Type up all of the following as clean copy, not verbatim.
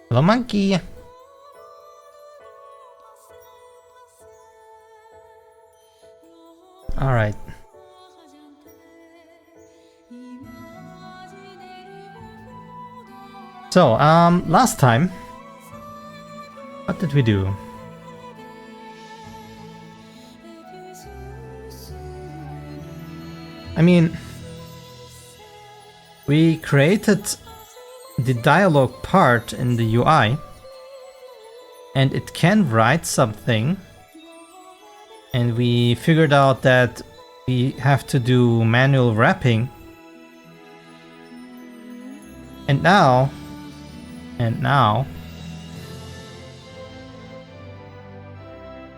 Hello, monkey. All right. So, last time, what did we do? I mean, we created the dialogue part in the UI, and it can write something, and we figured out that we have to do manual wrapping. And now,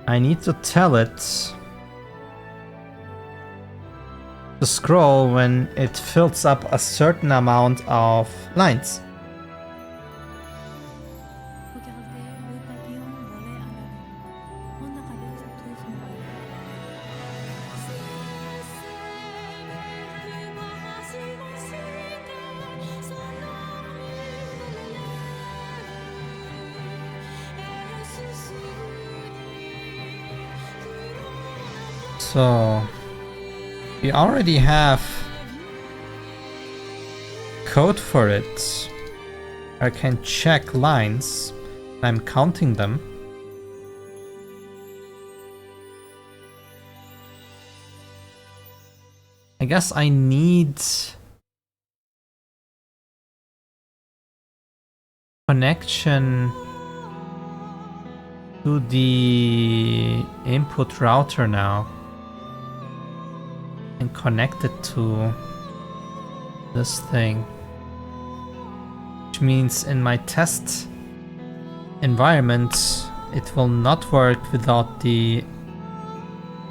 I need to tell it to scroll when it fills up a certain amount of lines. So we already have code for it. I can check lines. I'm counting them. I guess I need connection to the input router now and connect it to this thing, which means in my test environment it will not work without the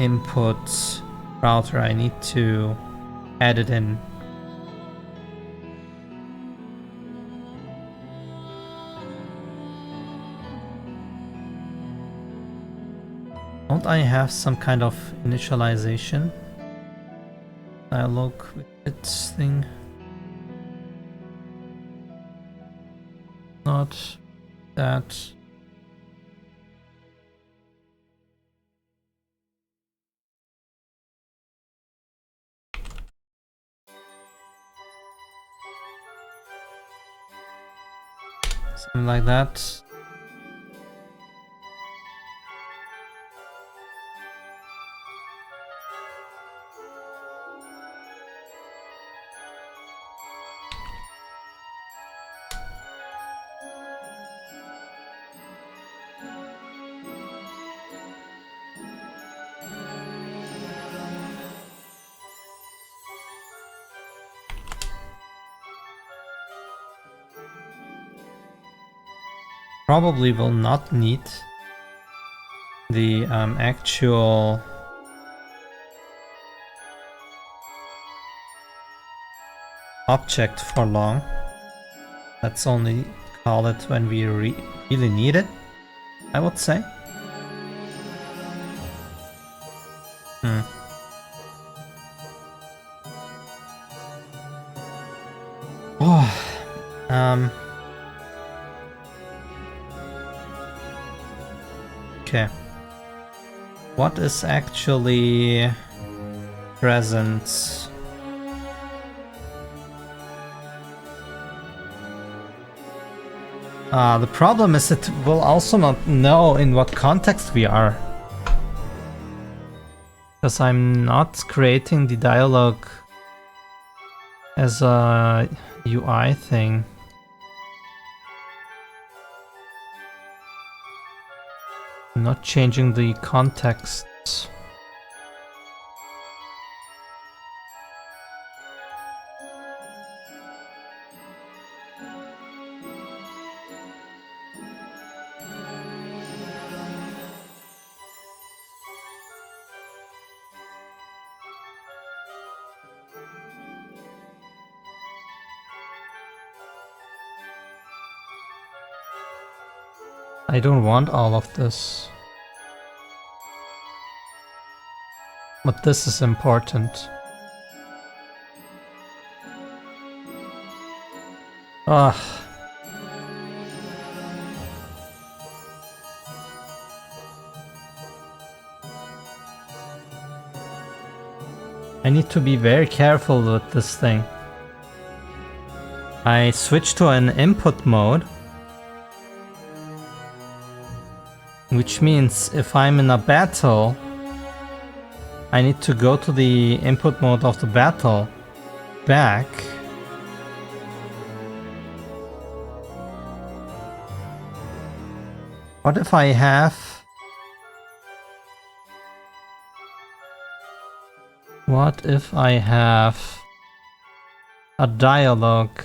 input router. I need to add it in. Don't I have some kind of initialization dialogue with this thing? Not that. Something like that. Probably will not need the actual object for long. Let's only call it when we really need it, I would say. Oh, okay. What is actually present? The problem is it will also not know in what context we are. Because I'm not creating the dialogue as a UI thing. I'm not changing the context. I don't want all of this. But this is important. I need to be very careful with this thing. I switched to an input mode, which means if I'm in a battle, I need to go to the input mode of the battle, back. What if I have... What if I have a dialogue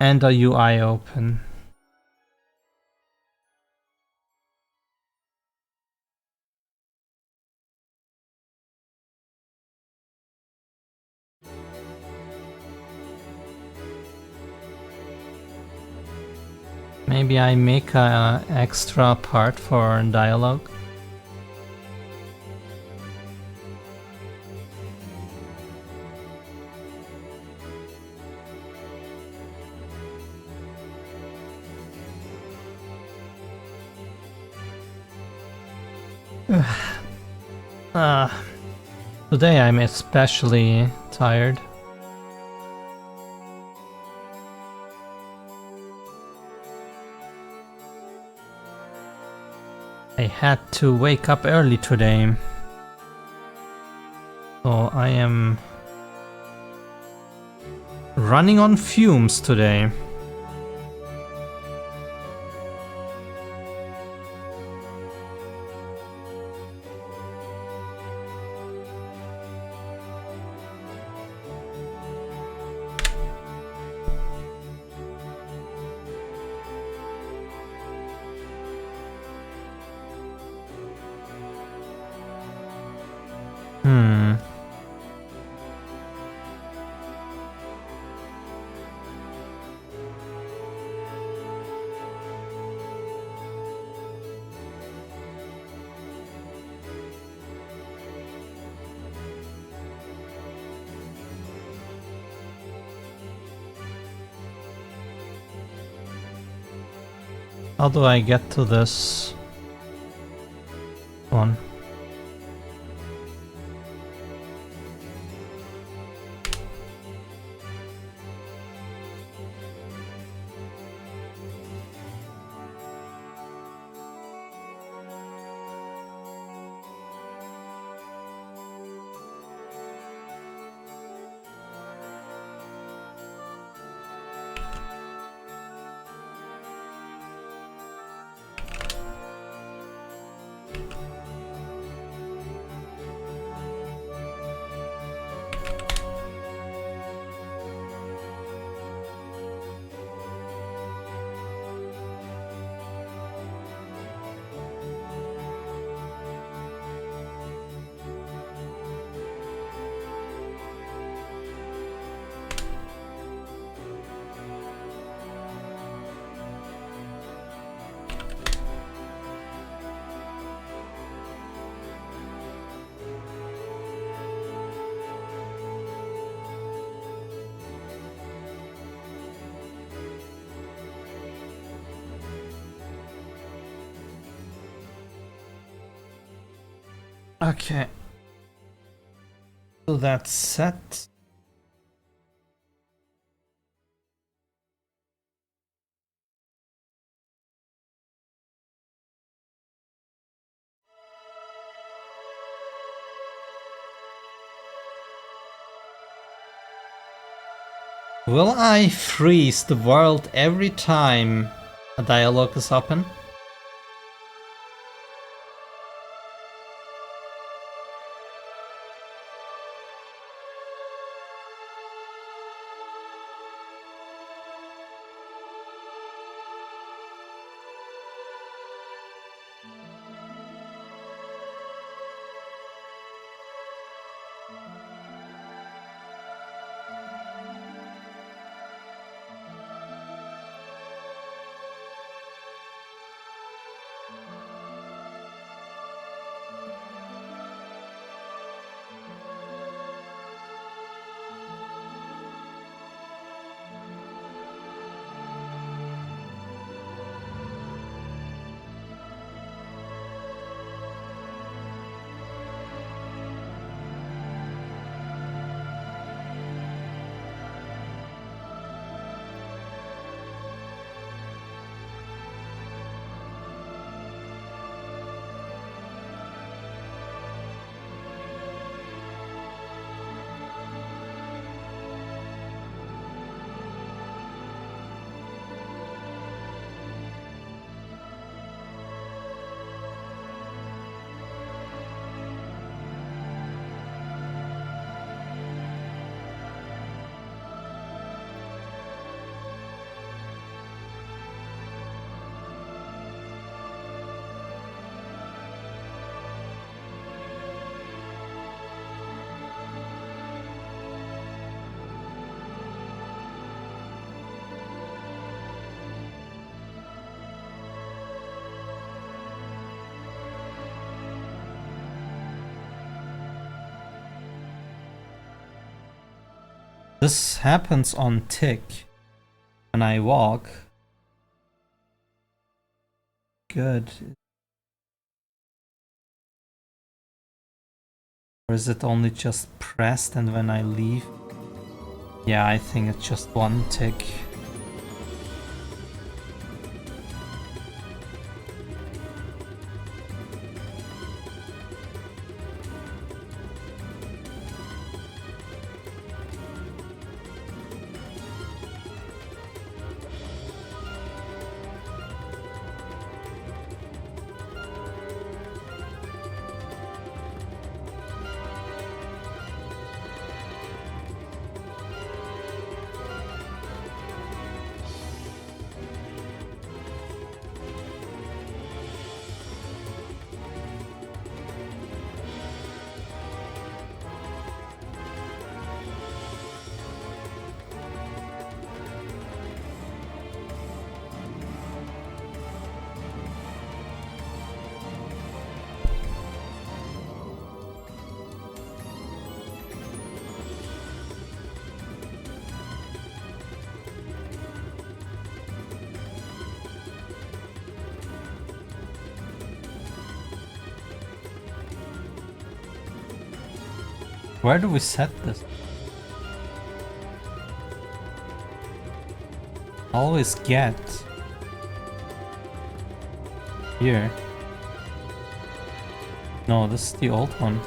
and a UI open? Maybe I make a extra part for dialogue. Today I'm especially tired. I had to wake up early today, so I am running on fumes today. How do I get to this one? Okay. So that's set. Will I freeze the world every time a dialogue is open? This happens on tick when I walk. Good. Or is it only just pressed and when I leave? Yeah, I think it's just one tick. Where do we set this? Always get here. No, this is the old one.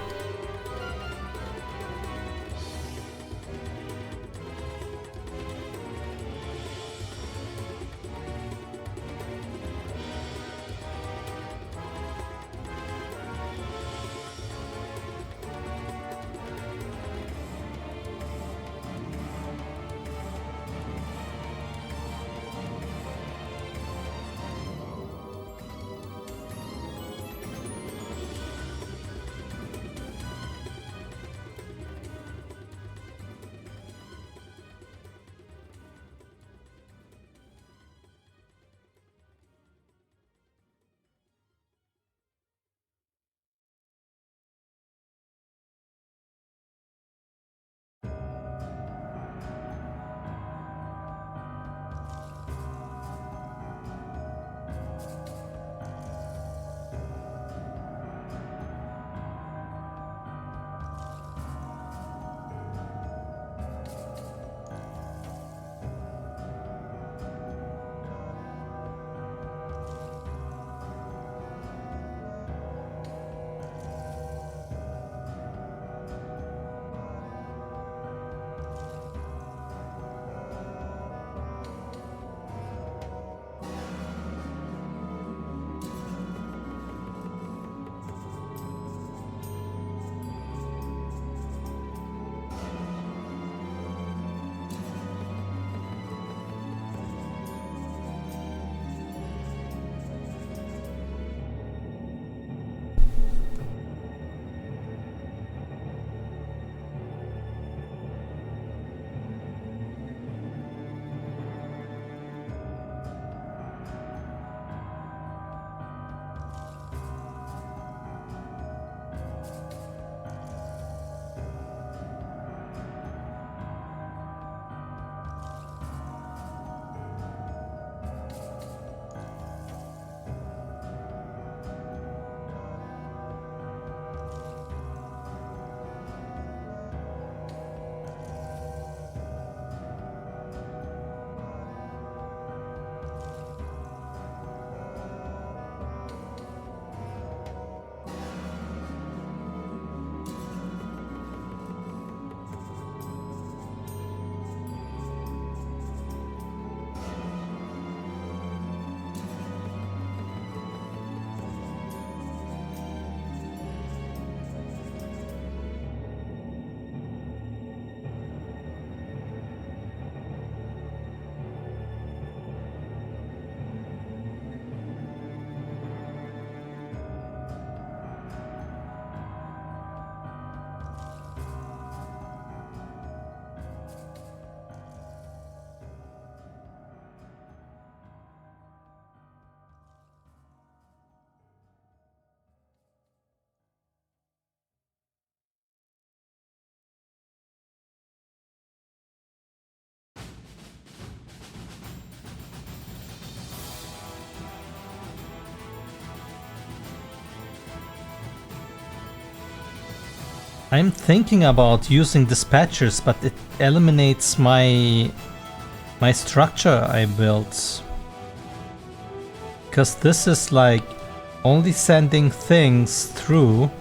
I'm thinking about using dispatchers, but it eliminates my structure I built. Because this is like only sending things through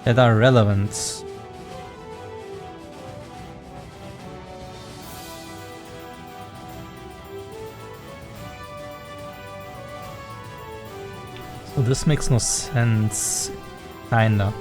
that are relevant. So this makes no sense, kinda.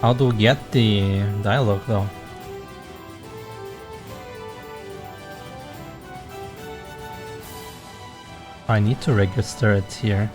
How do we get the dialogue though? I need to register it here.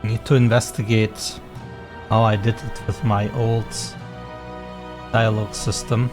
Need to investigate how I did it with my old dialogue system.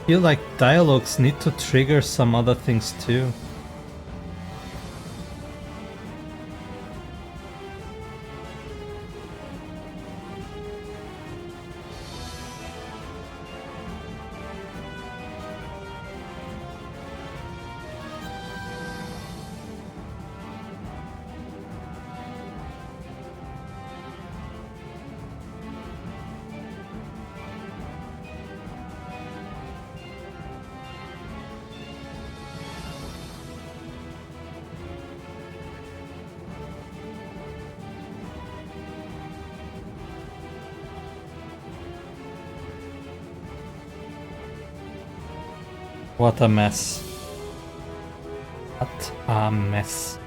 feel like dialogues need to trigger some other things too. What a mess. What a mess.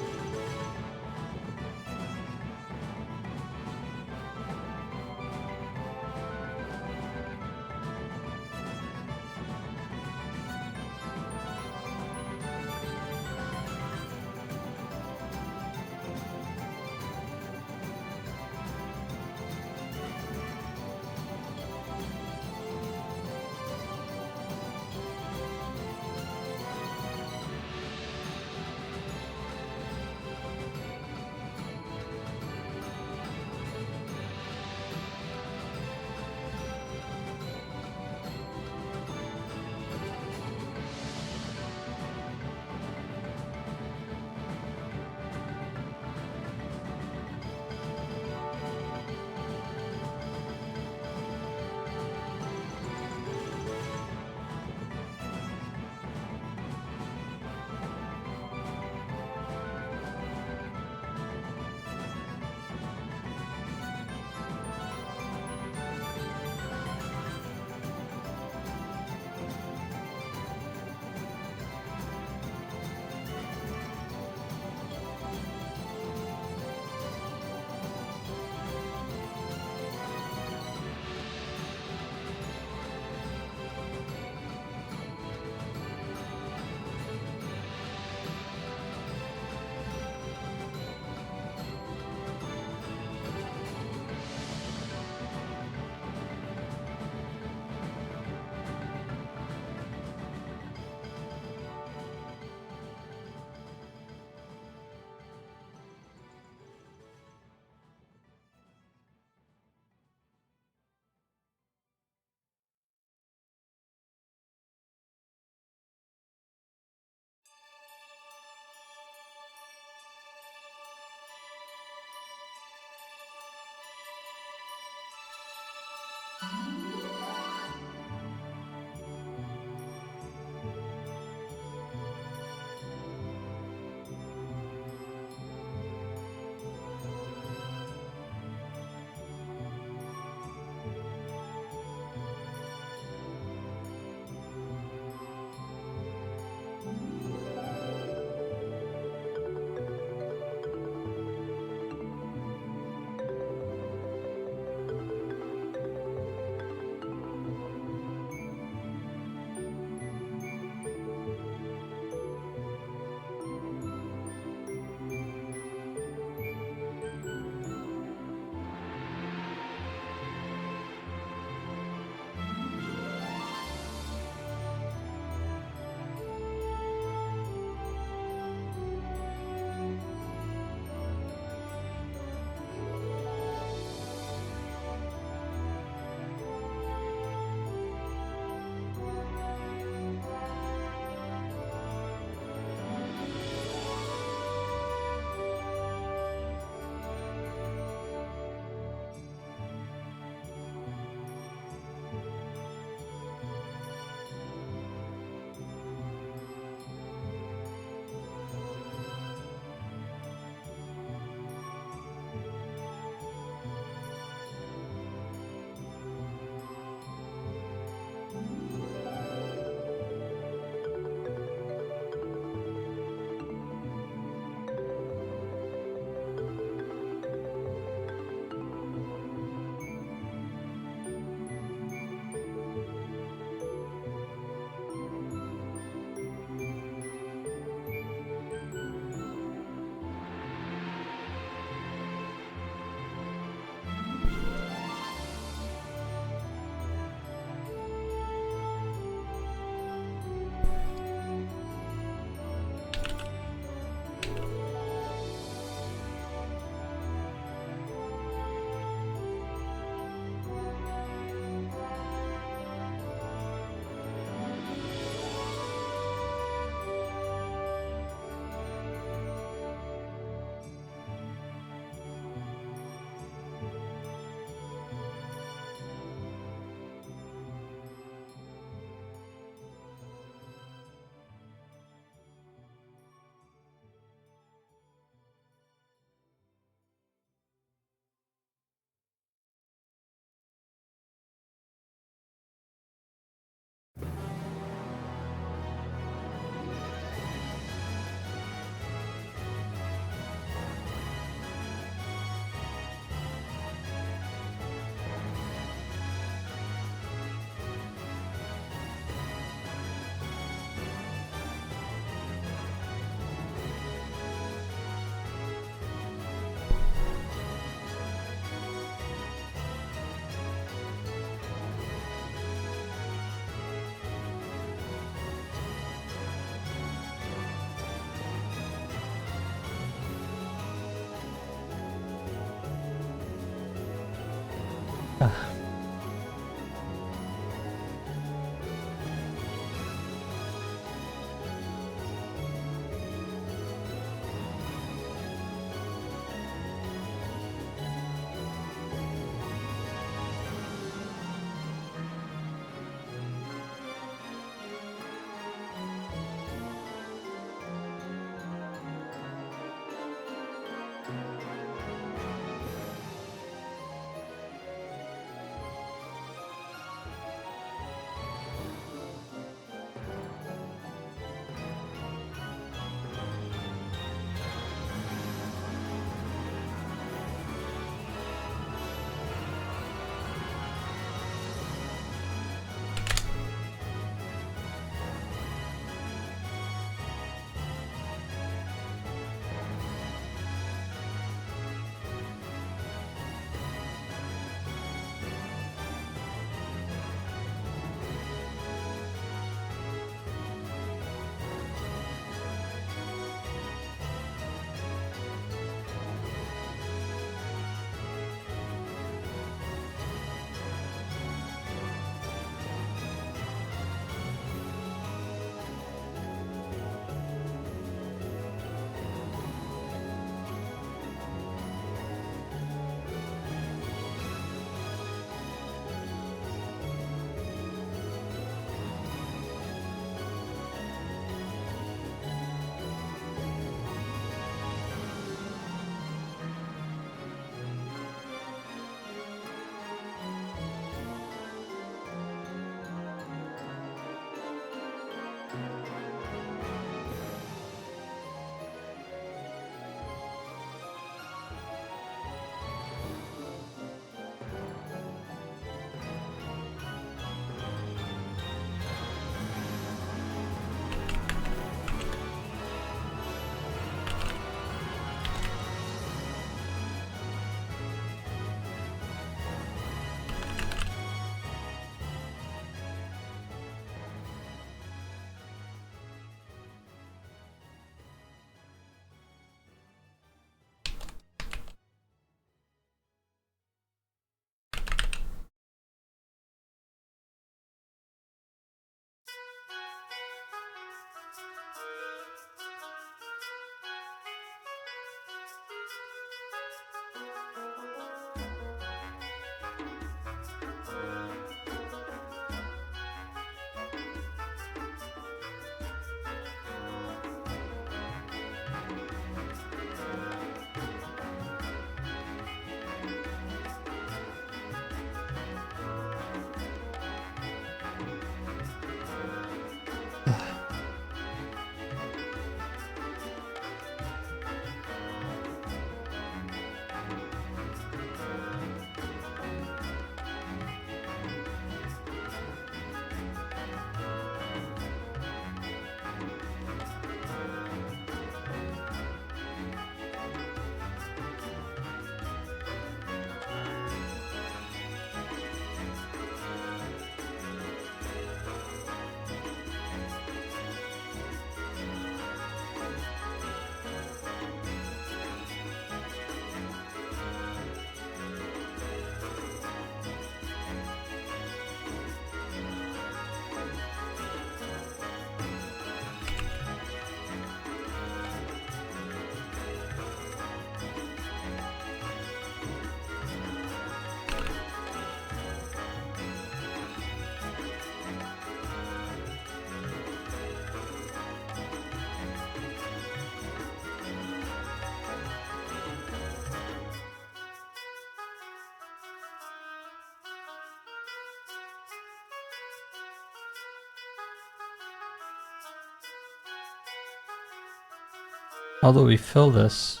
How do we fill this?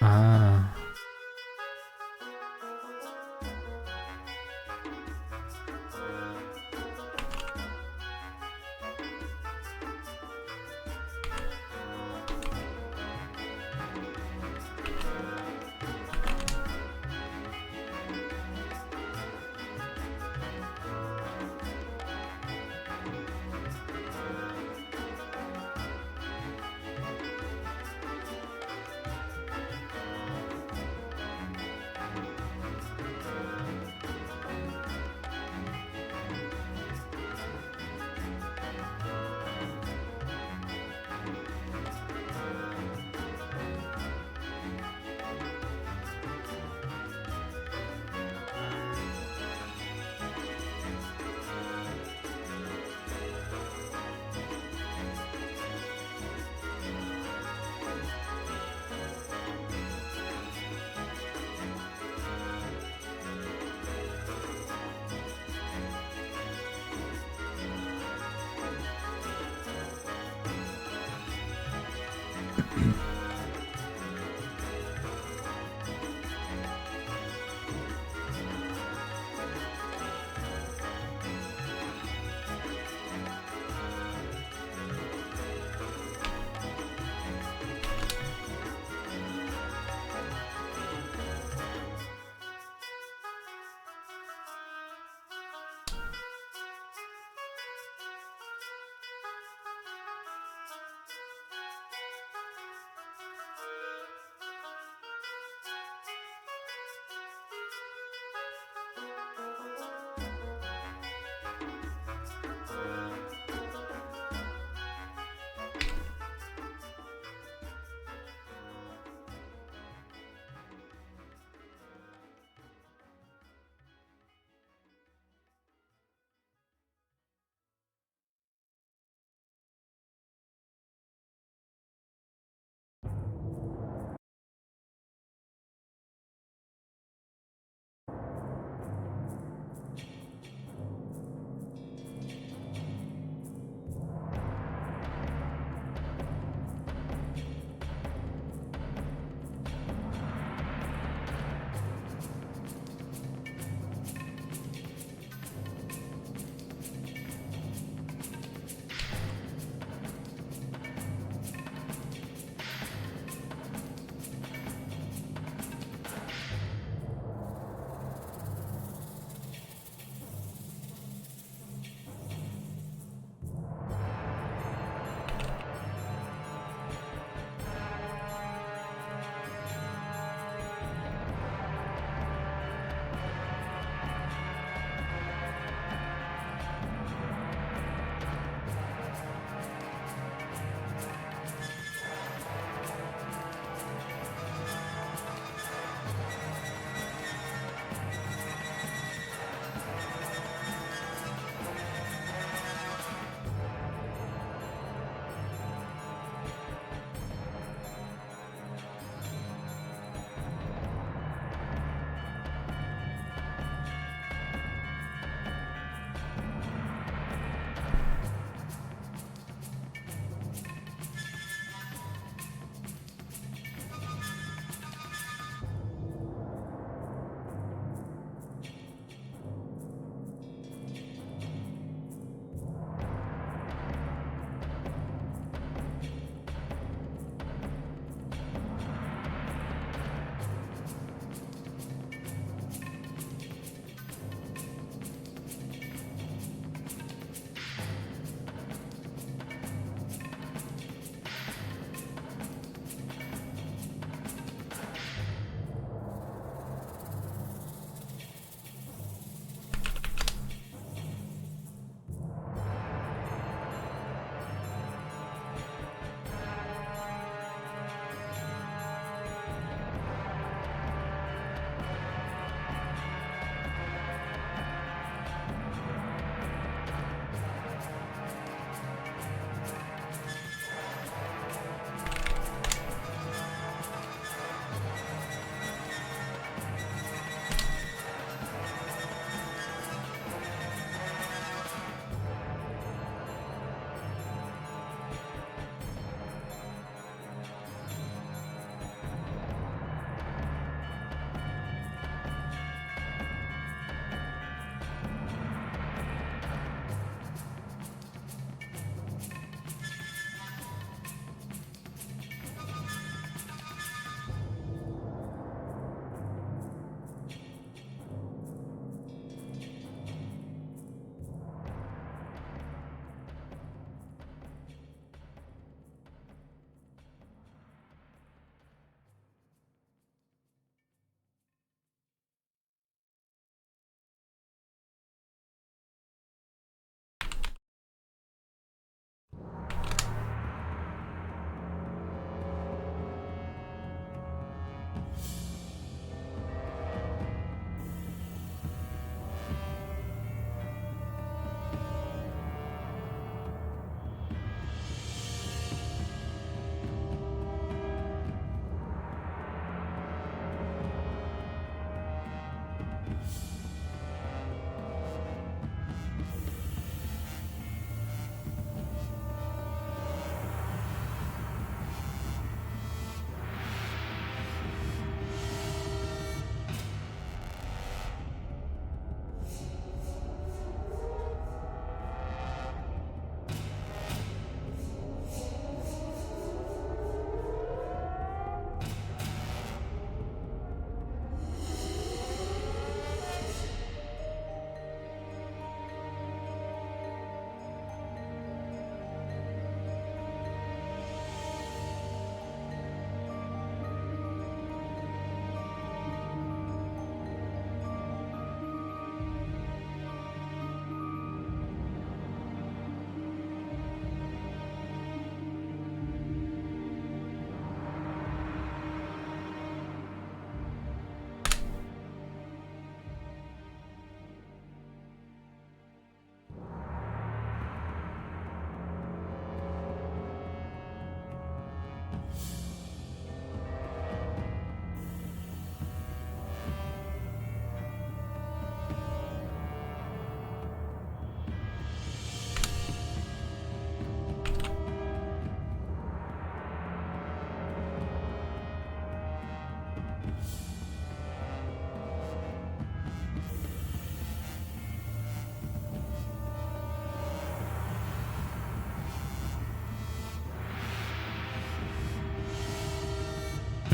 Ah.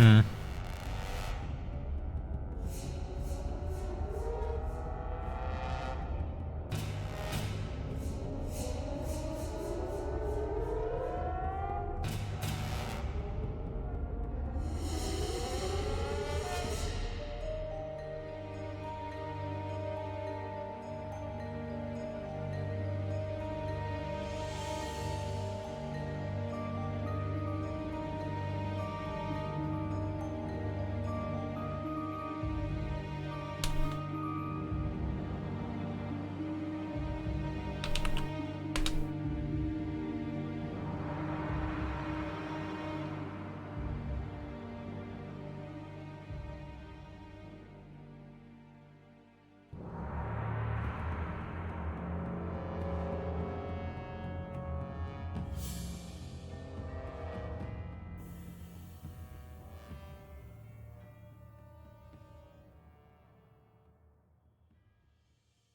Hmm.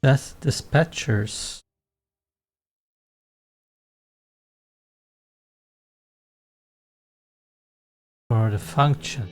That's dispatchers. For the function.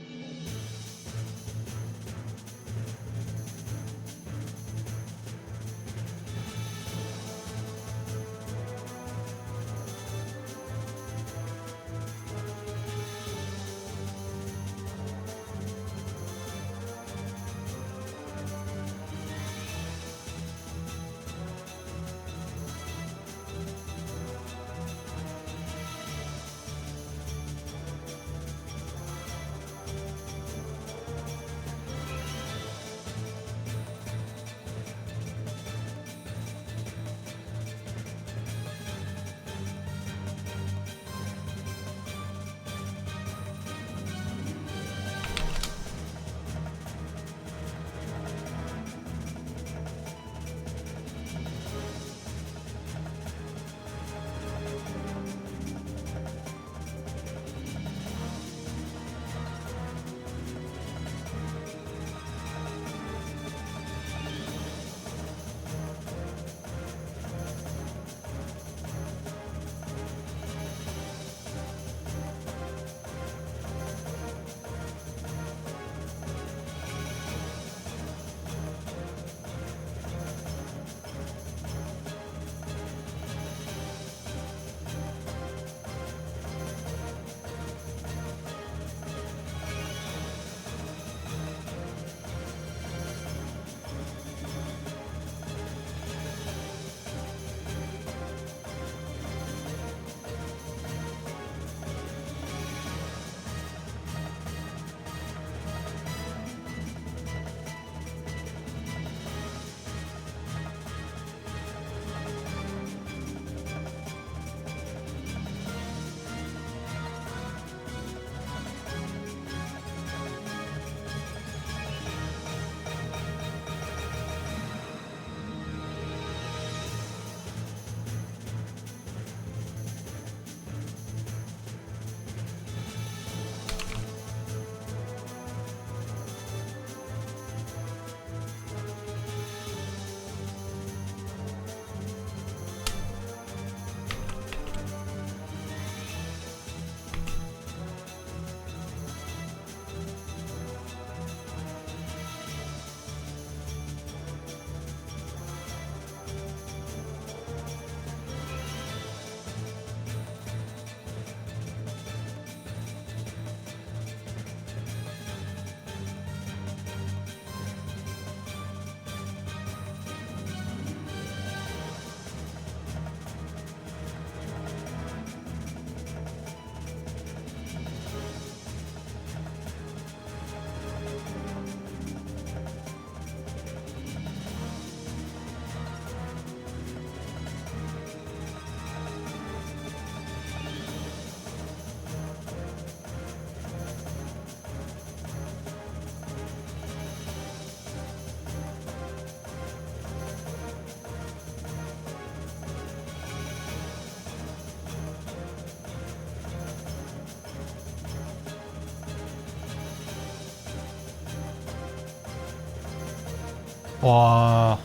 Wow.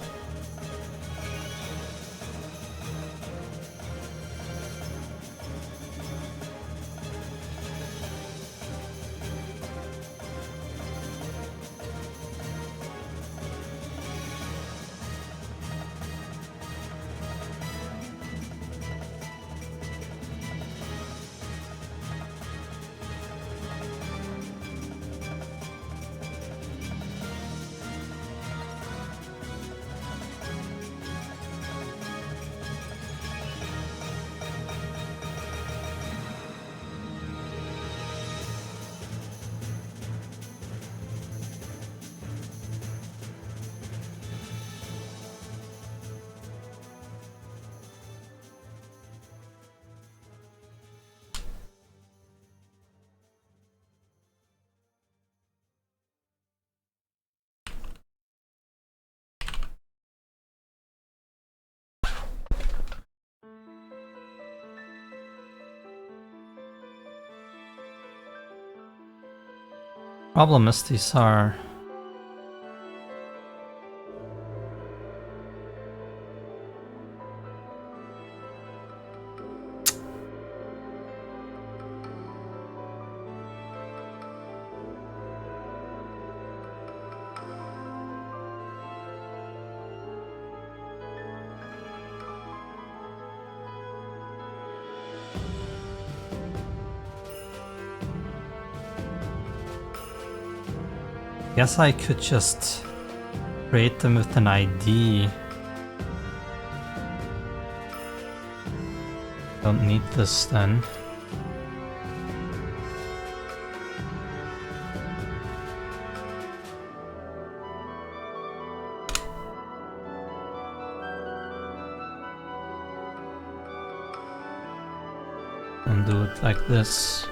Problem is these are guess I could just create them with an ID. Don't need this then. And do it like this.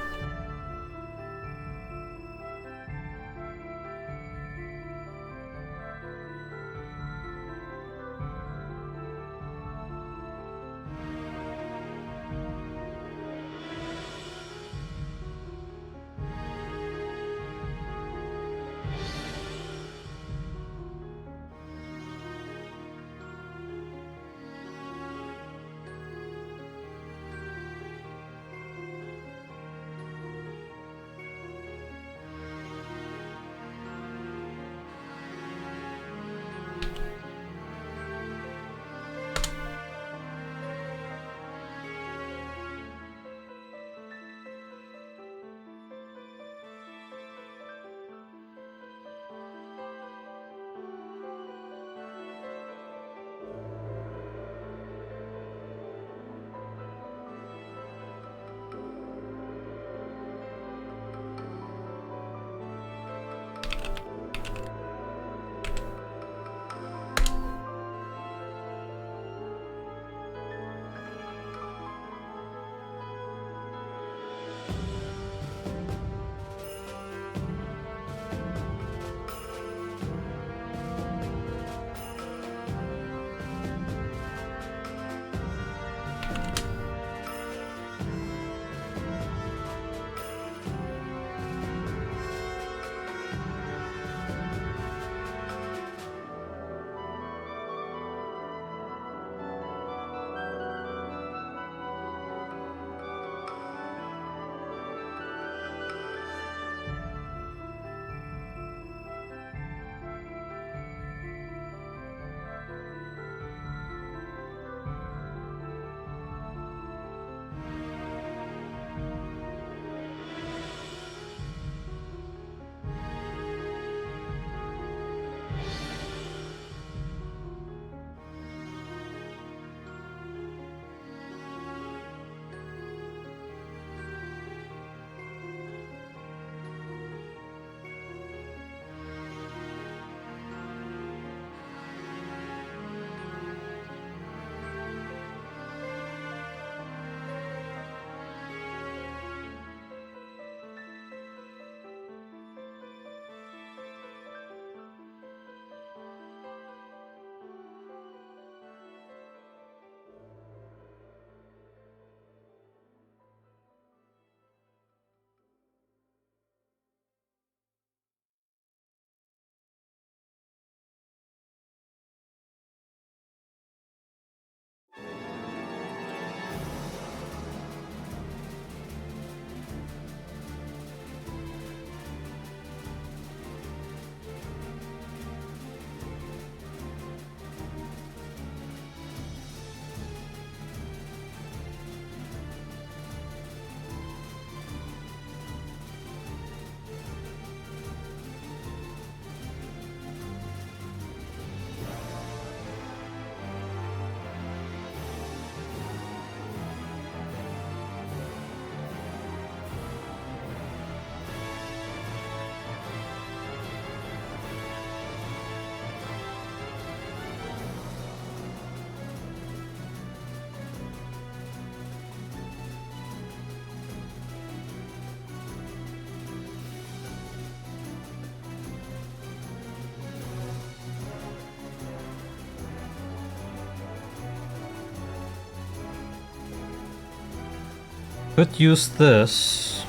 Could use this.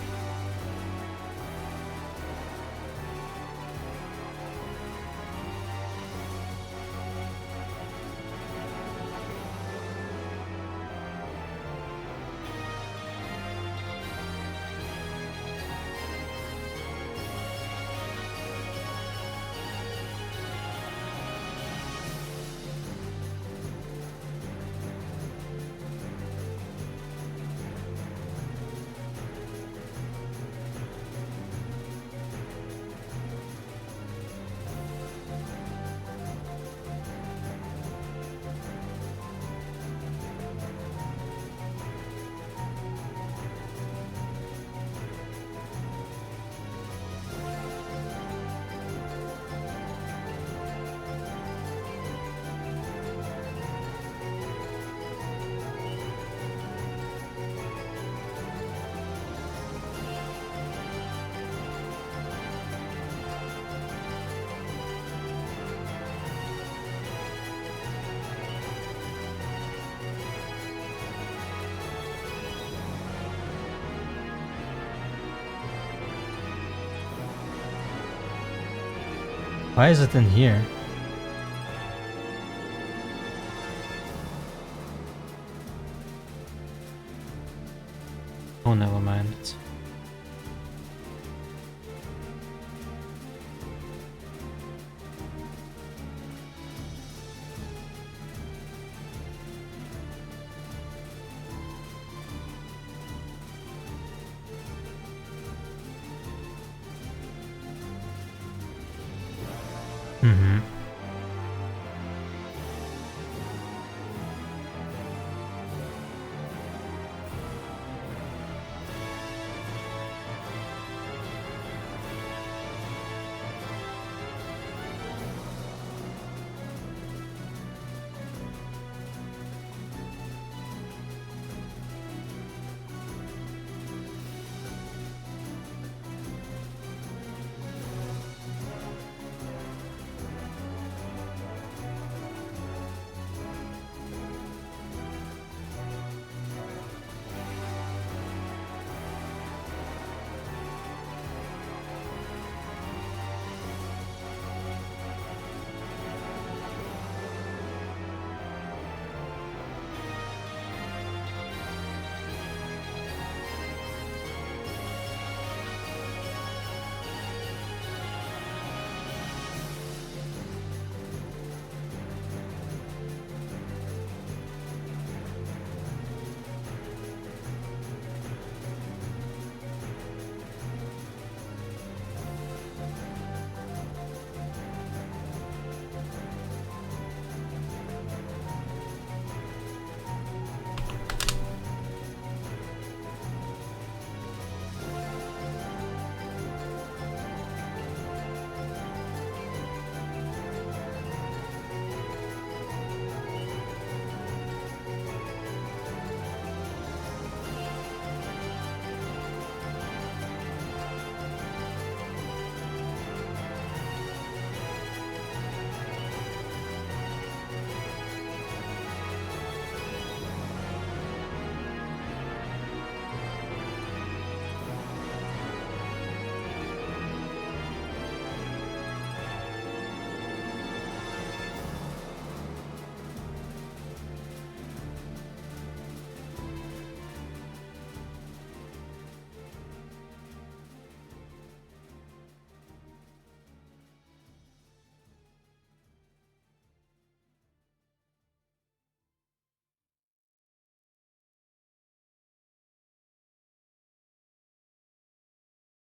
Why is it in here? Oh, never mind. Mm-hmm.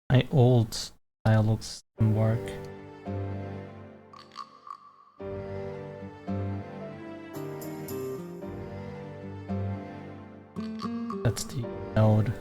My old dialogues didn't work. That's the node.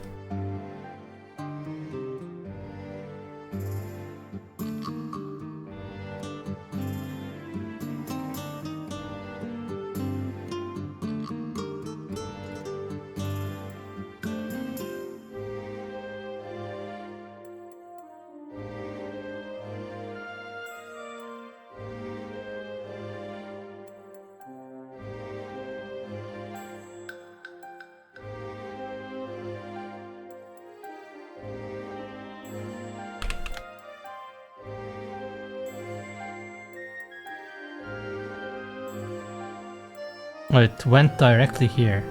Oh, it went directly here.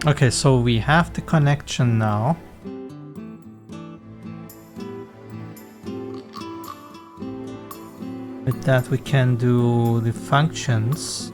Okay, so we have the connection now. With that we can do the functions.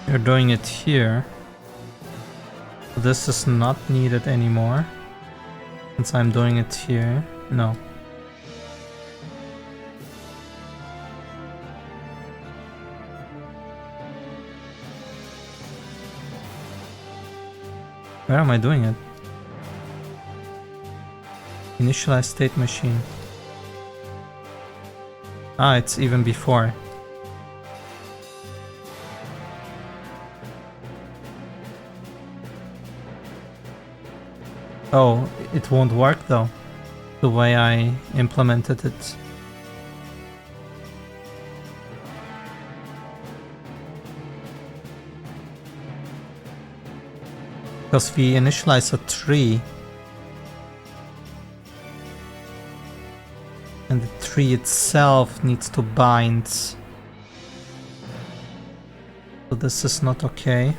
You're doing it here. This is not needed anymore. Since I'm doing it here. No. Where am I doing it? Initialize state machine. Ah, it's even before. Oh, it won't work though, the way I implemented it. Because we initialize a tree. And the tree itself needs to bind. So this is not okay.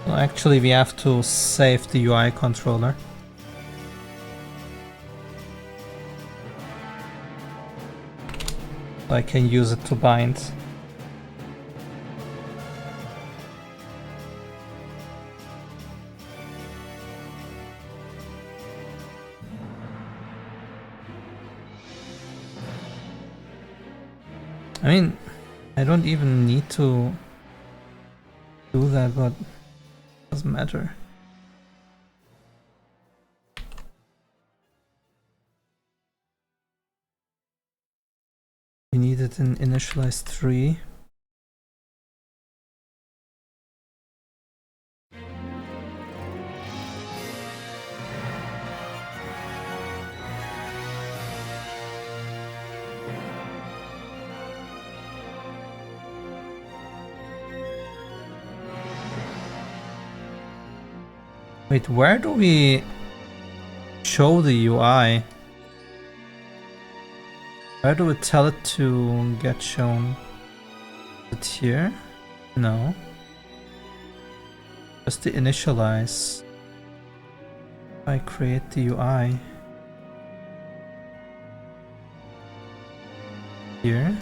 Well, actually, we have to save the UI controller. So I can use it to bind. I mean, I don't even need to do that, but it doesn't matter. We need it in initialize 3. Wait, where do we show the UI? Where do we tell it to get shown? Is it here? No. Just the initialize. If I create the UI. Here.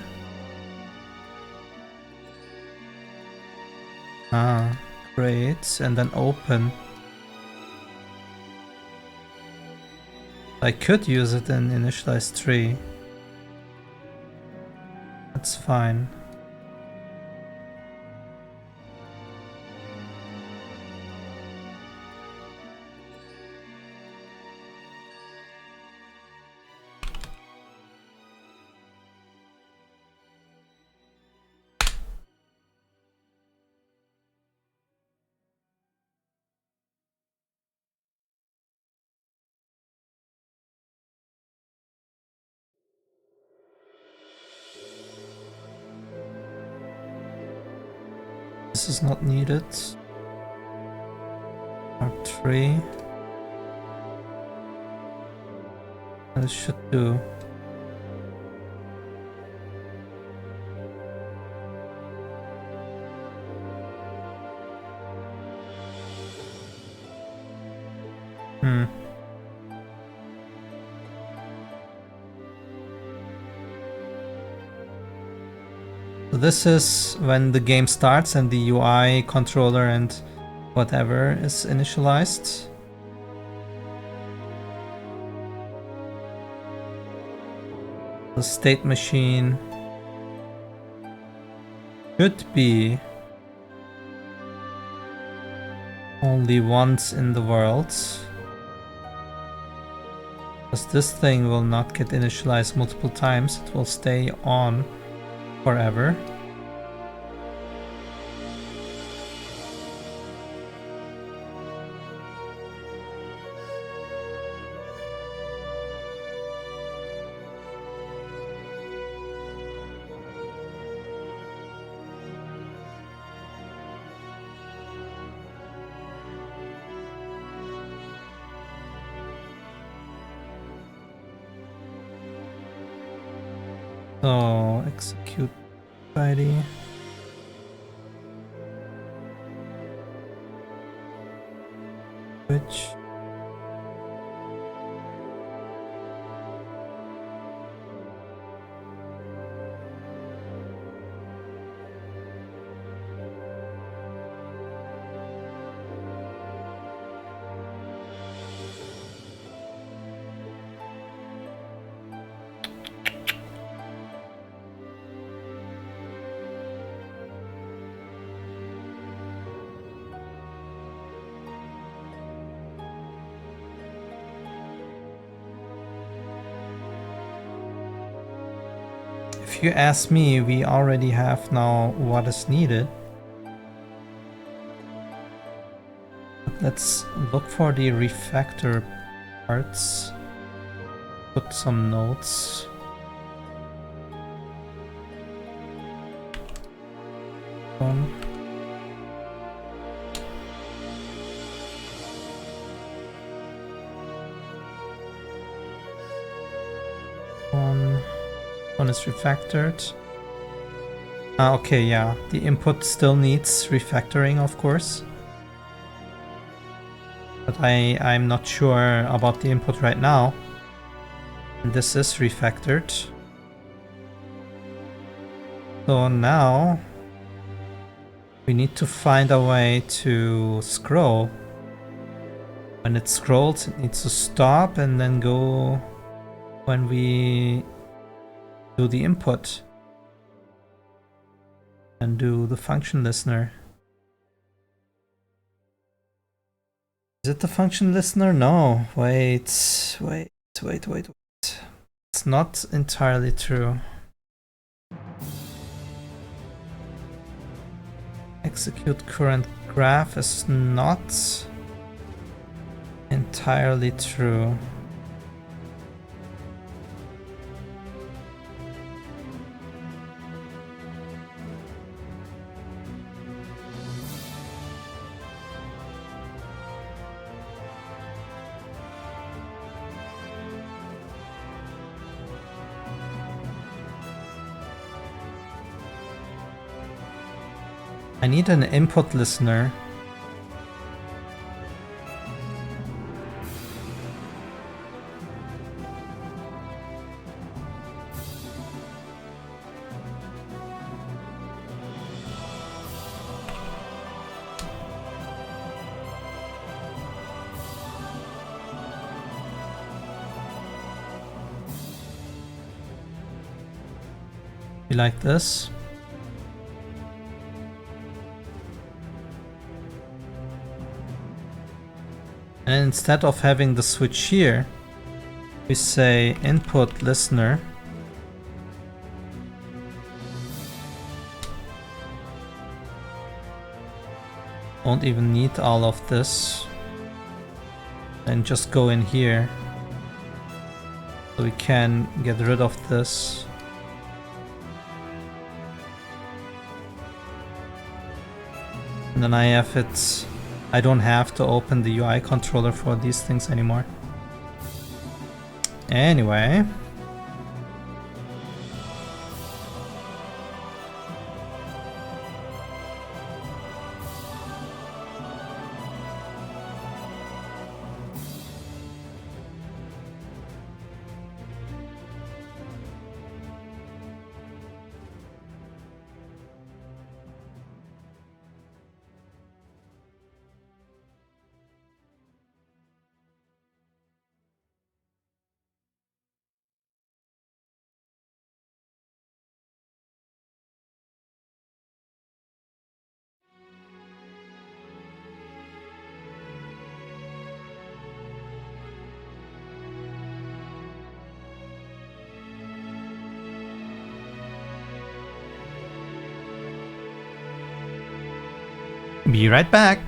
Ah, create and then open. I could use it in initialize 3. That's fine. This is not needed. Part 3. This should do. So this is when the game starts and the UI controller and whatever is initialized. The state machine should be only once in the world, because this thing will not get initialized multiple times. It will stay on forever. So execute ID. Which if you ask me, we already have now what is needed. But let's look for the refactor parts. Put some notes. One is refactored. Okay, yeah, the input still needs refactoring, of course. But I'm not sure about the input right now. And this is refactored. So now we need to find a way to scroll. When it scrolls, it needs to stop and then go when we do the input and do the function listener. Is it the function listener? No, wait. It's not entirely true. Execute current graph is not entirely true. I need an input listener. Be like this. And instead of having the switch here, we say input listener. Don't even need all of this. And just go in here. So we can get rid of this. And then I have it. I don't have to open the UI controller for these things anymore. Anyway. Be right back.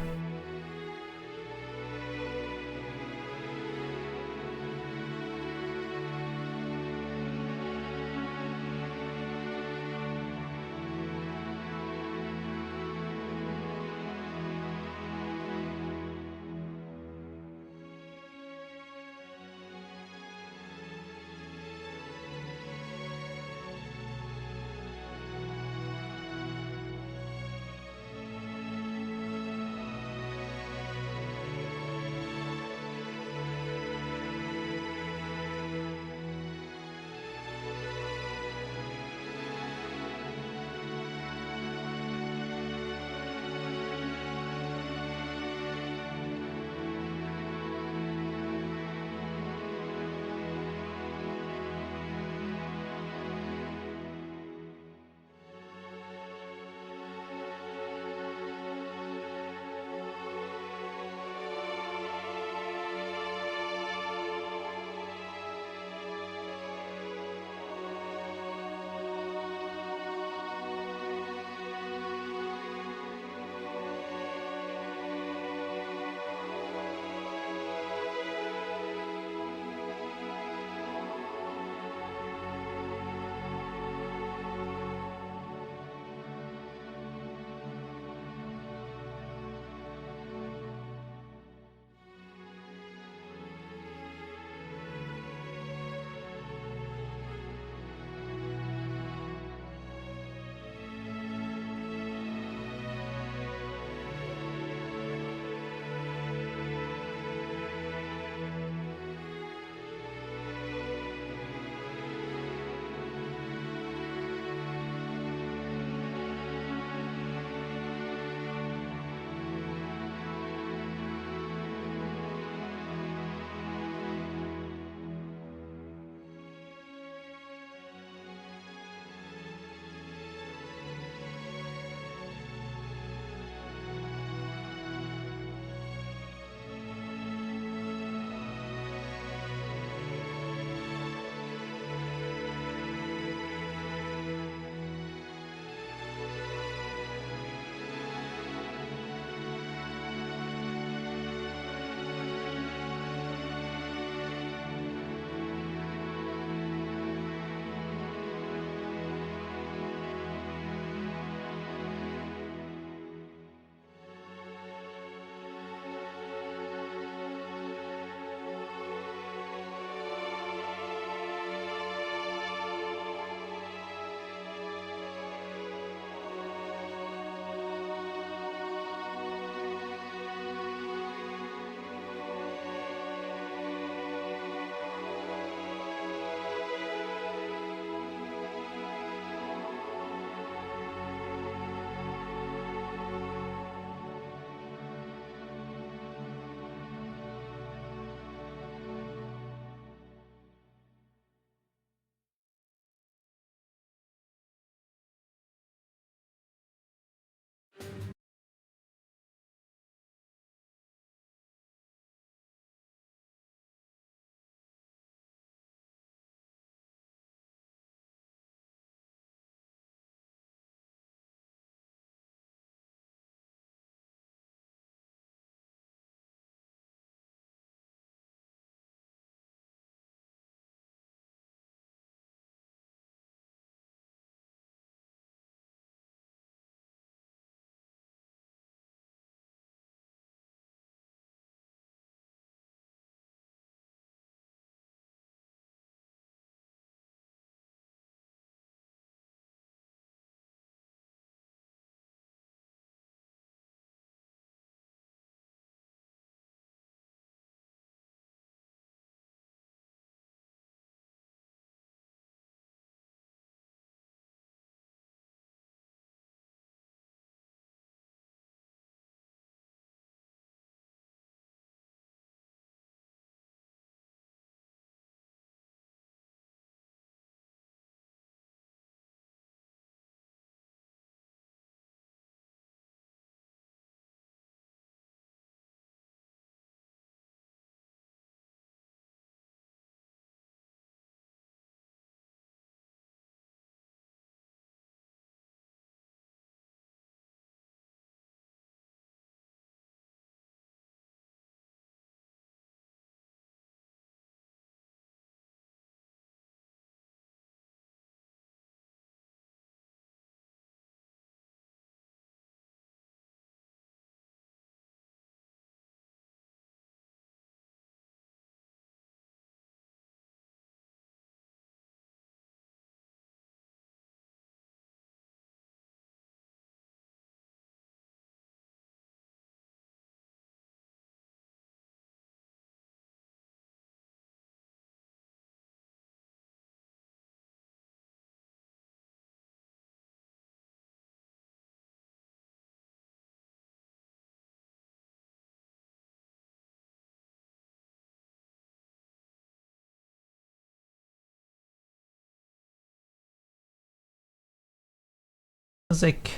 Music.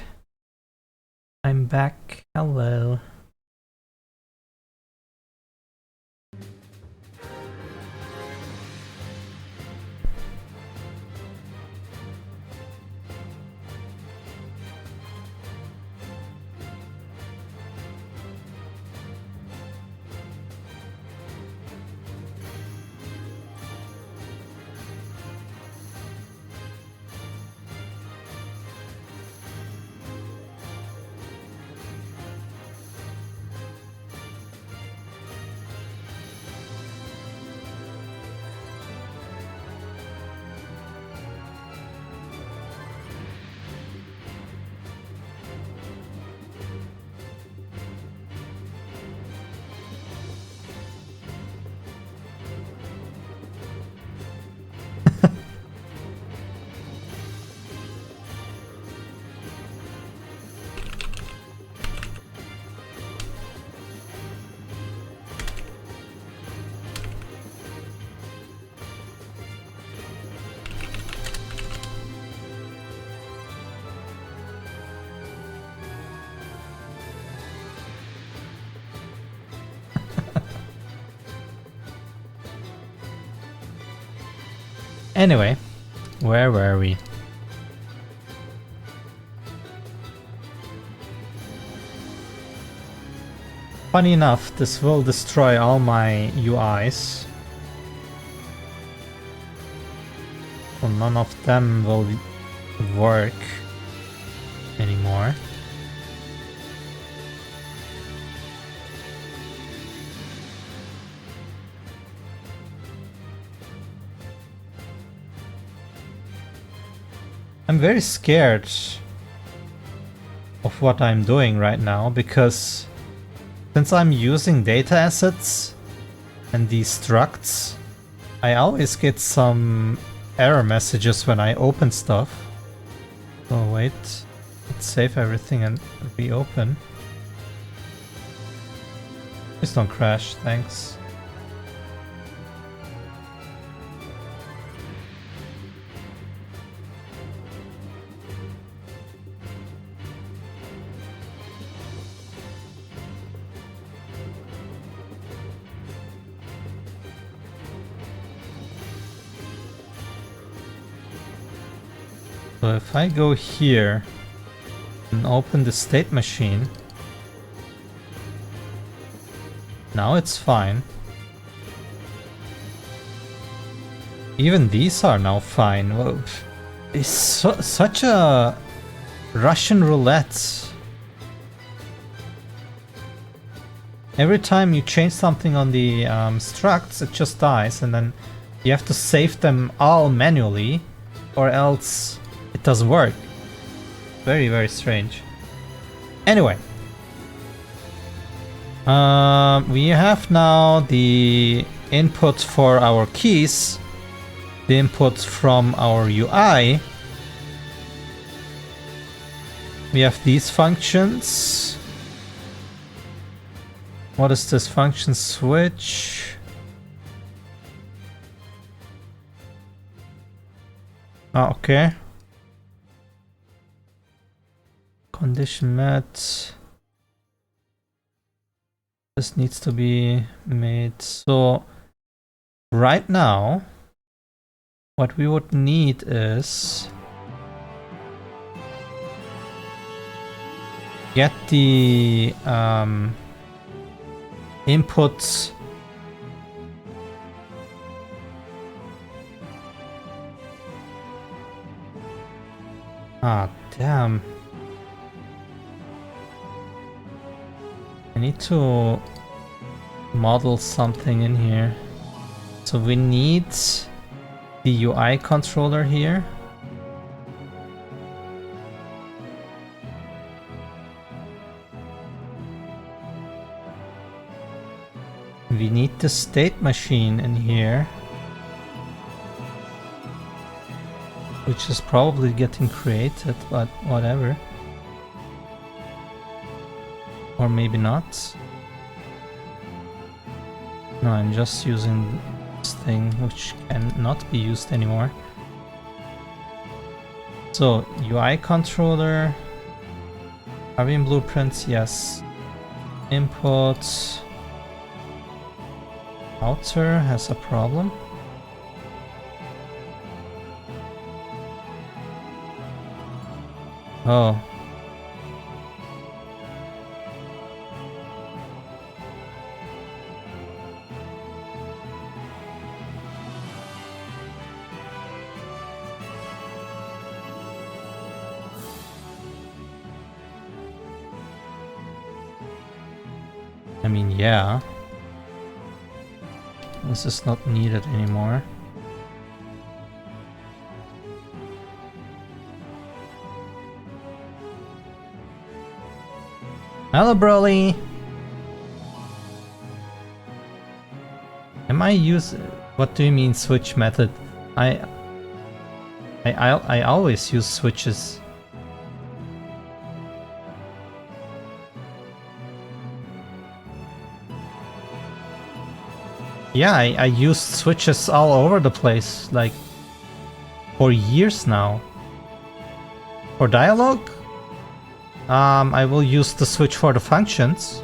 I'm back. Hello. Anyway, where were we? Funny enough, this will destroy all my UIs. So none of them will work anymore. I'm very scared of what I'm doing right now because since I'm using data assets and these structs, I always get some error messages when I open stuff. Oh wait, let's save everything and reopen. Please don't crash, thanks. So if I go here and open the state machine, now it's fine. Even these are now fine. Well, it's such a Russian roulette. Every time you change something on the structs, it just dies, and then you have to save them all manually, or else it doesn't work. Very, very strange. Anyway. We have now the input for our keys, the input from our UI. We have these functions. What is this function switch? Ah, okay. Condition met. This needs to be made. So right now, what we would need is get the inputs damn. I need to model something in here. So we need the UI controller here. We need the state machine in here, which is probably getting created, but whatever. Or maybe not. No, I'm just using this thing, which cannot be used anymore. So UI controller, Carving blueprints, yes. Input. Outer has a problem. Oh. I mean, yeah. This is not needed anymore. Hello, Broly! Am I use? What do you mean switch method? I always use switches. Yeah, I used switches all over the place, like for years now. For dialogue, I will use the switch for the functions.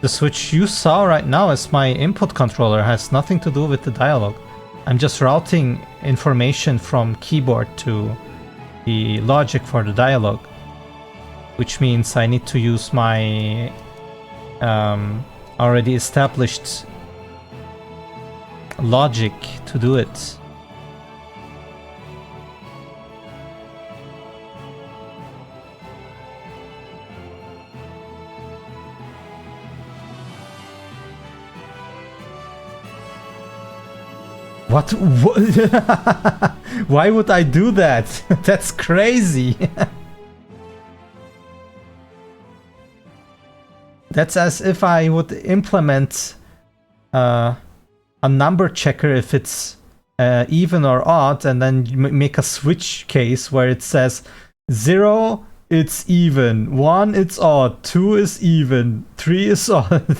The switch you saw right now is my input controller, has nothing to do with the dialogue. I'm just routing information from keyboard to the logic for the dialogue, which means I need to use my already established logic to do it. What? Why would I do that? That's crazy. That's as if I would implement a number checker if it's even or odd, and then make a switch case where it says 0, it's even, 1, it's odd, 2 is even, 3 is odd.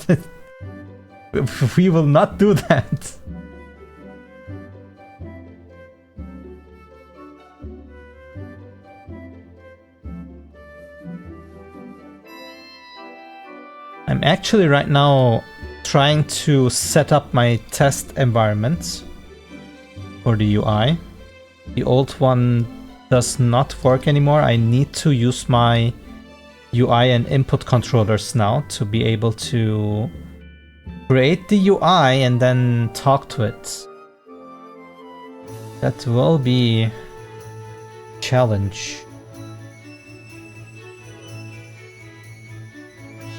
We will not do that. I'm actually right now trying to set up my test environment for the UI. The old one does not work anymore. I need to use my UI and input controllers now to be able to create the UI and then talk to it. That will be a challenge.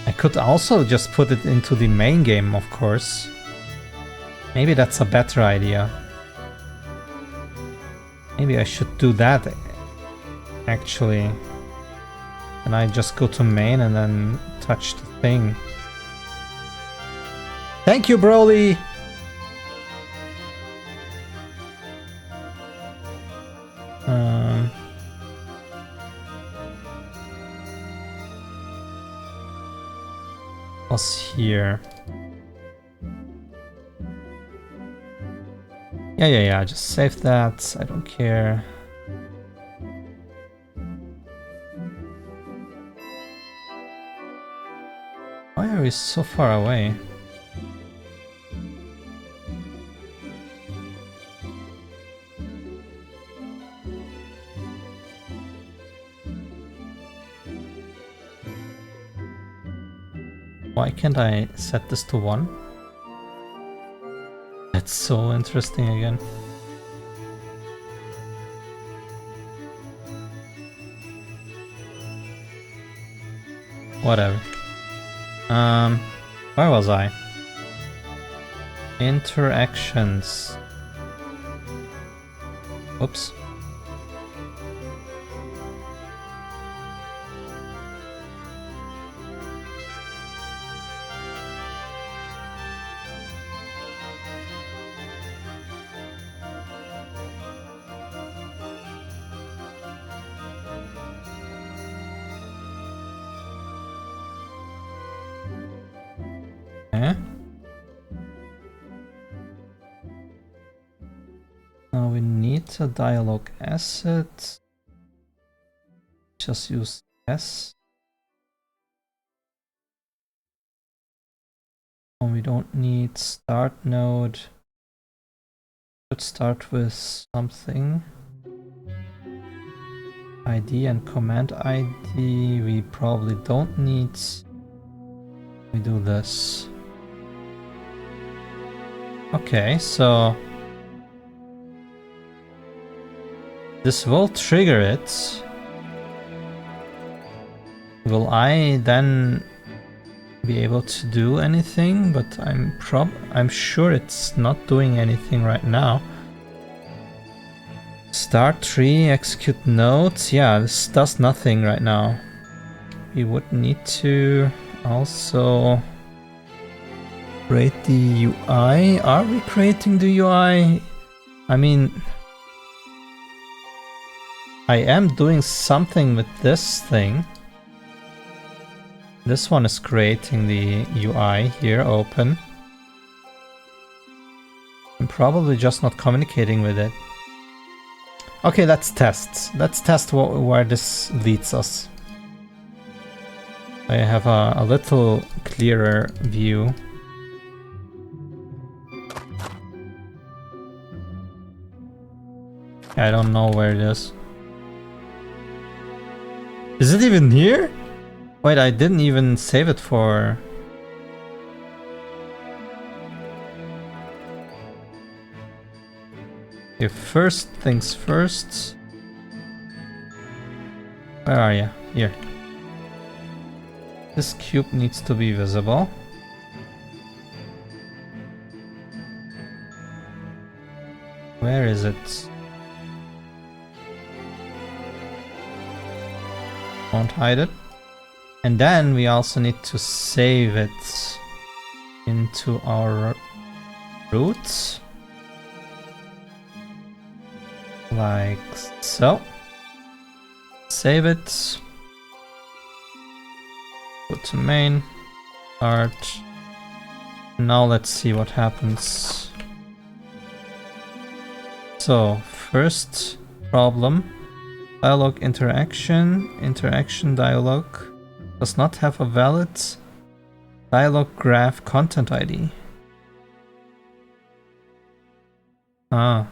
I could also just put it into the main game, of course. Maybe that's a better idea. Maybe I should do that, actually. And I just go to main and then touch the thing. Thank you, Broly! Was here. Yeah, just save that. I don't care. Why are we so far away? Why can't I set this to 1? That's so interesting again. Whatever. Where was I? Interactions. Oops. Now we need a dialog asset. Just use S. And we don't need start node. Should start with something. ID and command ID we probably don't need. We do this. Okay, so this will trigger it. Will I then be able to do anything? But I'm sure it's not doing anything right now. Start tree, execute nodes. Yeah, this does nothing right now. We would need to also create the UI. Are we creating the UI? I mean, I am doing something with this thing. This one is creating the UI here, open. I'm probably just not communicating with it. Okay, let's test. Let's test where this leads us. I have a little clearer view. I don't know where it is. Is it even here? Wait, I didn't even save it for... Okay, first things first. Where are you? Here. This cube needs to be visible. Where is it? Won't hide it. And then we also need to save it into our root. Like so. Save it. Go to main. Start. Now let's see what happens. So, first problem. Dialog interaction. Interaction dialog does not have a valid dialog graph content ID. Ah.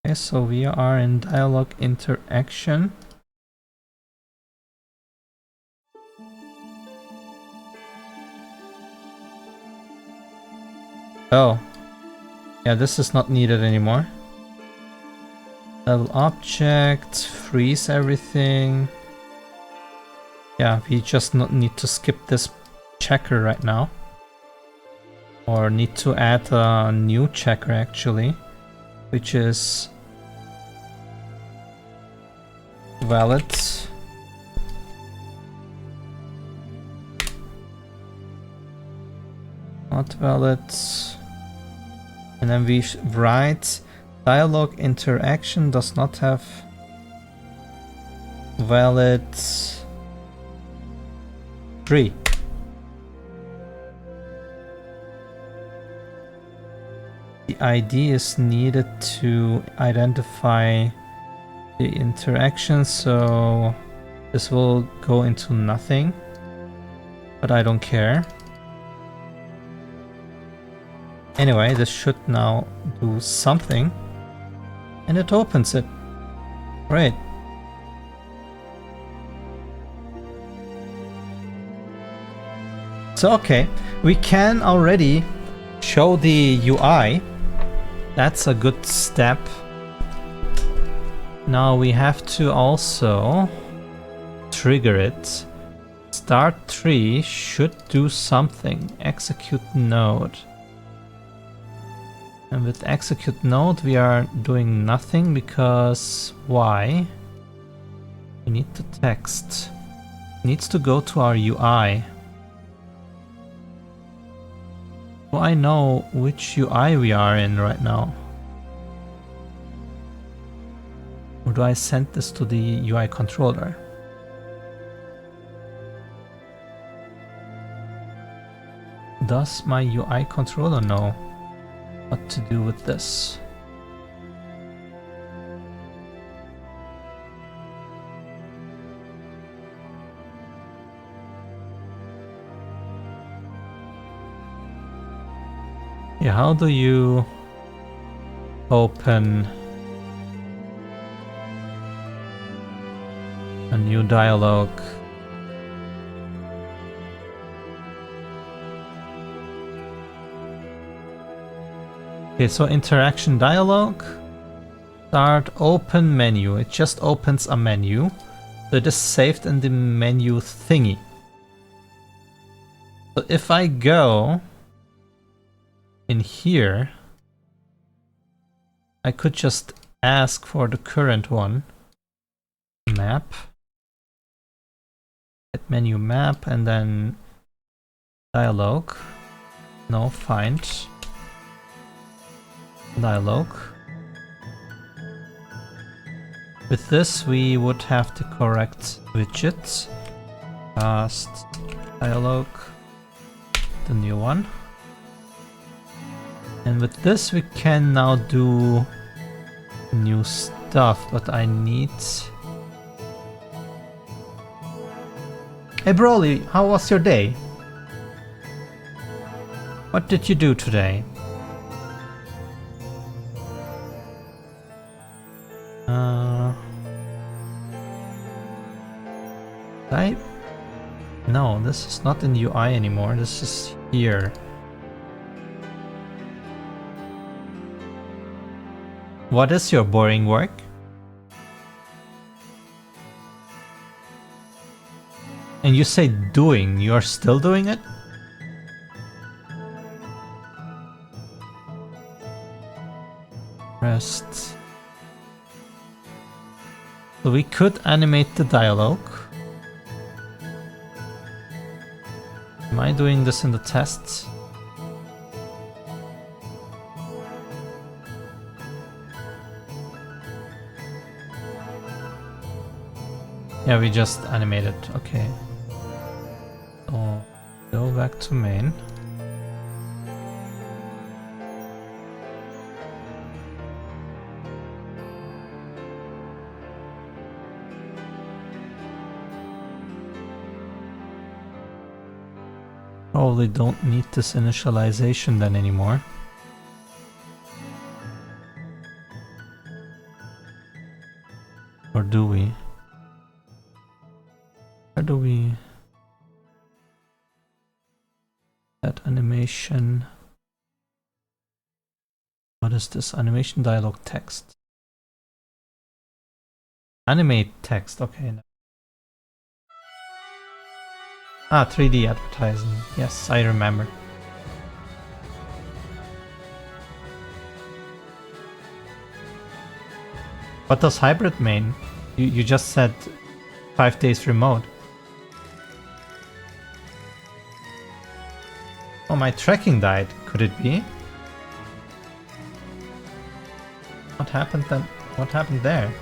Okay, so we are in dialog interaction. Oh. Yeah, this is not needed anymore. Level object, freeze everything. Yeah, we just need to skip this checker right now. Or need to add a new checker actually, which is valid. Not valid. And then we write dialog interaction does not have valid tree. The ID is needed to identify the interaction, so this will go into nothing, but I don't care. Anyway, this should now do something, and it opens it. Great. So okay, we can already show the UI. That's a good step. Now we have to also trigger it. Start tree should do something. Execute node. And with execute node we are doing nothing because why? We need the text. It needs to go to our UI. Do I know which UI we are in right now? Or do I send this to the UI controller? Does my UI controller know what to do with this? Yeah, how do you open a new dialogue? Okay, so interaction dialogue, start open menu. It just opens a menu. So it is saved in the menu thingy. So if I go in here, I could just ask for the current one. Map. Get menu map and then dialogue. No, find. Dialogue. With this we would have the correct widget. Past dialogue. The new one. And with this we can now do new stuff, but I need... Hey Broly, how was your day? What did you do today? No, this is not in UI anymore, this is here. What is your boring work? And you say doing, you are still doing it? Rest. So we could animate the dialogue. Am I doing this in the tests? Yeah, we just animated. Okay. So go back to main. Probably don't need this initialization then anymore. Or do we? Where do we... That animation... What is this? Animation dialog text. Animate text, okay. Ah, 3D advertising. Yes, I remember. What does hybrid mean? You just said 5 days remote. Oh, my tracking died. Could it be? What happened then? What happened there?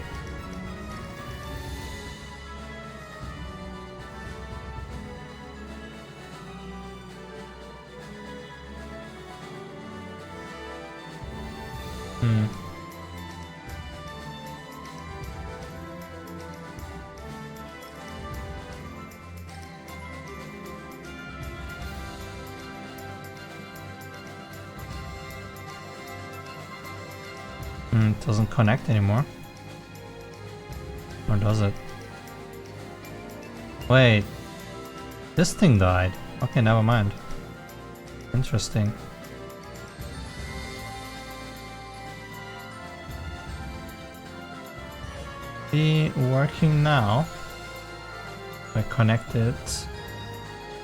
It doesn't connect anymore. Or does it? Wait. This thing died. Okay, never mind. Interesting. Be working now. I connect it.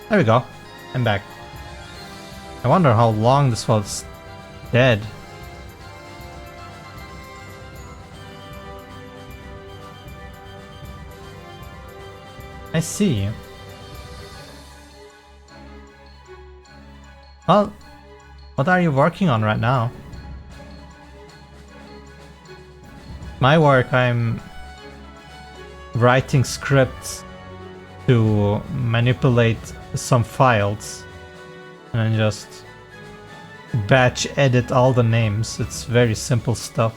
There we go. I'm back. I wonder how long this was dead. I see. Well, what are you working on right now? My work, I'm writing scripts to manipulate some files And then just batch edit all the names. It's very simple stuff.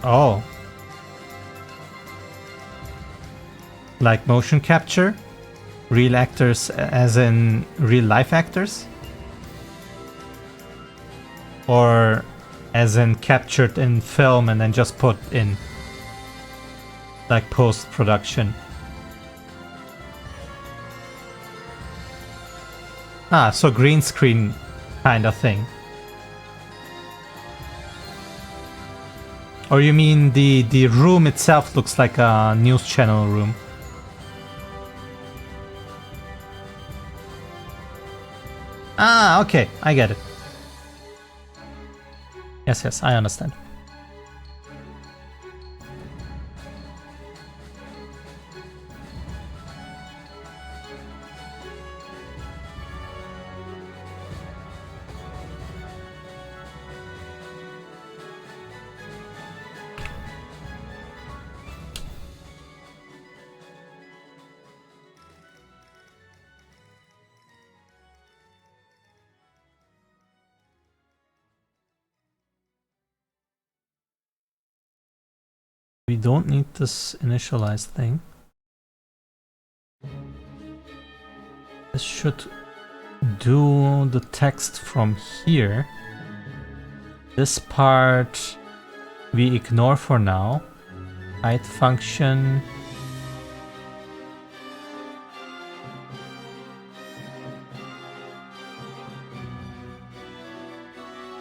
Oh. Like motion capture? Real actors as in real life actors? Or as in captured in film and then just put in like post-production? Ah, so green screen kind of thing. Or you mean the room itself looks like a news channel room? Ah, okay, I get it. Yes, yes, I understand. We don't need this initialize thing. This should do the text from here. This part we ignore for now. Height function.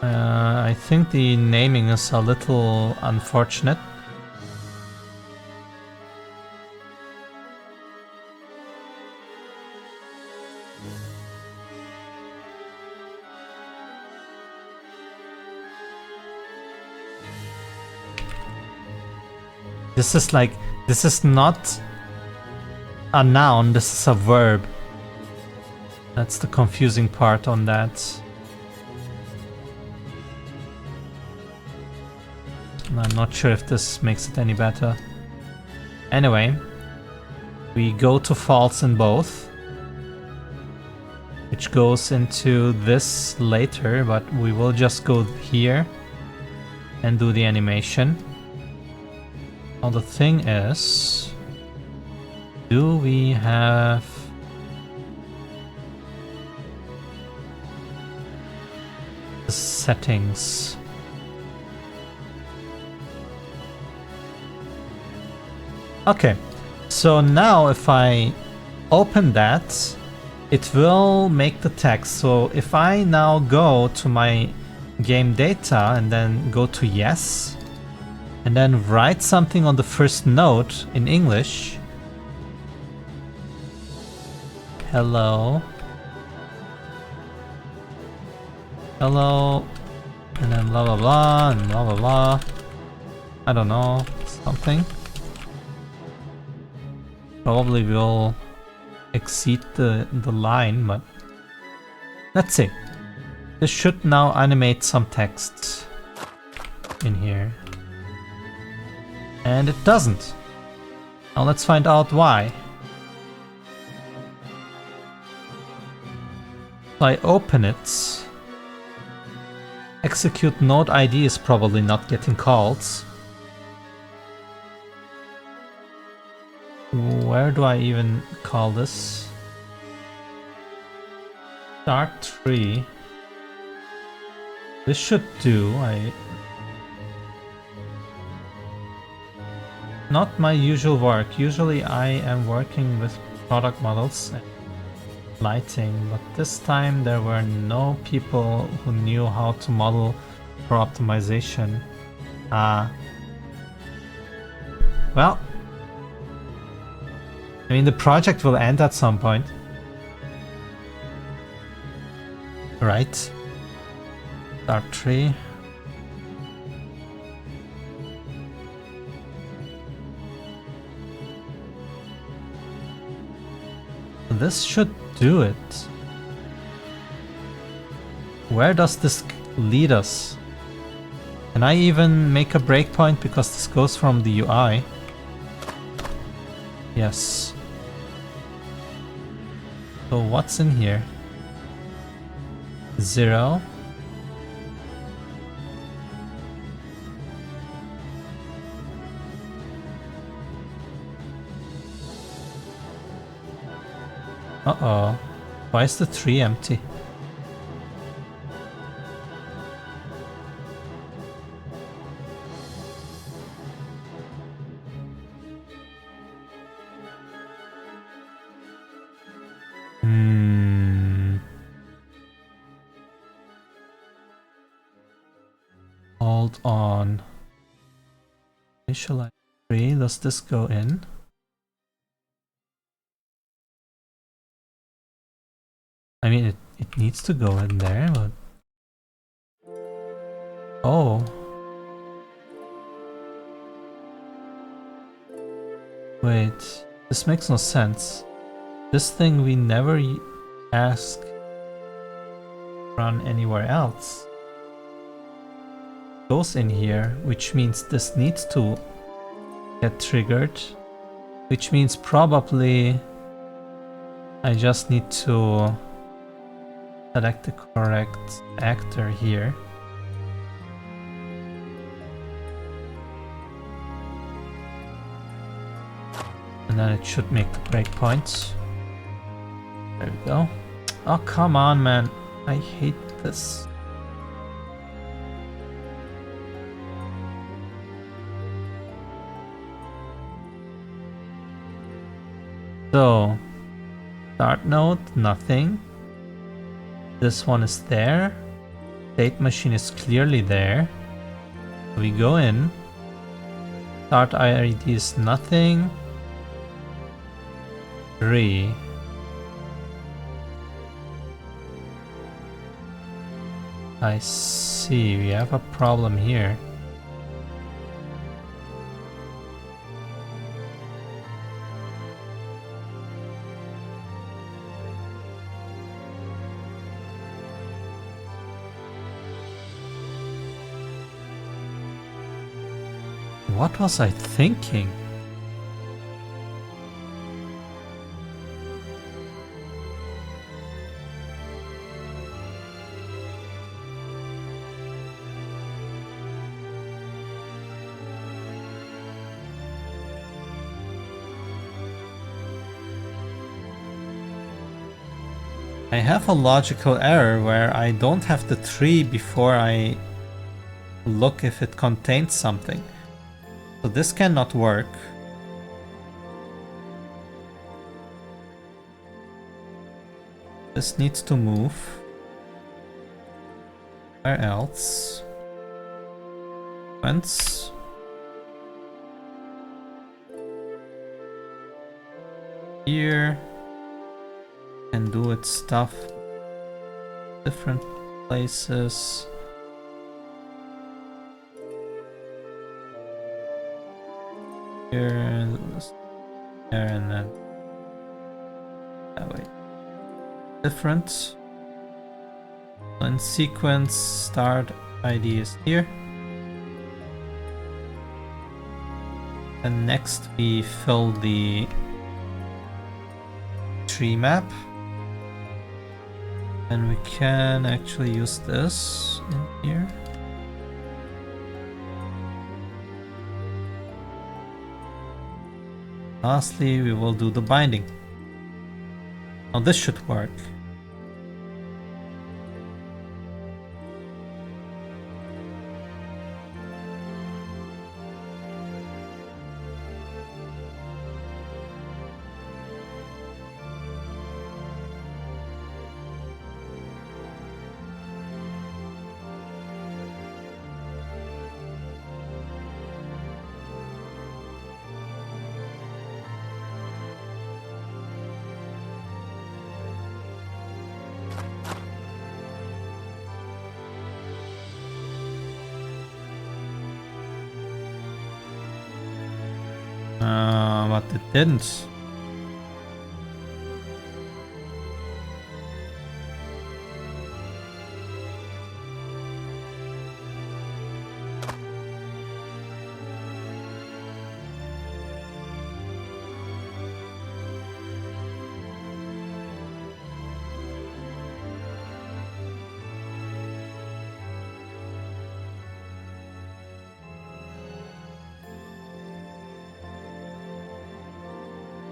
I think the naming is a little unfortunate. This is like, this is not a noun, this is a verb. That's the confusing part on that. I'm not sure if this makes it any better. Anyway, we go to false in both, which goes into this later, but we will just go here and do the animation. Now the thing is, do we have the settings? Okay, so now if I open that, it will make the text. So if I now go to my game data and then go to yes, and then write something on the first note in English. Hello. Hello. And then blah blah blah and blah blah blah. I don't know, something. Probably will exceed the line, but let's see. This should now animate some text in here. And it doesn't. Now let's find out why. So I open it. Execute node ID is probably not getting called. Where do I even call this? Start tree. This should do. Not my usual work. Usually I am working with product models and lighting, but this time there were no people who knew how to model for optimization. Well, I mean, the project will end at some point. Right. Start tree. This should do it. Where does this lead us? Can I even make a breakpoint because this goes from the UI? Yes. So what's in here? 0. Uh-oh. Why is the tree empty? Hold on. Initialize tree. Does this go in? I mean, it needs to go in there, but... Oh. Wait. This makes no sense. This thing we never ask run anywhere else. Goes in here, which means this needs to get triggered. Which means probably I just need to select the correct actor here. And then it should make the breakpoints. There we go. Oh, come on, man. I hate this. So, start node, nothing. This one is there. State machine is clearly there. We go in. Start IRD is nothing. 3. I see, we have a problem here. What was I thinking? I have a logical error where I don't have the tree before I look if it contains something. So this cannot work. This needs to move. Where else? Whence? Here. Can do its stuff. Different places. Here, there, and then that way. Different. In sequence, start ID is here. And next we fill the tree map. And we can actually use this in here. Lastly, we will do the binding. Now this should work. But it didn't.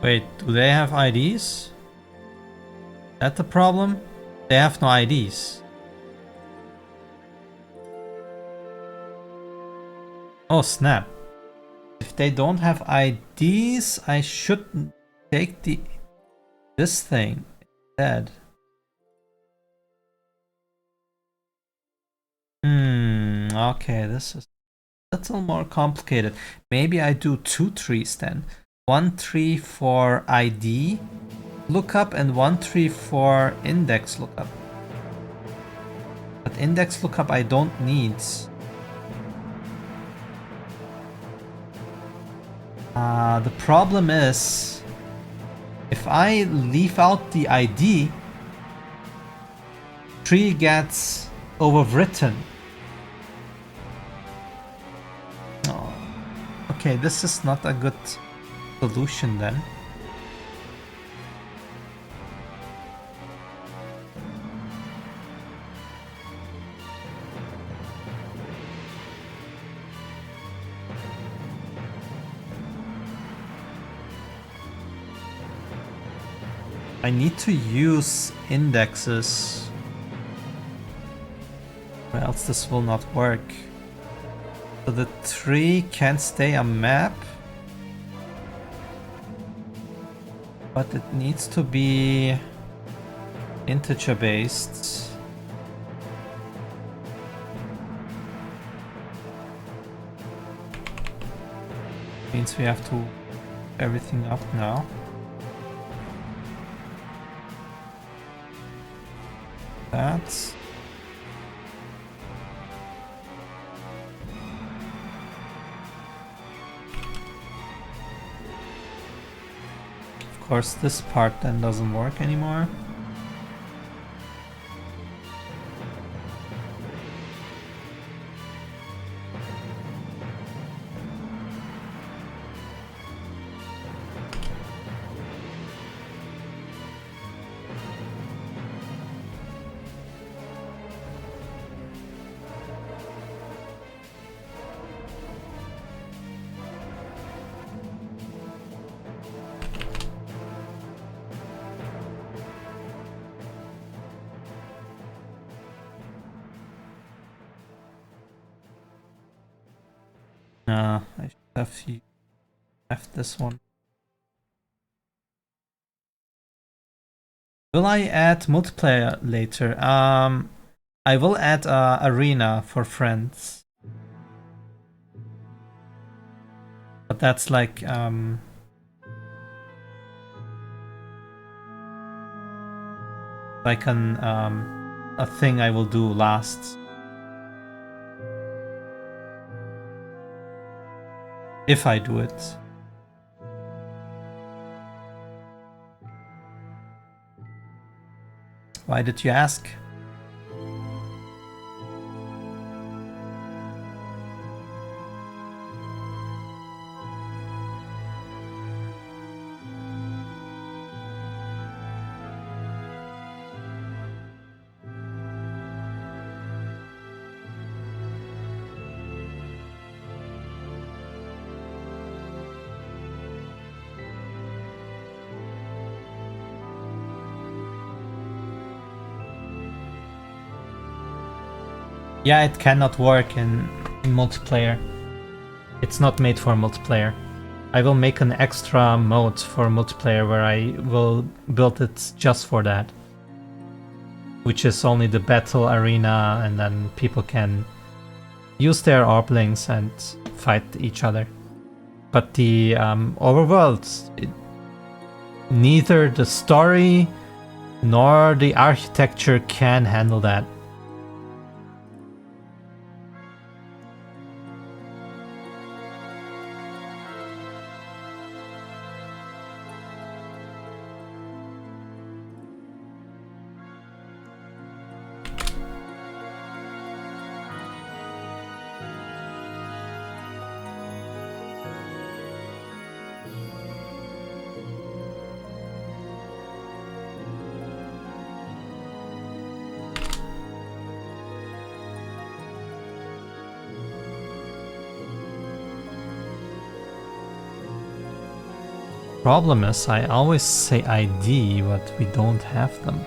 Wait, do they have IDs? That the problem? They have no IDs. Oh snap. If they don't have IDs, I should take this thing instead. Okay, this is a little more complicated. Maybe I do 2 trees then. 1 tree for ID lookup and 1 tree for index lookup. But index lookup I don't need. The problem is, if I leave out the ID, tree gets overwritten. Oh, okay, this is not a good solution then. I need to use indexes, or else this will not work. So the tree can stay a map, but it needs to be integer based. Means we have to everything up now. That. Of course, this part then doesn't work anymore. I should have left this one. Will I add multiplayer later? I will add arena for friends. But that's like a thing I will do last. If I do it. Why did you ask? Yeah, it cannot work in multiplayer. It's not made for multiplayer. I will make an extra mode for multiplayer where I will build it just for that. Which is only the battle arena, and then people can use their orblings and fight each other. But the overworld, neither the story nor the architecture can handle that. problem is I always say ID, but we don't have them.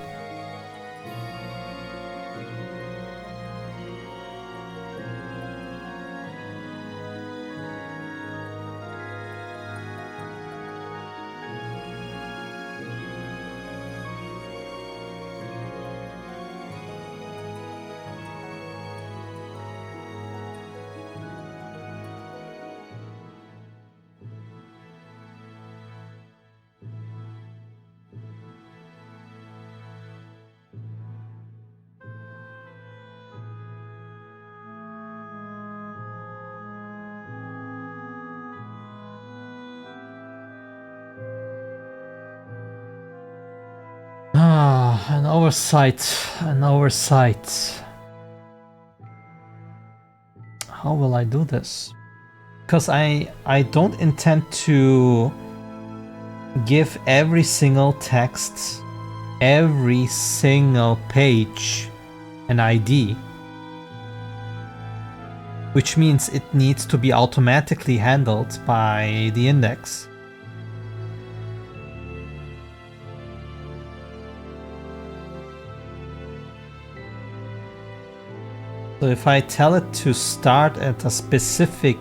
An oversight. How will I do this? Because I don't intend to give every single text, every single page an ID, which means it needs to be automatically handled by the index. So if I tell it to start at a specific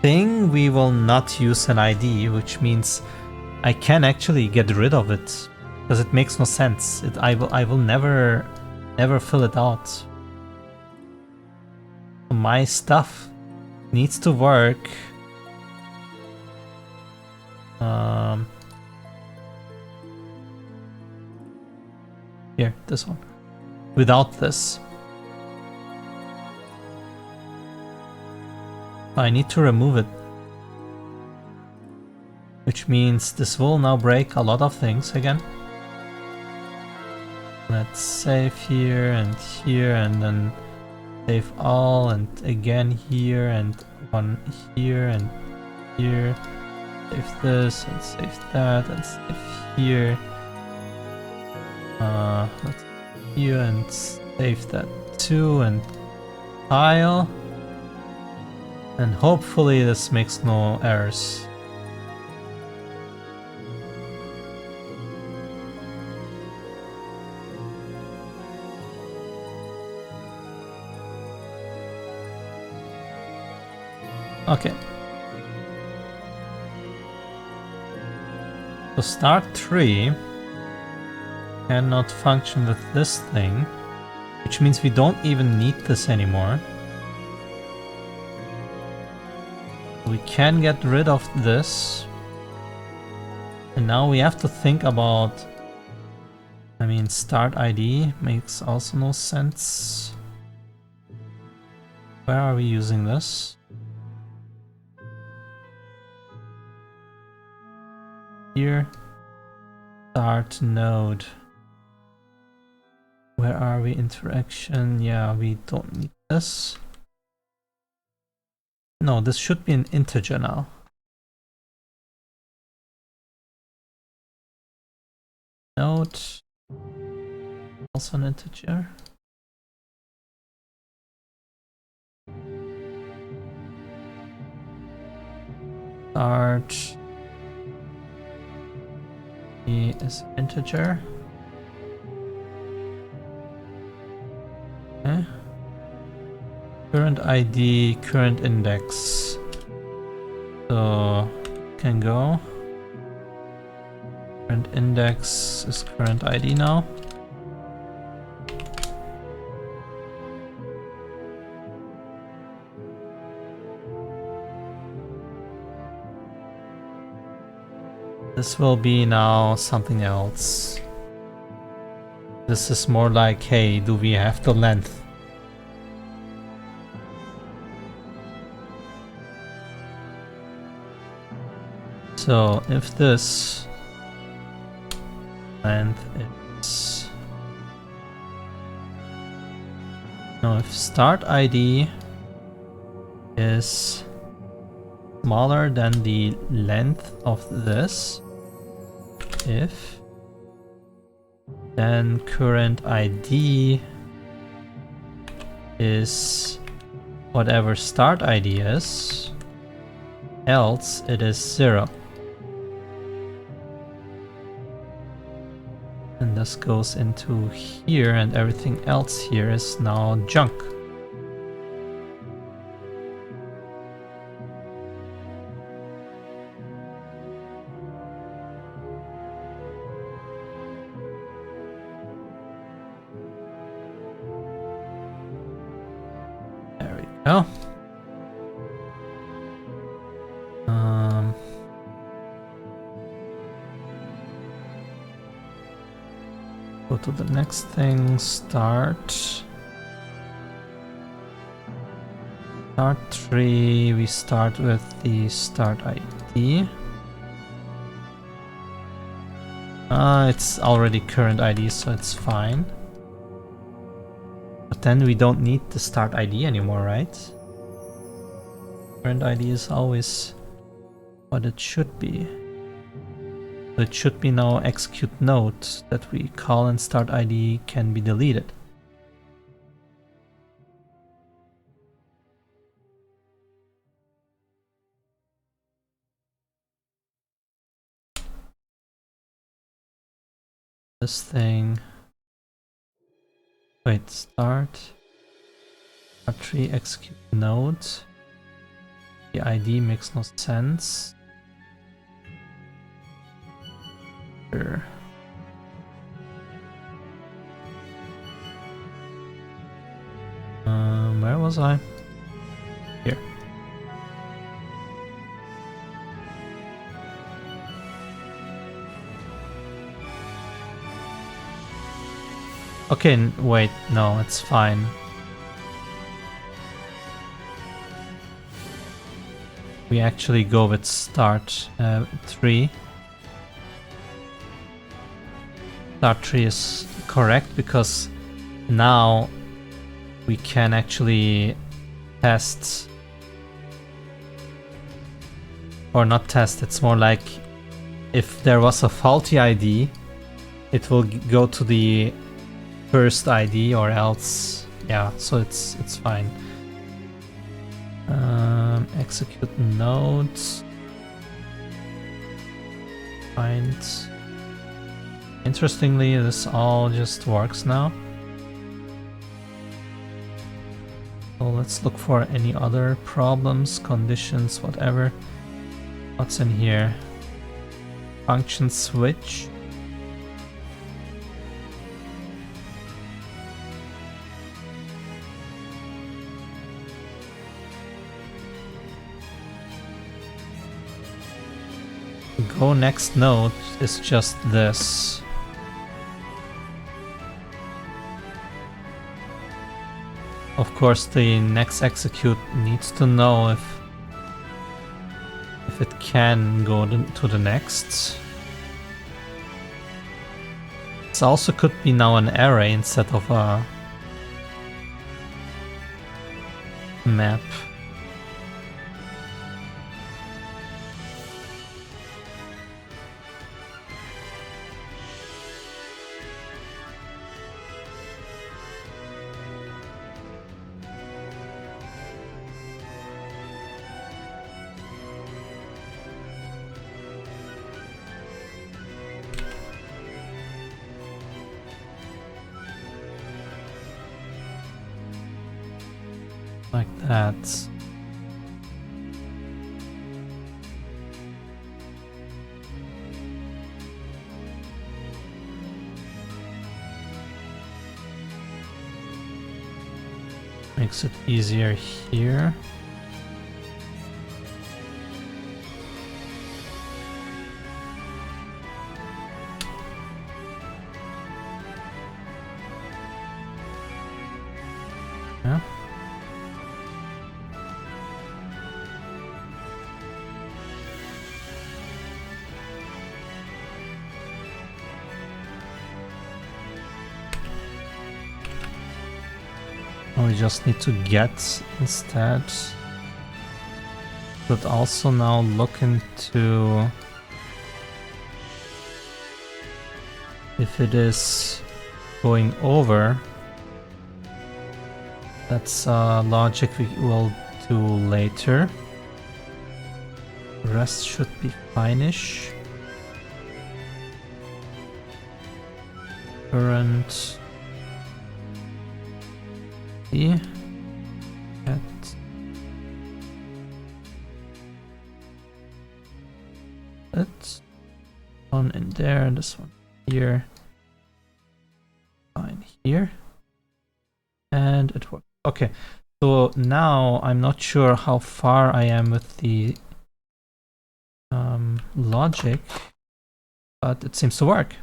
thing, we will not use an ID, which means I can actually get rid of it because it makes no sense. I will never fill it out. My stuff needs to work. Here, this one. Without this. I need to remove it. Which means this will now break a lot of things again. Let's save here and then save all, and again here and one here and here. Save this and save that and save here. Let's here and save that too and file. And hopefully this makes no errors. Okay. So start 3 cannot function with this thing, which means we don't even need this anymore. We can get rid of this. And now we have to think about... I mean, start ID makes also no sense. Where are we using this? Here. Start node. Where are we? Interaction. Yeah, we don't need this. No, this should be an integer now. Node. Also an integer. Start. Is integer. Okay. Current ID, current index. So can go. Current index is current ID now. This will be now something else. This is more like, hey, do we have the length? So if this length is... No, if start ID is smaller than the length of this, if then current ID is whatever start ID is, else it is 0. And this goes into here, and everything else here is now junk. There we go. Go to the next thing, start. Start tree, we start with the start ID. It's already current ID, so it's fine. But then we don't need the start ID anymore, right? Current ID is always what it should be. So it should be now execute node that we call, and start ID can be deleted. This thing. Wait, start tree execute node. The ID makes no sense. Sure. Where was I? Here. Okay, wait, no, it's fine. We actually go with start 3. Start tree is correct because now we can actually test, or not test, it's more like if there was a faulty ID, it will go to the first ID, or else, yeah, so it's fine. Execute nodes, find. Interestingly, this all just works now. So let's look for any other problems, conditions, whatever. What's in here? Function switch. Go next node is just this. Of course, the next execute needs to know if it can go to the next. This also could be now an array instead of a map. Like that. Makes it easier here. Yeah. We just need to get instead. But also now look into if it is going over. That's logic we will do later. The rest should be fine-ish. current at that one in there, this one here, fine here, and it works. Okay, so now I'm not sure how far I am with the logic, but it seems to work.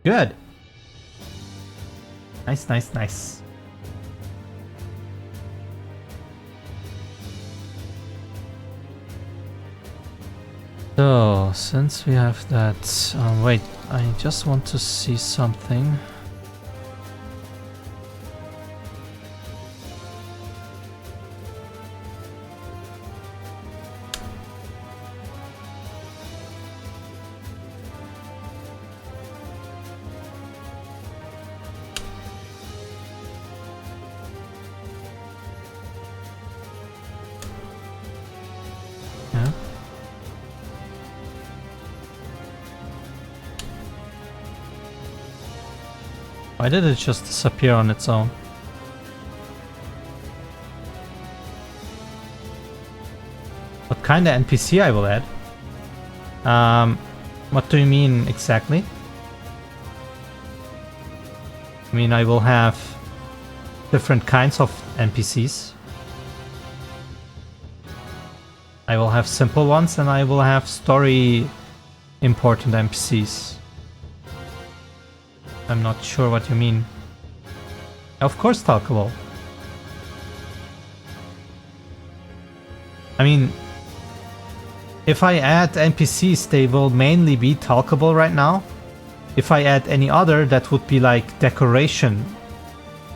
Good. Nice, nice, nice. So, since we have that... wait, I just want to see something. Yeah. Why did it just disappear on its own? What kind of NPC I will add? What do you mean exactly? I mean, I will have different kinds of NPCs. I will have simple ones and I will have story important NPCs. I'm not sure what you mean. Of course talkable. I mean, if I add NPCs, they will mainly be talkable right now. If I add any other, that would be like decoration.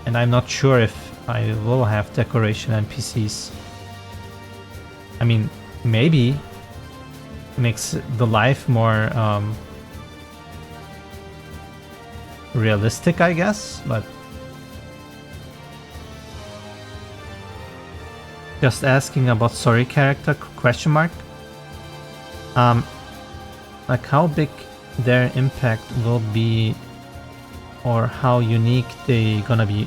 And I'm not sure if I will have decoration NPCs. I mean, maybe it makes the life more realistic, I guess, but just asking about story character question mark. Like how big their impact will be or how unique they gonna be.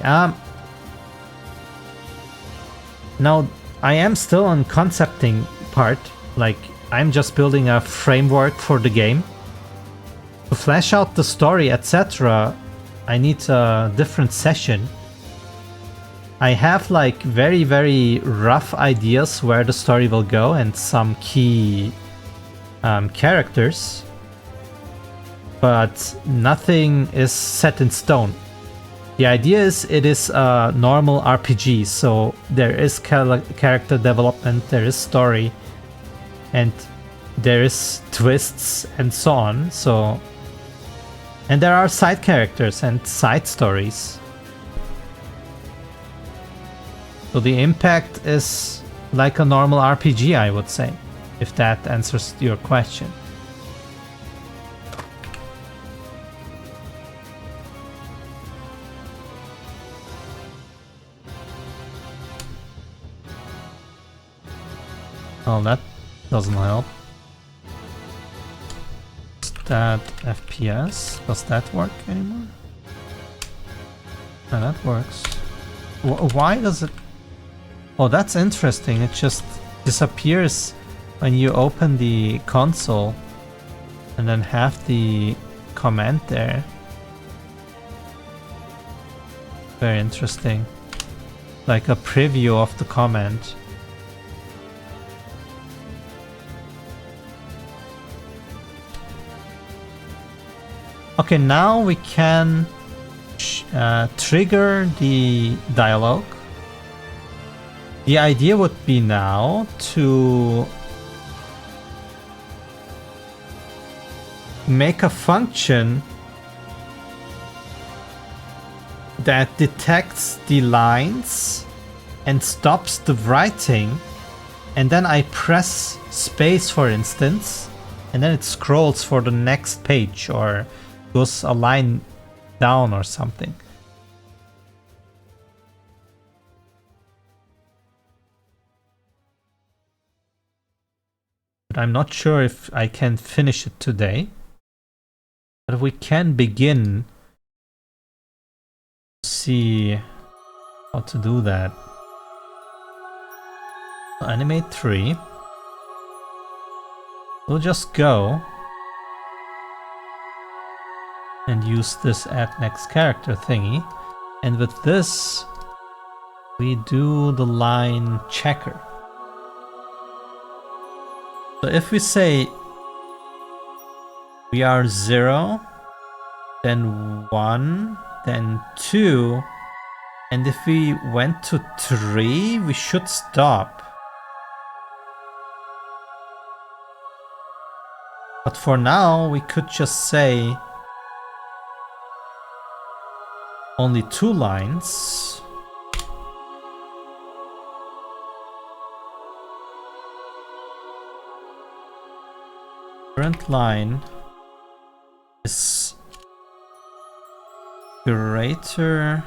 Now I am still on concepting part, like I'm just building a framework for the game. To flesh out the story, etc., I need a different session. I have like very, very rough ideas where the story will go and some key characters, but nothing is set in stone. The idea is it is a normal RPG, so there is character development, there is story, and there is twists and so on. So, and there are side characters and side stories. So the impact is like a normal RPG, I would say, if that answers your question. Oh, that doesn't help. That FPS, does that work anymore? No, that works. Why does it... Oh, that's interesting. It just disappears when you open the console and then have the command there. Very interesting. Like a preview of the command. Okay, now we can trigger the dialogue. The idea would be now to make a function that detects the lines and stops the writing, and then I press space, for instance, and then it scrolls for the next page or goes a line down or something. But I'm not sure if I can finish it today. But we can begin to see how to do that. So animate 3. We'll just go and use this add next character thingy. And with this, we do the line checker. So if we say we are 0, then 1, then 2, and if we went to 3, we should stop. But for now, we could just say only 2 lines. Current line is greater.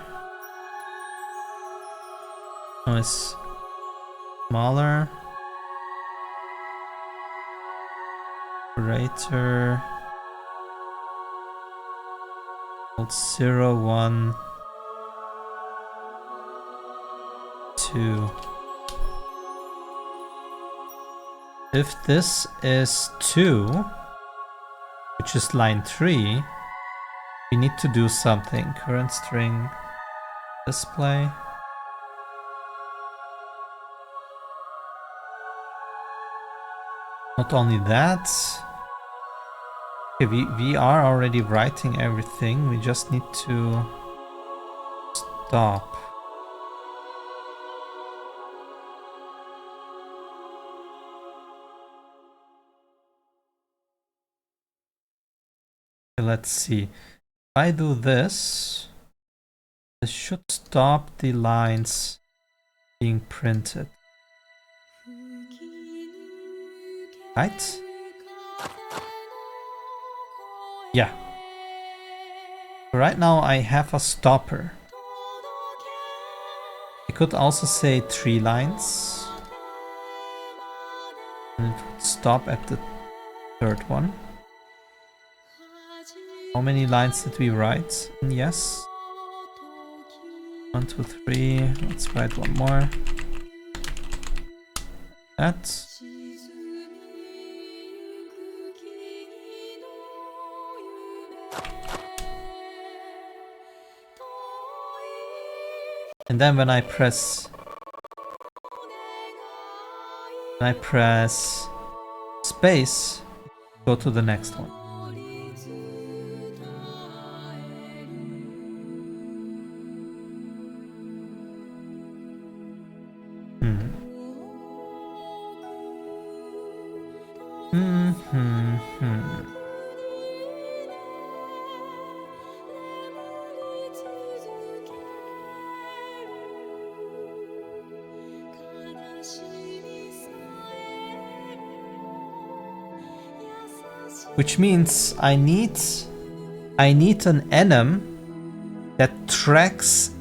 No, it's smaller. Greater. 0, 1, 2. If this is 2, which is line 3, we need to do something. Current string display. Not only that, okay, we are already writing everything. We just need to stop. Let's see. If I do this, this should stop the lines being printed. Right? Yeah. Right now I have a stopper. I could also say 3 lines. And it would stop at the 3rd one. How many lines did we write? Yes. 1, 2, 3. Let's write one more. That. And then when I press space, go to the next one. Which means I need an enum that tracks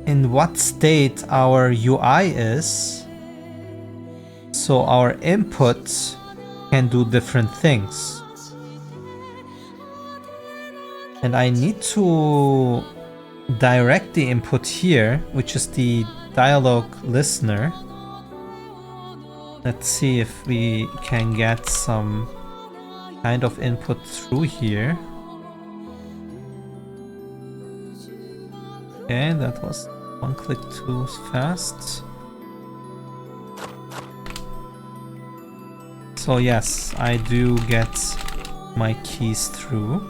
in what state our UI is, so our input can do different things. And I need to direct the input here, which is the dialogue listener. Let's see if we can get some kind of input through here. Okay, that was one click too fast. So yes, I do get my keys through.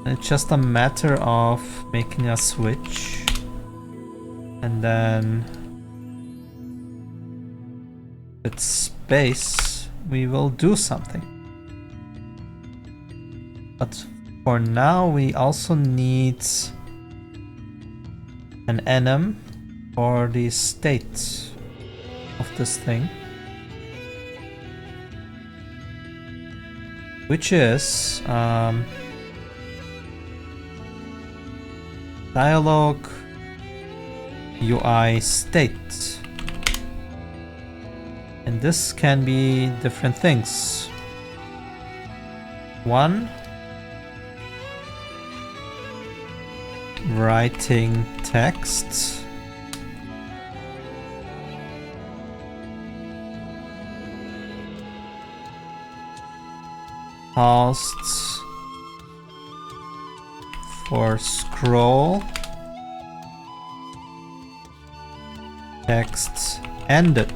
It's just a matter of making a switch, and then with space we will do something. But for now we also need an enum for the state of this thing, which is dialogue UI state. And this can be different things. 1. Writing text. Paused for scroll. Text ended.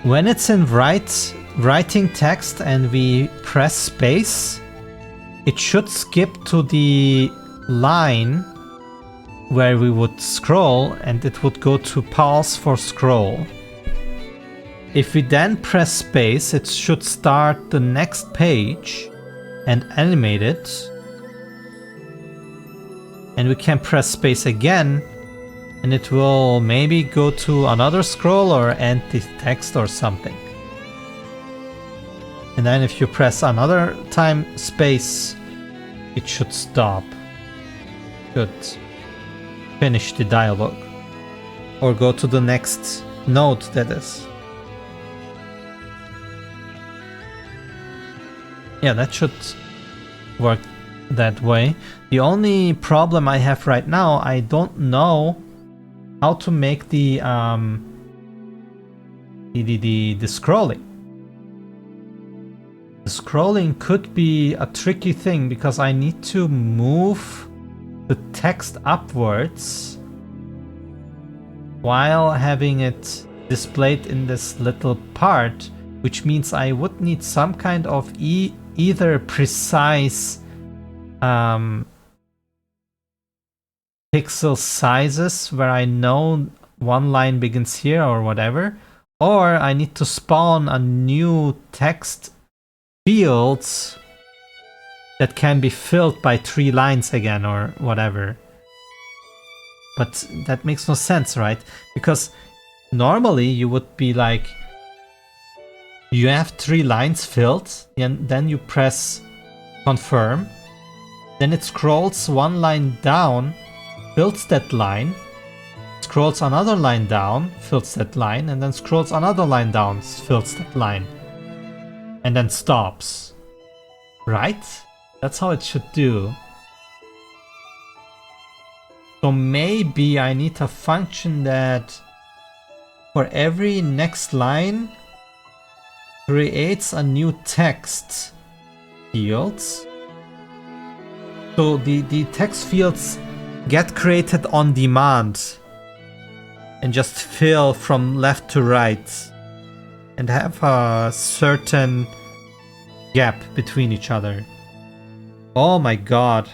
When it's in writing text and we press space, it should skip to the line where we would scroll and it would go to pause for scroll. If we then press space, it should start the next page and animate it. And we can press space again and it will maybe go to another scroll or end the text or something. And then if you press another time space, it should stop. Should finish the dialogue. Or go to the next node, that is. Yeah, that should work that way. The only problem I have right now, I don't know how to make the scrolling. The scrolling could be a tricky thing because I need to move the text upwards while having it displayed in this little part, which means I would need some kind of either precise pixel sizes where I know one line begins here or whatever, or I need to spawn a new text fields that can be filled by 3 lines again or whatever. But that makes no sense, right? Because normally you would be like, you have 3 lines filled and then you press confirm, then it scrolls 1 line down, fills that line, scrolls another line down, fills that line, and then scrolls another line down, fills that line, and then stops. Right? That's how it should do. So maybe I need a function that for every next line creates a new text fields. So the text fields get created on demand and just fill from left to right and have a certain gap between each other. Oh my god.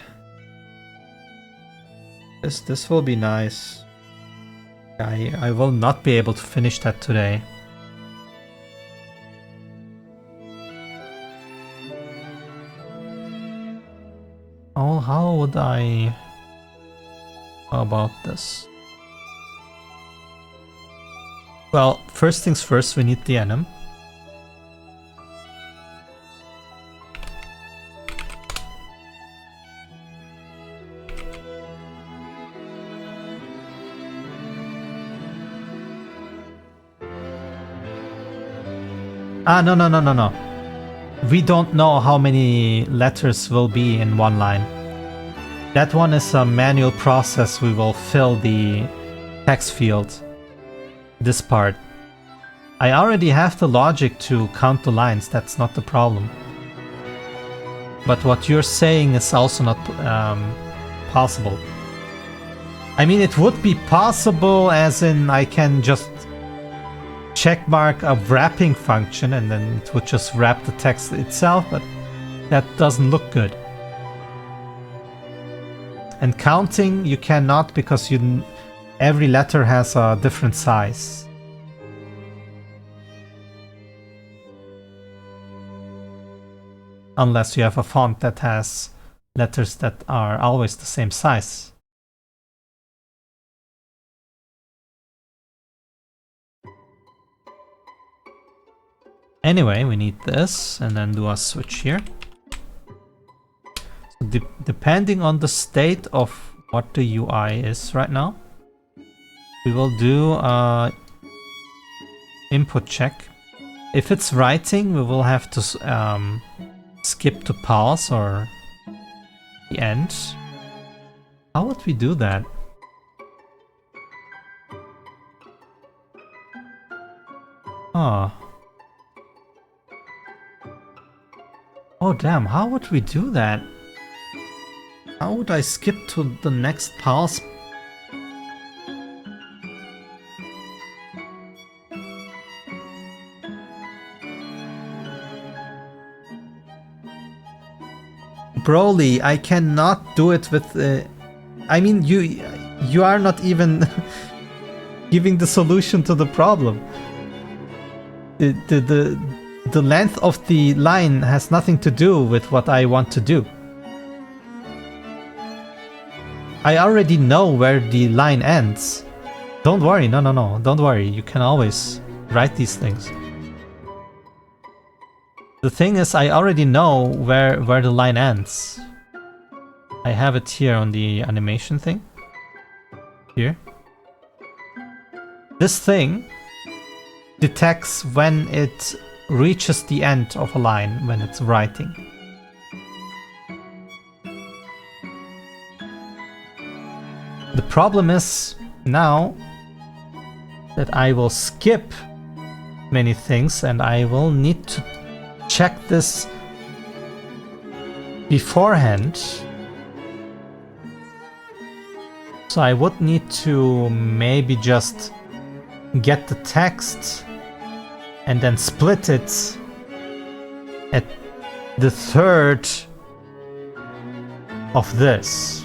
This will be nice. I will not be able to finish that today. Oh, how would I go about this? Well, first things first, we need the enum. No. We don't know how many letters will be in one line. That one is a manual process. We will fill the text field. This part. I already have the logic to count the lines, that's not the problem. But what you're saying is also not possible. I mean, it would be possible as in I can just checkmark a wrapping function and then it would just wrap the text itself, but that doesn't look good. And counting you cannot because every letter has a different size. Unless you have a font that has letters that are always the same size. Anyway, we need this and then do a switch here. So depending on the state of what the UI is right now, we will do input check. If it's writing, we will have to skip to pause or the end. How would we do that? Oh. Oh damn, how would we do that? How would I skip to the next pause? Broly, I cannot do it with... I mean, you are not even giving the solution to the problem. The length of the line has nothing to do with what I want to do. I already know where the line ends. Don't worry, no, don't worry. You can always write these things. The thing is, I already know where the line ends. I have it here on the animation thing. Here. This thing detects when it reaches the end of a line when it's writing. The problem is now that I will skip many things and I will need to check this beforehand. So I would need to maybe just get the text and then split it at the third of this.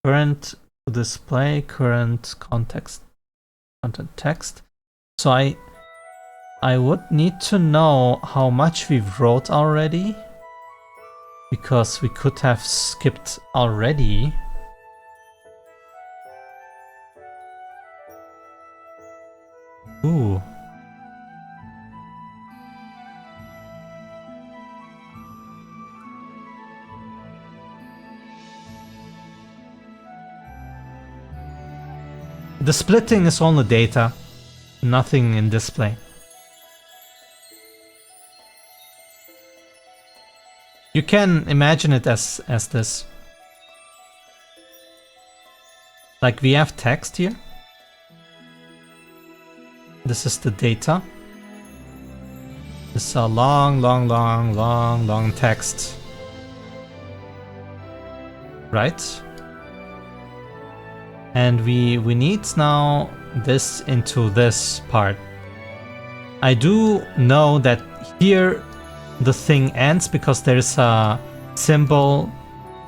Current display, current context, content text. So I would need to know how much we wrote already, because we could have skipped already. Ooh. The splitting is only data, nothing in display. You can imagine it as this. Like we have text here. This is the data. This is a long text. Right? And we need now this into this part. I do know that here the thing ends because there's a symbol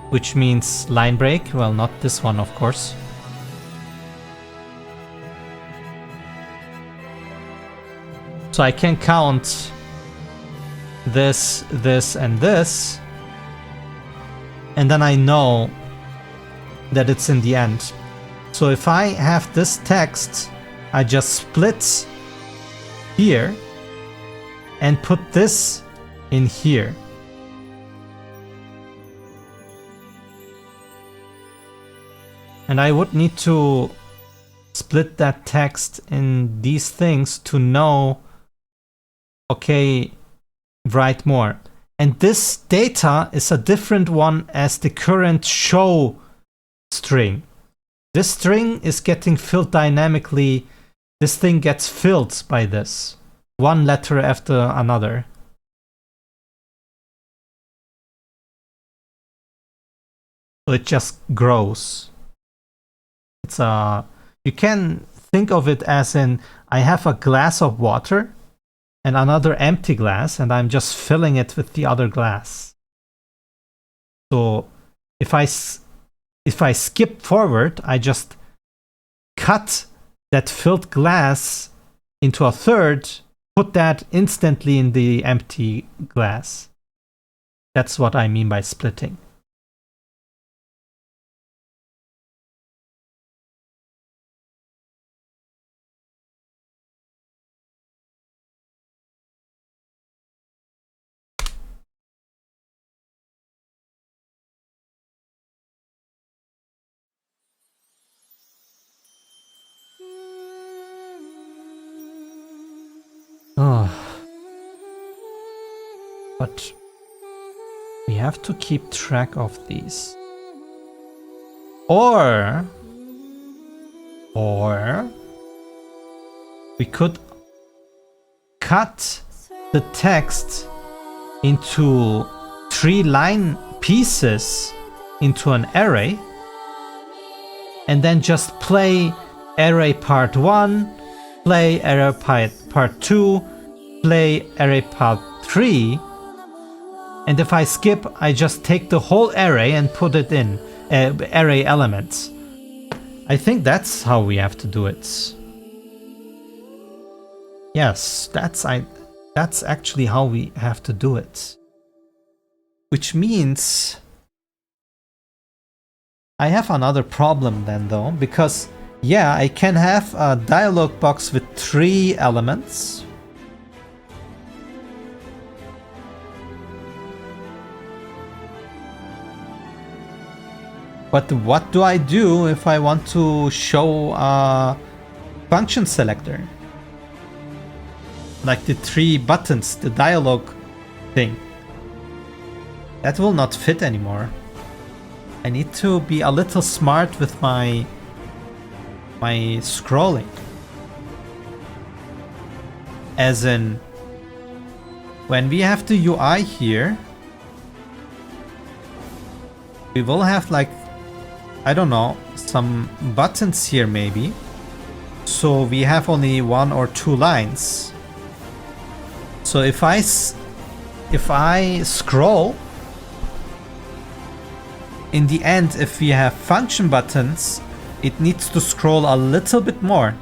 which means line break. Well, not this one, of course. So I can count this, this, and this, and then I know that it's in the end. So if I have this text, I just split here and put this in here. And I would need to split that text in these things to know, okay, write more. And this data is a different one as the current show string. This string is getting filled dynamically. This thing gets filled by this, one letter after another. So it just grows. It's you can think of it as in, I have a glass of water and another empty glass, and I'm just filling it with the other glass. So if I skip forward, I just cut that filled glass into a third, put that instantly in the empty glass. That's what I mean by splitting. Oh. But we have to keep track of these. Or we could cut the text into 3 line pieces into an array and then just play array part 1, play array part 2, play array part 3, and if I skip, I just take the whole array and put it in array elements. I think that's how we have to do it. Yes, that's actually how we have to do it. Which means I have another problem then though, because yeah, I can have a dialog box with 3 elements. But what do I do if I want to show a function selector? Like the 3 buttons, the dialog thing. That will not fit anymore. I need to be a little smart with my scrolling. As in, when we have the UI here, we will have like, I don't know, some buttons here maybe. So we have only 1 or 2 lines. So if I scroll, in the end, if we have function buttons, it needs to scroll a little bit more.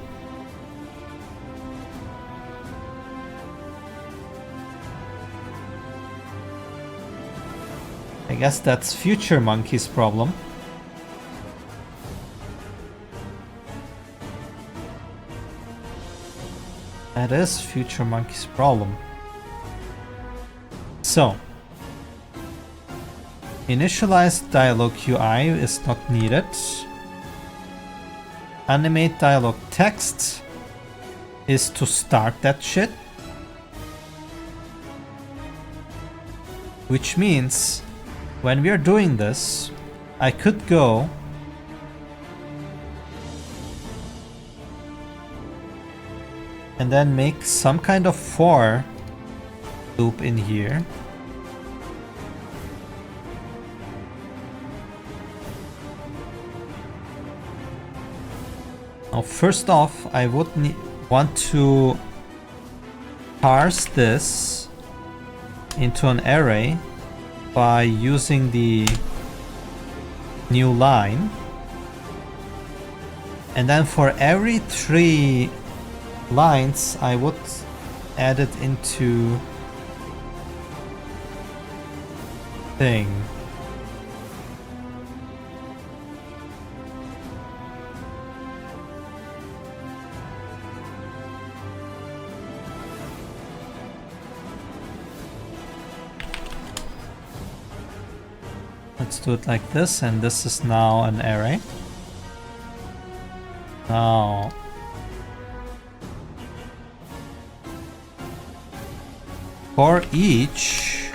I guess that's Future Monkey's problem. That is Future Monkey's problem. So, initialize dialog UI is not needed. Animate dialog text is to start that shit. Which means when we are doing this, I could go and then make some kind of for loop in here. Now, first off, I would want to parse this into an array by using the new line. And then for every 3 lines, I would add it into thing. Let's do it like this, and this is now an array. Now, for each,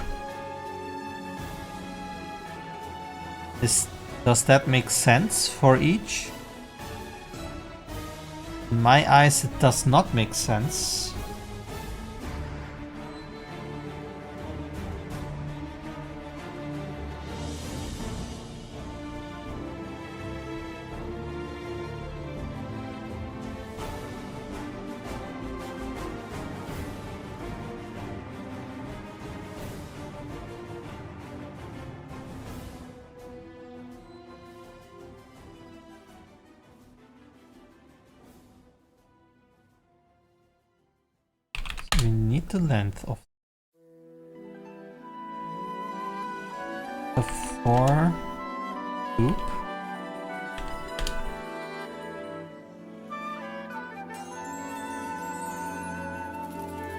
does that make sense for each? In my eyes, it does not make sense. We need the length of the for loop.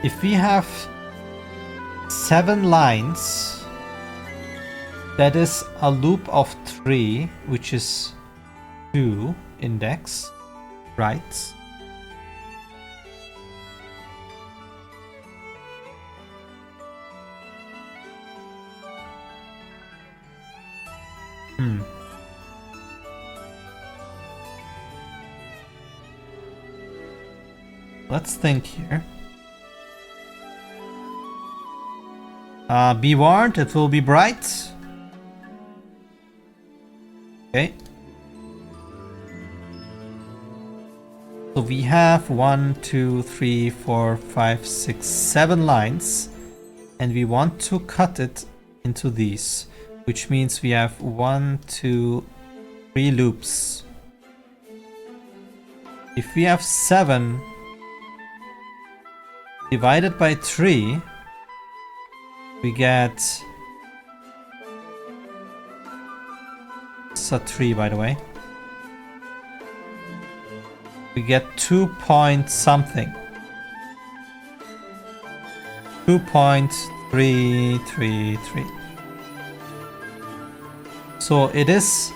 If we have 7 lines, that is a loop of 3, which is 2 index, right? Let's think here. Be warned, it will be bright. Okay. So we have 1, 2, 3, 4, 5, 6, 7 lines. And we want to cut it into these. Which means we have 1, 2, 3 loops. If we have 7 divided by 3, we get... It's a 3, by the way. We get 2 point something. 2.333. So it is...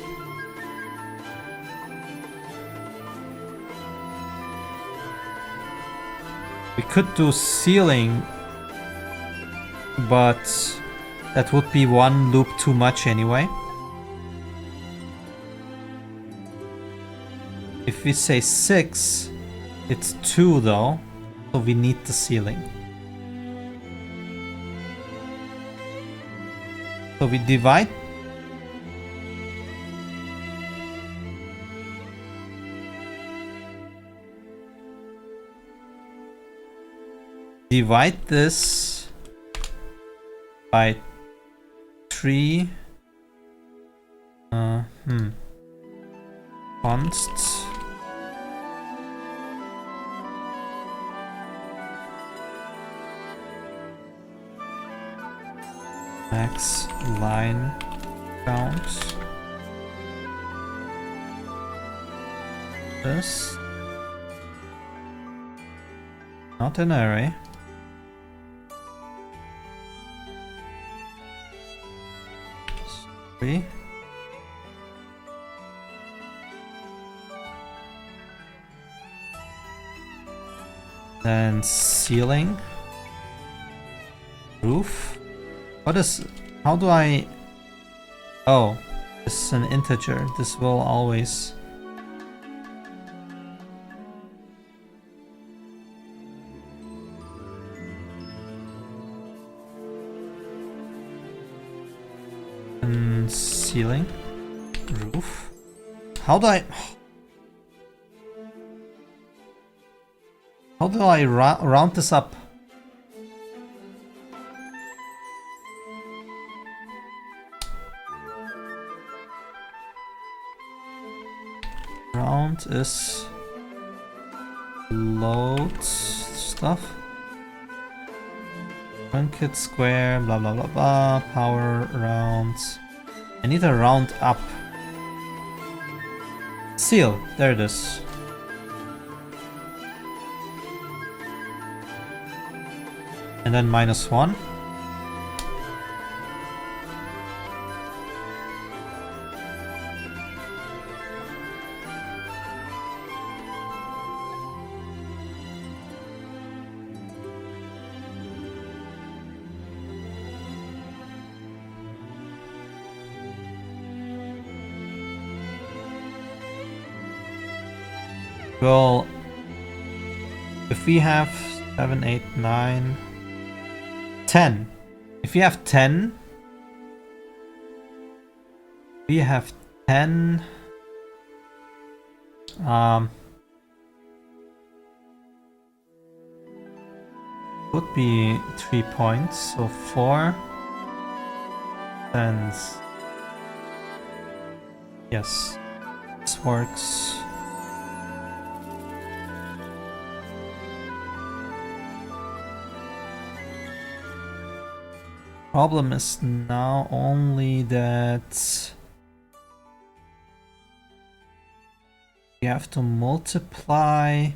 We could do ceiling, but that would be 1 loop too much anyway. If we say 6, it's 2 though, so we need the ceiling. So we divide. Divide this by 3 consts. Max line count. This. Not an array. Three. Then ceiling. Roof. What is... How do I... Oh, this is an integer. This will always... And ceiling. Roof. How do I... How do I round this up? Round is load stuff. Truncate square, blah blah blah blah. Power rounds. I need a round up. Seal, there it is. And then -1. Well, if we have 7, 8, 9, 10. If we have 10, we have 10. Would be 3 points, so 4. And yes, this works. Problem is now only that we have to multiply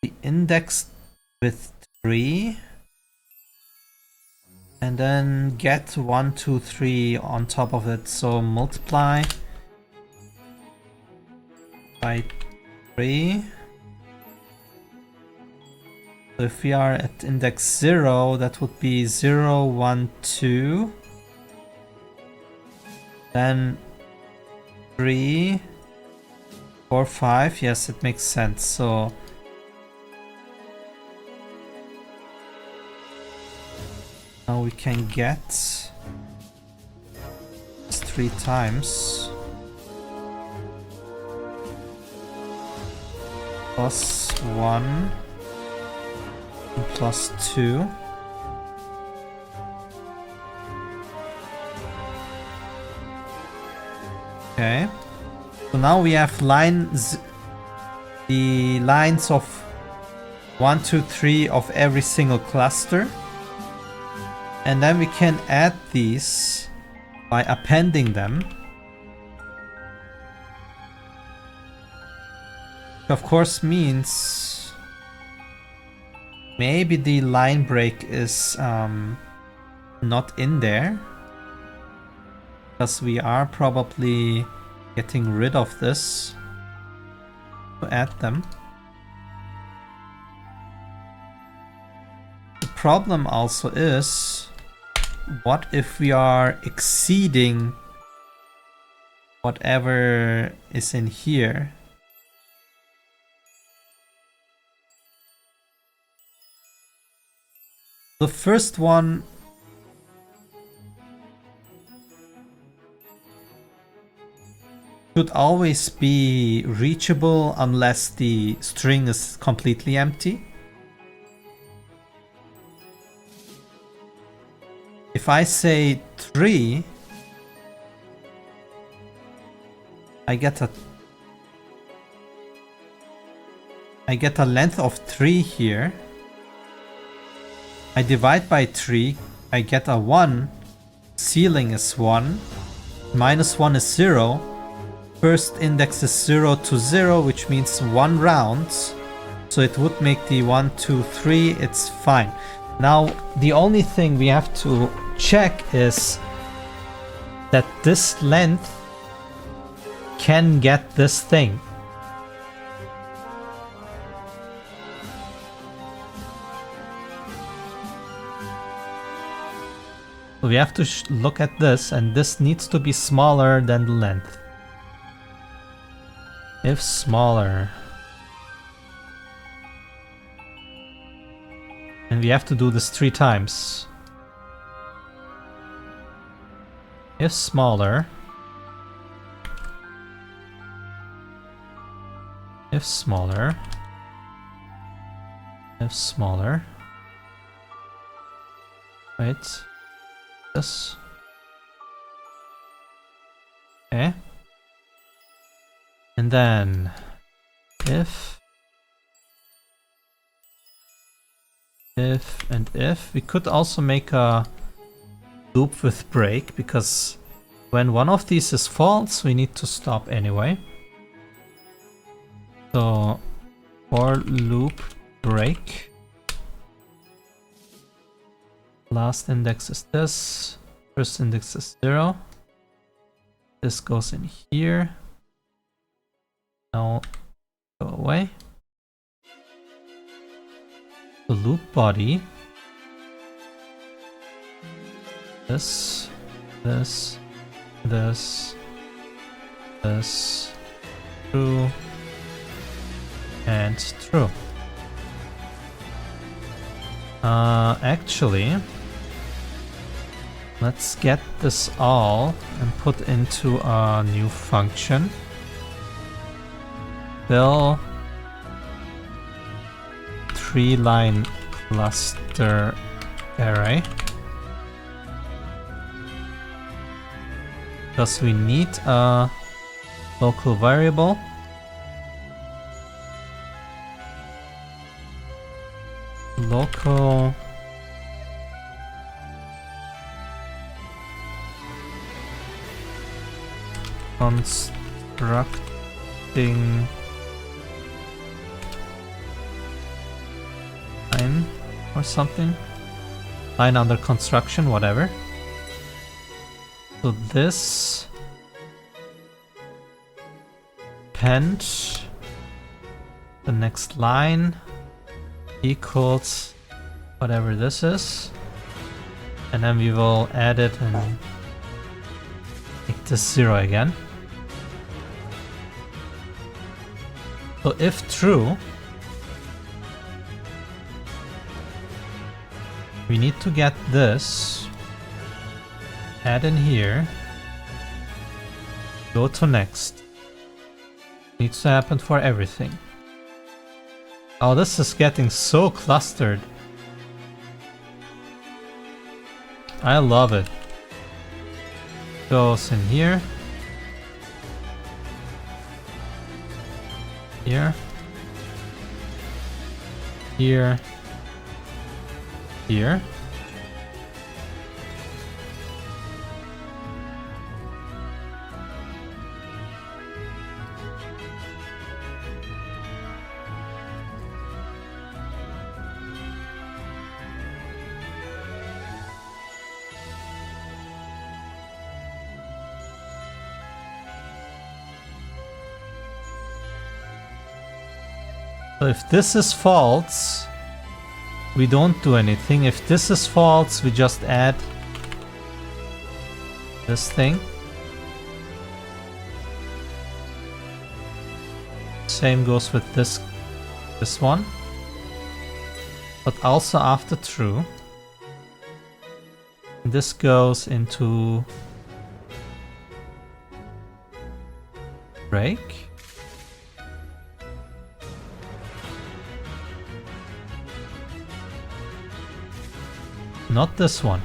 the index with 3 and then get 1, 2, 3 on top of it. So multiply by 3. So if we are at index 0, that would be 0, 1, 2. Then 3, 4, 5. Yes, it makes sense. So now we can get 3 times plus 1 and plus 2. Okay, so now we have the lines of 1, 2, 3 of every single cluster, and then we can add these by appending them. Of course means maybe the line break is not in there, because we are probably getting rid of this to add them. The problem also is, what if we are exceeding whatever is in here? The first one should always be reachable unless the string is completely empty. If I say 3, I get a length of 3 here. I divide by 3, I get a 1. Ceiling is 1. Minus 1 is 0. First index is 0 to 0, which means 1 round. So it would make the 1, 2, 3. It's fine. Now, the only thing we have to check is that this length can get this thing. So we have to look at this, and this needs to be smaller than the length. If smaller. And we have to do this 3 times. If smaller. If smaller. If smaller. Wait. This. Okay. And then if and if. We could also make a loop with break, because when one of these is false, we need to stop anyway. So for loop break, last index is this, first index is 0. This goes in here. Now go away. The loop body. This, this, this, this, true, and true. Actually, let's get this all and put into a new function. Fill 3-line cluster array. Because we need a local variable. Local constructing line or something. Line under construction, whatever. So this append the next line equals whatever this is, and then we will add it and make this 0 again. So if true, we need to get this, add in here, go to next. Needs to happen for everything. Oh, this is getting so clustered. I love it. Goes in here. Here. Here. Here. So if this is false, we don't do anything. If this is false, we just add this thing. Same goes with this one. But also after true. This goes into break. Not this one.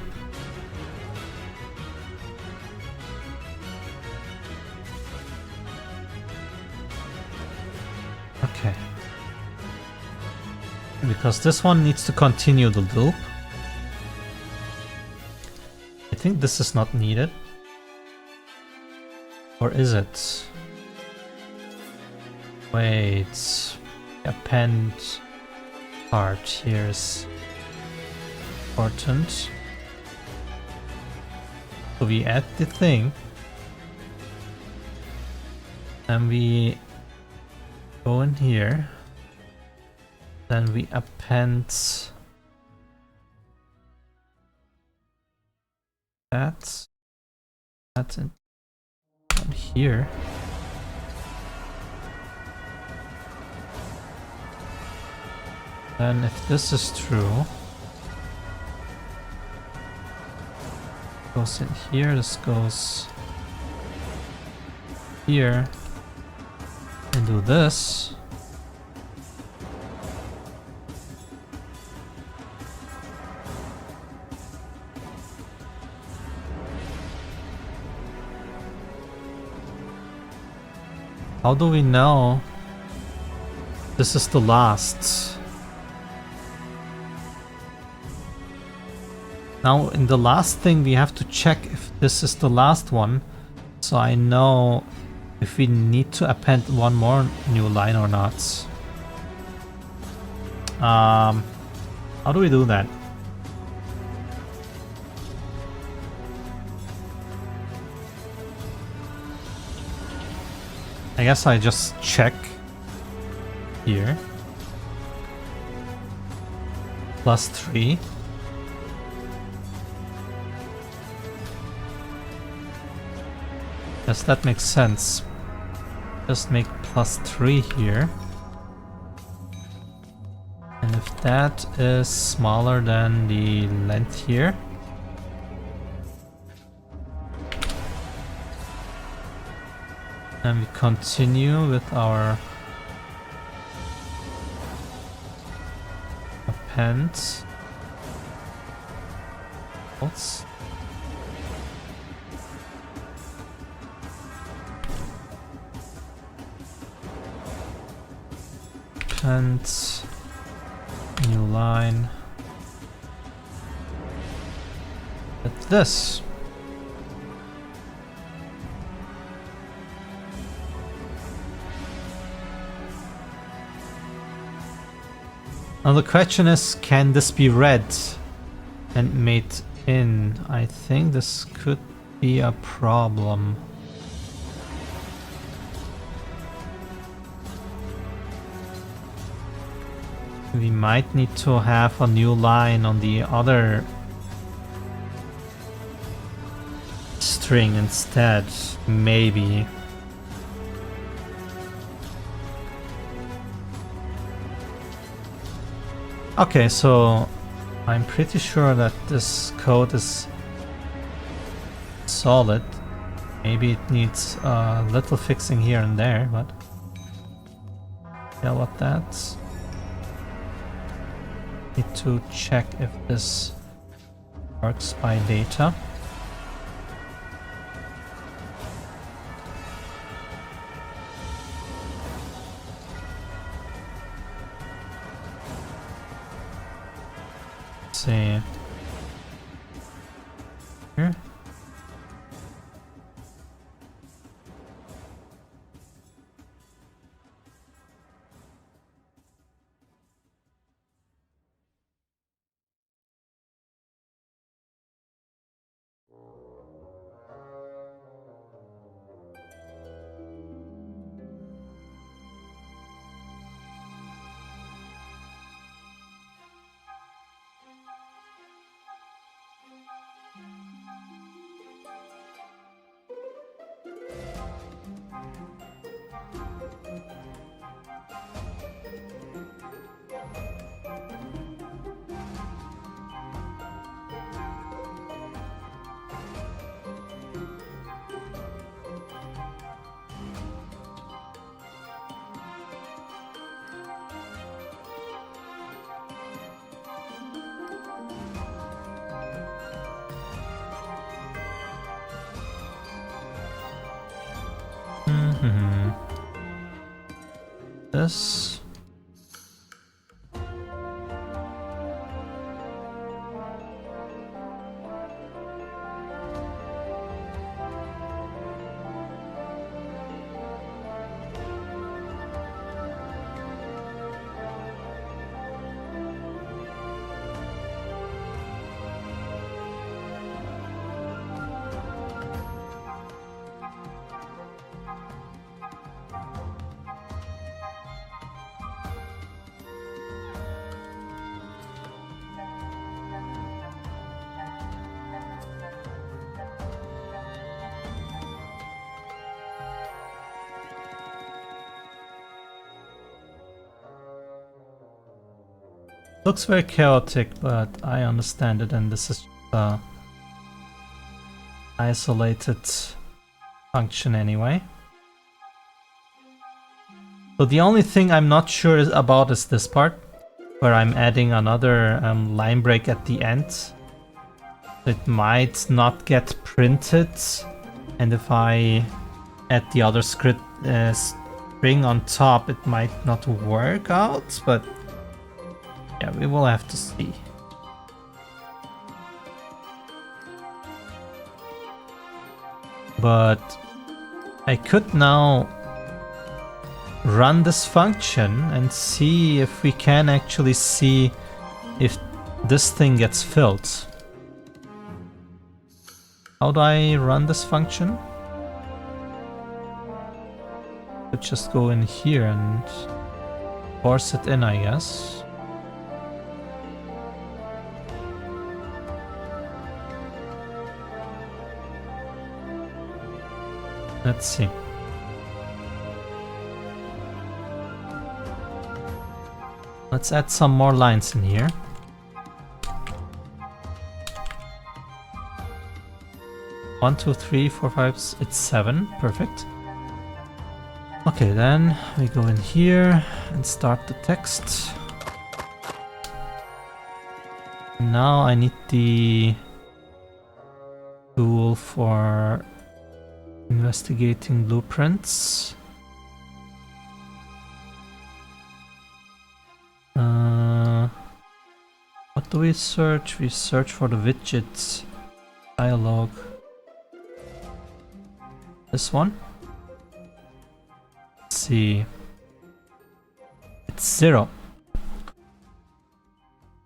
Okay. Because this one needs to continue the loop. I think this is not needed. Or is it? Wait. Append part here is important. So we add the thing. And we go in here. Then we append that in here. Then if this is true, goes in here, this goes here, and do this. How do we know this is the last? Now in the last thing we have to check if this is the last one, so I know if we need to append one more new line or not. How do we do that? I guess I just check here. +3. Yes, that makes sense. Just make +3 here. And if that is smaller than the length here, and we continue with our append. Oops. Append new line with this. Now the question is, can this be read and made in? I think this could be a problem. We might need to have a new line on the other string instead, maybe. Okay, so I'm pretty sure that this code is solid. Maybe it needs a little fixing here and there, but yeah, what that's. Need to check if this works by data. Let's see. Here. This. Looks very chaotic, but I understand it, and this is a isolated function anyway. So the only thing I'm not sure about is this part, where I'm adding another line break at the end. It might not get printed, and if I add the other script string on top, it might not work out, but yeah, we will have to see. But I could now run this function and see if we can actually see if this thing gets filled. How do I run this function? Could just go in here and force it in, I guess. Let's see. Let's add some more lines in here. One, two, three, four, five, it's 7. Perfect. Okay, then we go in here and start the text. Now I need the tool for investigating blueprints. What do we search? We search for the widget dialog. This one? Let's see. It's 0.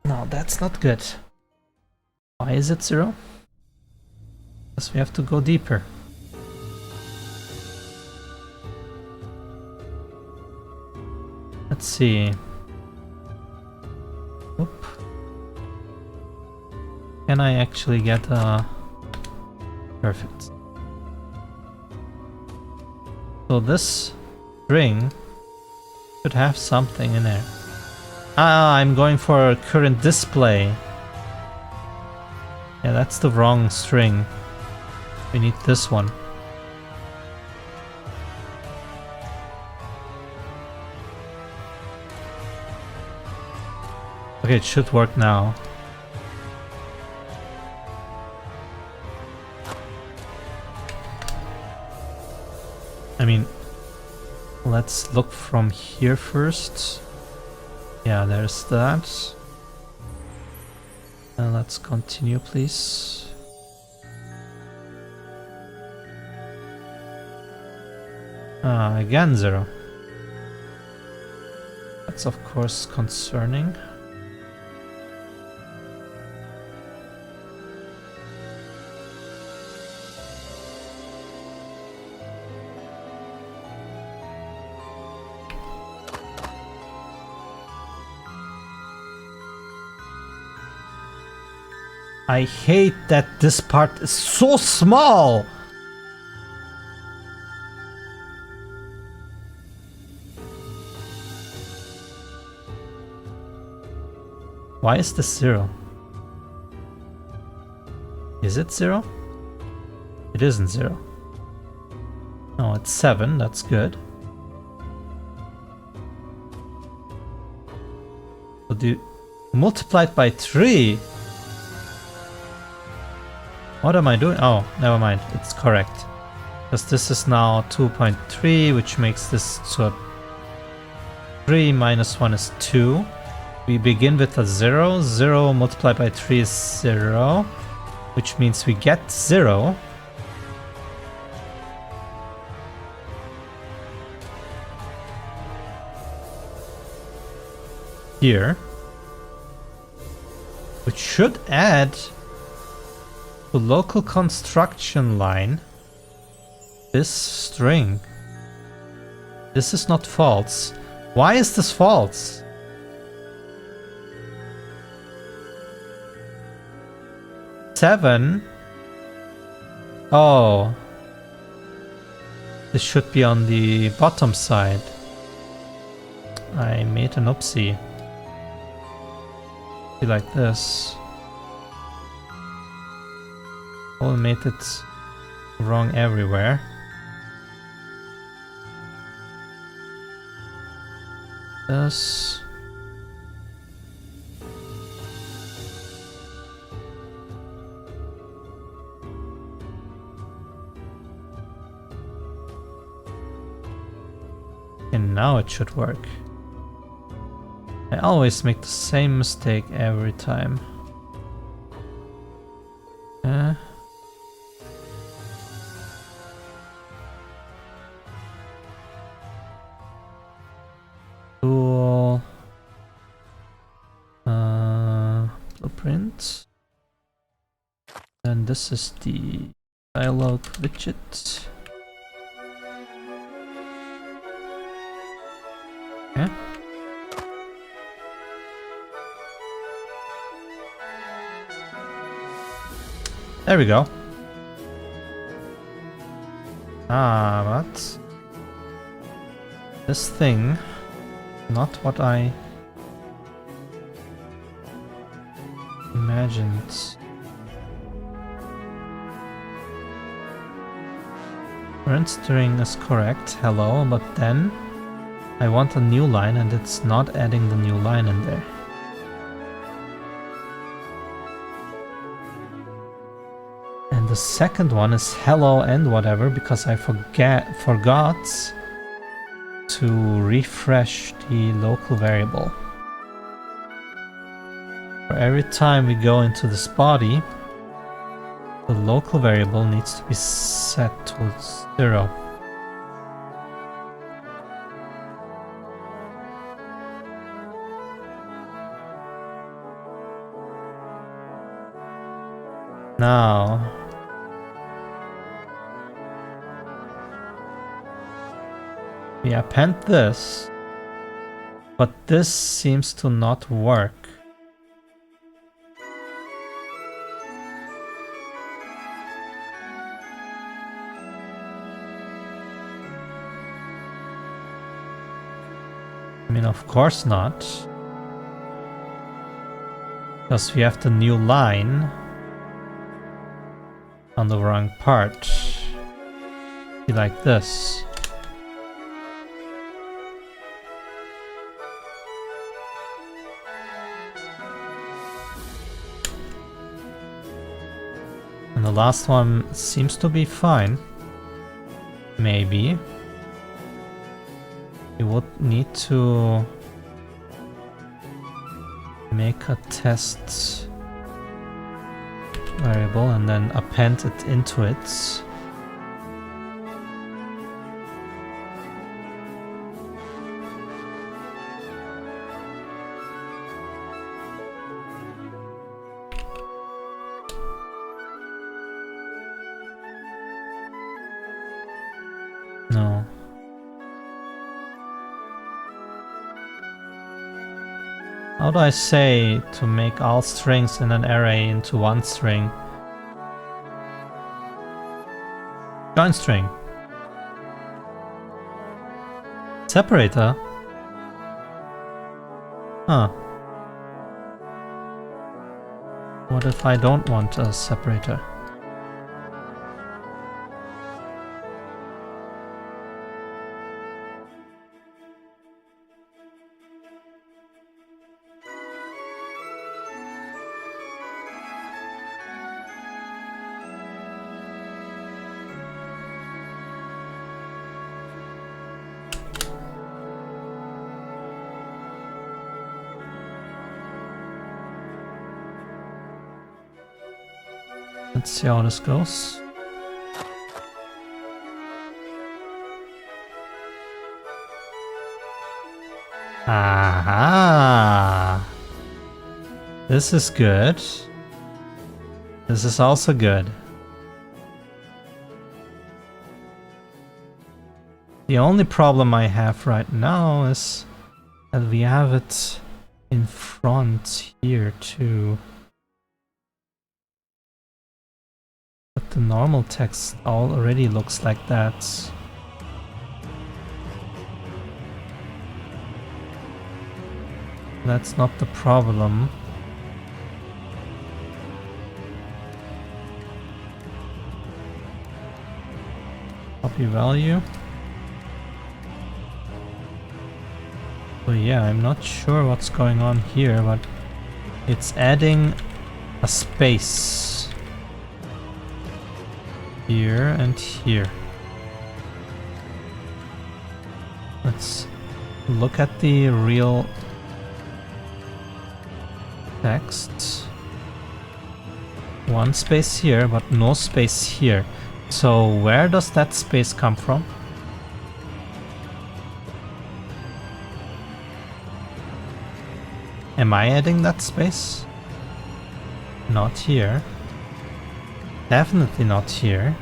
No, that's not good. Why is it 0? Because we have to go deeper. Let's see. Oop. Can I actually get a... Perfect. So this string should have something in there. Ah, I'm going for current display. Yeah, that's the wrong string. We need this one. Okay, it should work now. I mean, let's look from here first. Yeah, there's that. And let's continue, please. Ah, again 0. That's of course concerning. I hate that this part is so small! Why is this 0? Is it 0? It isn't 0. No, it's 7, that's good. So do multiply it by 3. What am I doing? Oh, never mind. It's correct. Because this is now 2.3, which makes this to a 3 minus 1 is 2. We begin with a 0. 0 multiplied by 3 is 0, which means we get 0. Here. Which should add to local construction line this string. This is not false. Why is this false? Seven. Oh. This should be on the bottom side. I made an oopsie. Be like this. Oh, I made it wrong everywhere. This. And now it should work. I always make the same mistake every time. Tool. Blueprint. And this is the dialog widget. Okay. There we go. Ah, but this thing, not what I imagined. Current string is correct, hello, but then I want a new line and it's not adding the new line in there. And the second one is hello and whatever because I forgot to refresh the local variable. For every time we go into this body, the local variable needs to be set to 0. Now, we append this, but this seems to not work. I mean, of course not. Because we have the new line on the wrong part. Be like this. And the last one seems to be fine. Maybe. You would need to make a test variable and then append it into it. No. How do I say to make all strings in an array into one string? Join string. Separator? Huh. What if I don't want a separator? Let's see how this goes. Aha! This is good. This is also good. The only problem I have right now is that we have it in front here too. But the normal text already looks like that. That's not the problem. Copy value. So yeah, I'm not sure what's going on here, but it's adding a space here and here. Let's look at the real text. One space here, but no space here. So where does that space come from? Am I adding that space? Not here. Definitely not here.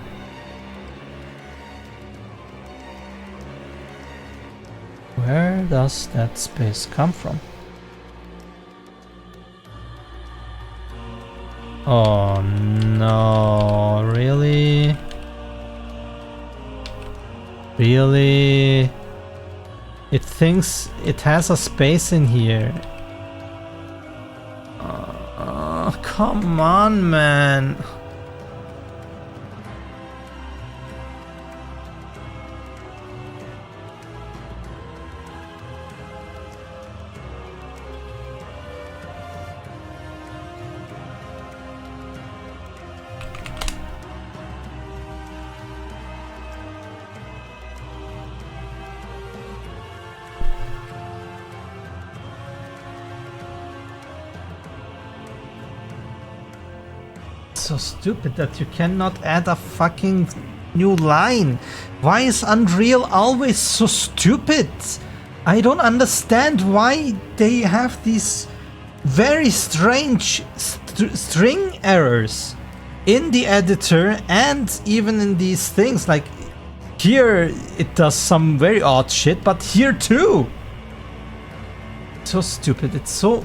Where does that space come from? Oh no, really? Really? It thinks it has a space in here. Come on, man. So stupid that you cannot add a fucking new line. Why is Unreal always so stupid? I don't understand why they have these very strange string errors in the editor and even in these things. Like here it does some very odd shit, but here too. So stupid. It's so...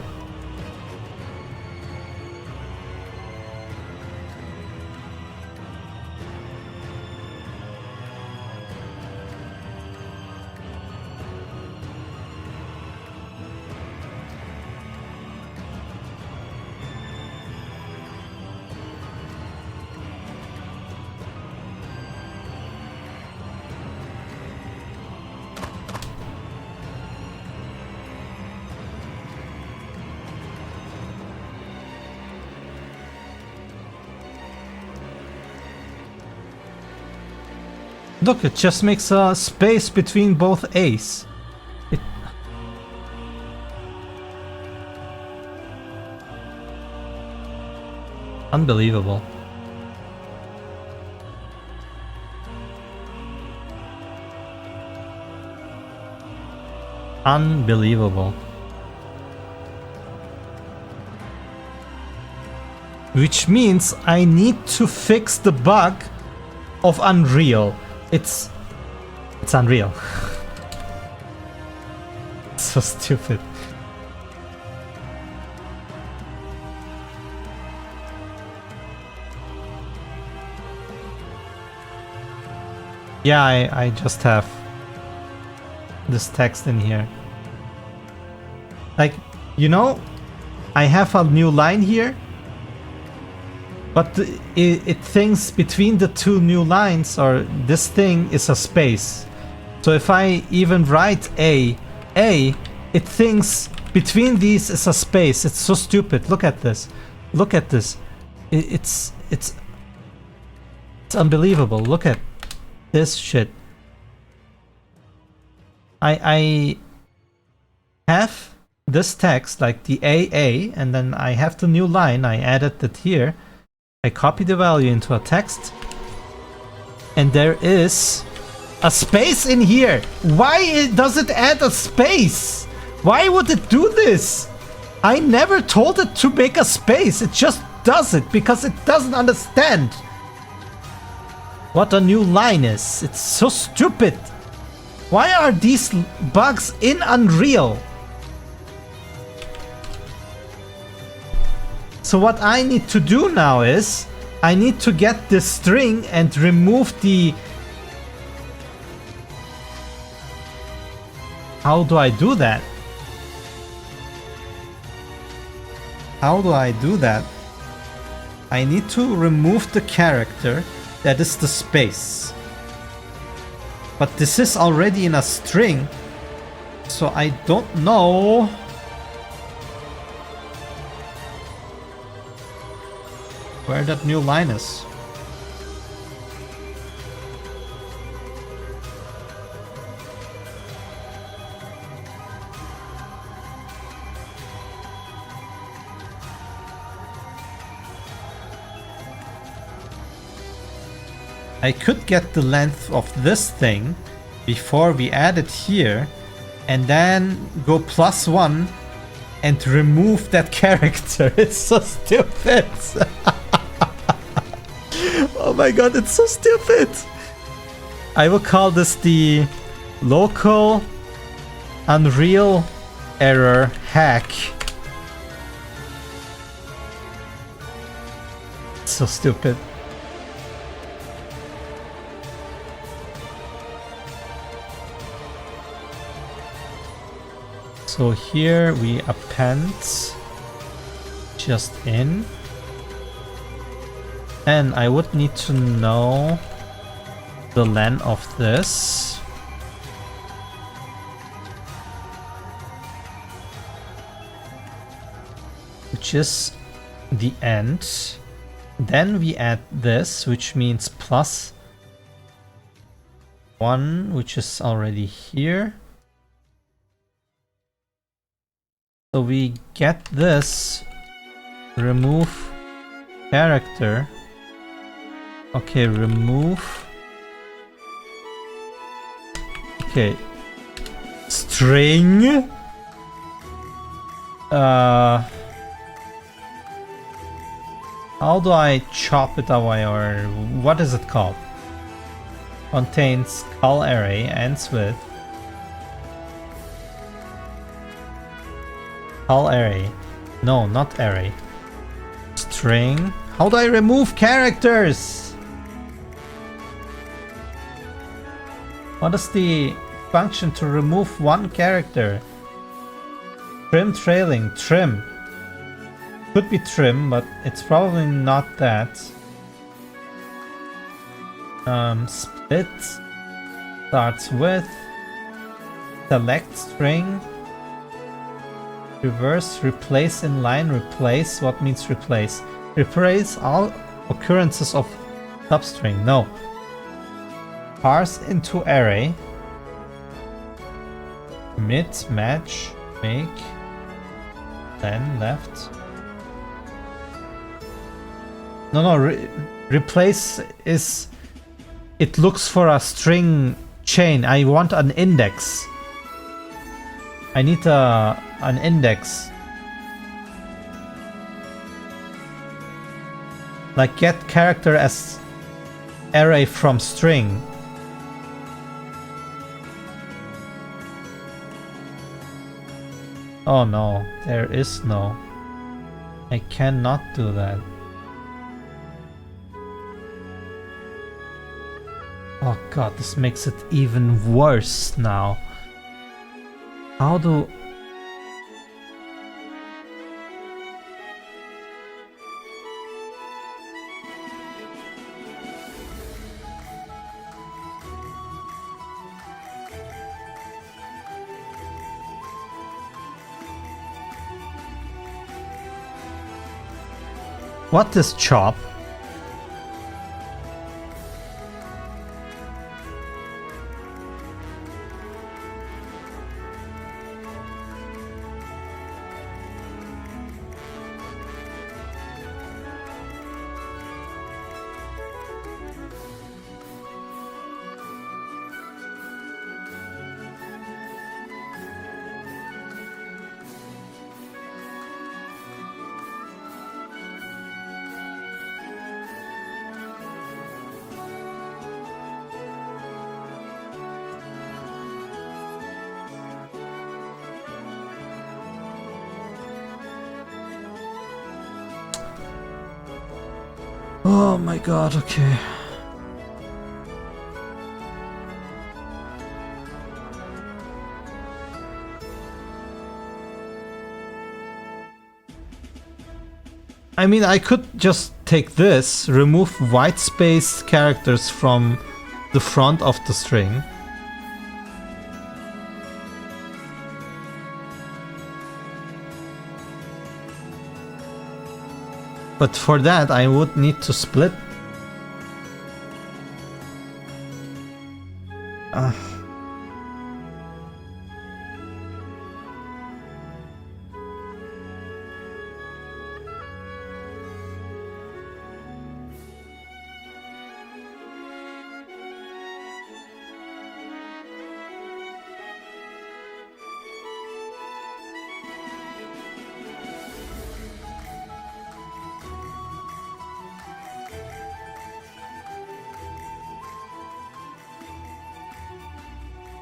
look, it just makes a space between both A's. Unbelievable. Unbelievable. Which means I need to fix the bug of Unreal. It's Unreal. So stupid. Yeah, I just have this text in here. Like, you know, I have a new line here, but it thinks between the two new lines, or this thing is a space. So if I even write A, it thinks between these is a space. It's so stupid. Look at this. Look at this. It's unbelievable. Look at this shit. I have this text, like the AA, and then I have the new line. I added it here. I copy the value into a text, and there is a space in here. Why does it add a space? Why would it do this? I never told it to make a space. It just does it because it doesn't understand what a new line is. It's so stupid. Why are these bugs in Unreal? So what I need to do now is I need to get this string and remove the... How do I do that? How do I do that? I need to remove the character that is the space. But this is already in a string, so I don't know where that new line is. I could get the length of this thing before we add it here, and then go +1 and remove that character. It's so stupid. Oh my god, it's so stupid. I will call this the local Unreal error hack. So stupid. So here we append just in, and I would need to know the len of this. Which is the end. Then we add this, which means +1, which is already here. So we get this, remove character. Okay, remove. Okay. String. How do I chop it away, or what is it called? Contains call array, ends with call array. No, not array. String. How do I remove characters? What is the function to remove one character? Trim trailing. Trim. Could be trim, but it's probably not that. Split. Starts with. Select string. Reverse, replace inline, replace. What means replace? Replace all occurrences of substring. No. Parse into array. Mid, match, make, then left. No, replace is... It looks for a string chain. I want an index. I need an index. Like get character as array from string. Oh no, there is no. I cannot do that. Oh god, this makes it even worse now. How do... What is chop? Oh my god, okay. I mean, I could just take this, remove white space characters from the front of the string. But for that, I would need to split.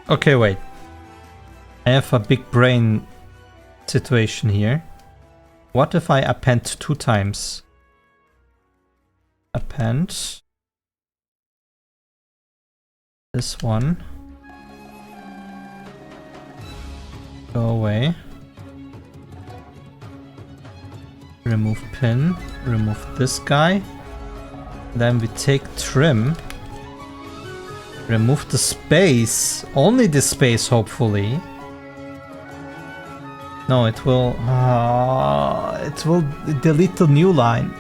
Okay, wait. I have a big brain situation here. What if I append 2 times? Append. This one. Go away. Remove pin. Remove this guy. Then we take trim. Remove the space. Only the space, hopefully. No, it will delete the new line.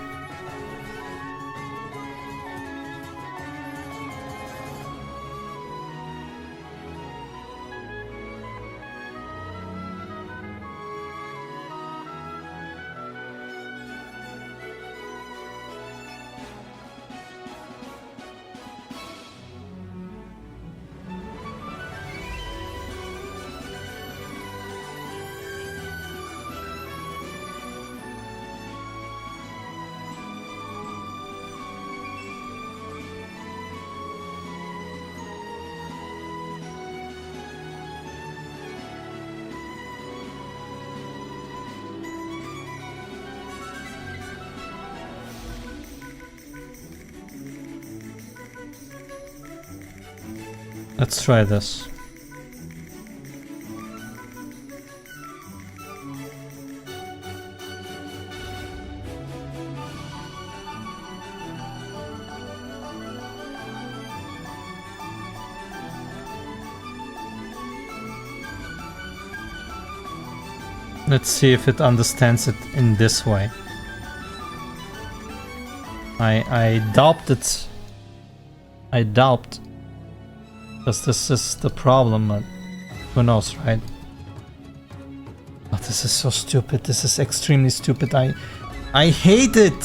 Let's try this. Let's see if it understands it in this way. I doubt it. I doubt. Because this is the problem, but who knows, right? Oh, this is so stupid. This is extremely stupid. I hate it.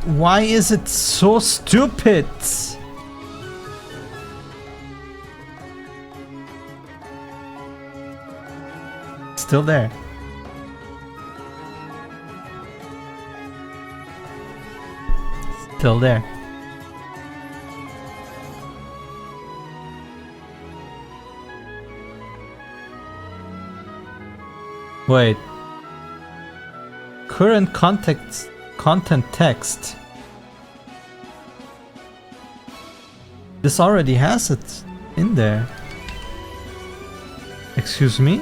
Why is it so stupid? Still there. Still there. Wait. Current content text. This already has it in there. Excuse me?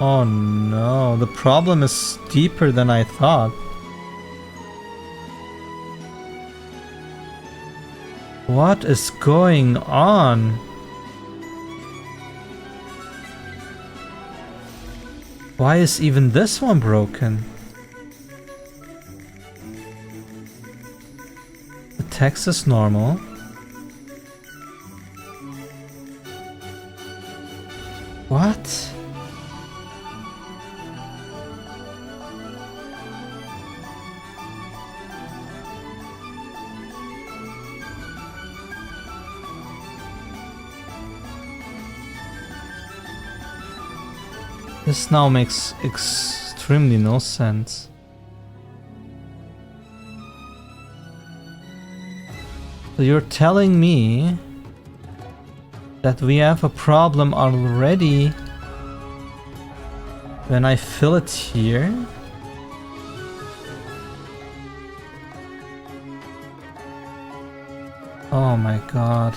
Oh no, the problem is deeper than I thought. What is going on? Why is even this one broken? The text is normal. What? This now makes extremely no sense. So you're telling me that we have a problem already when I fill it here? Oh my god.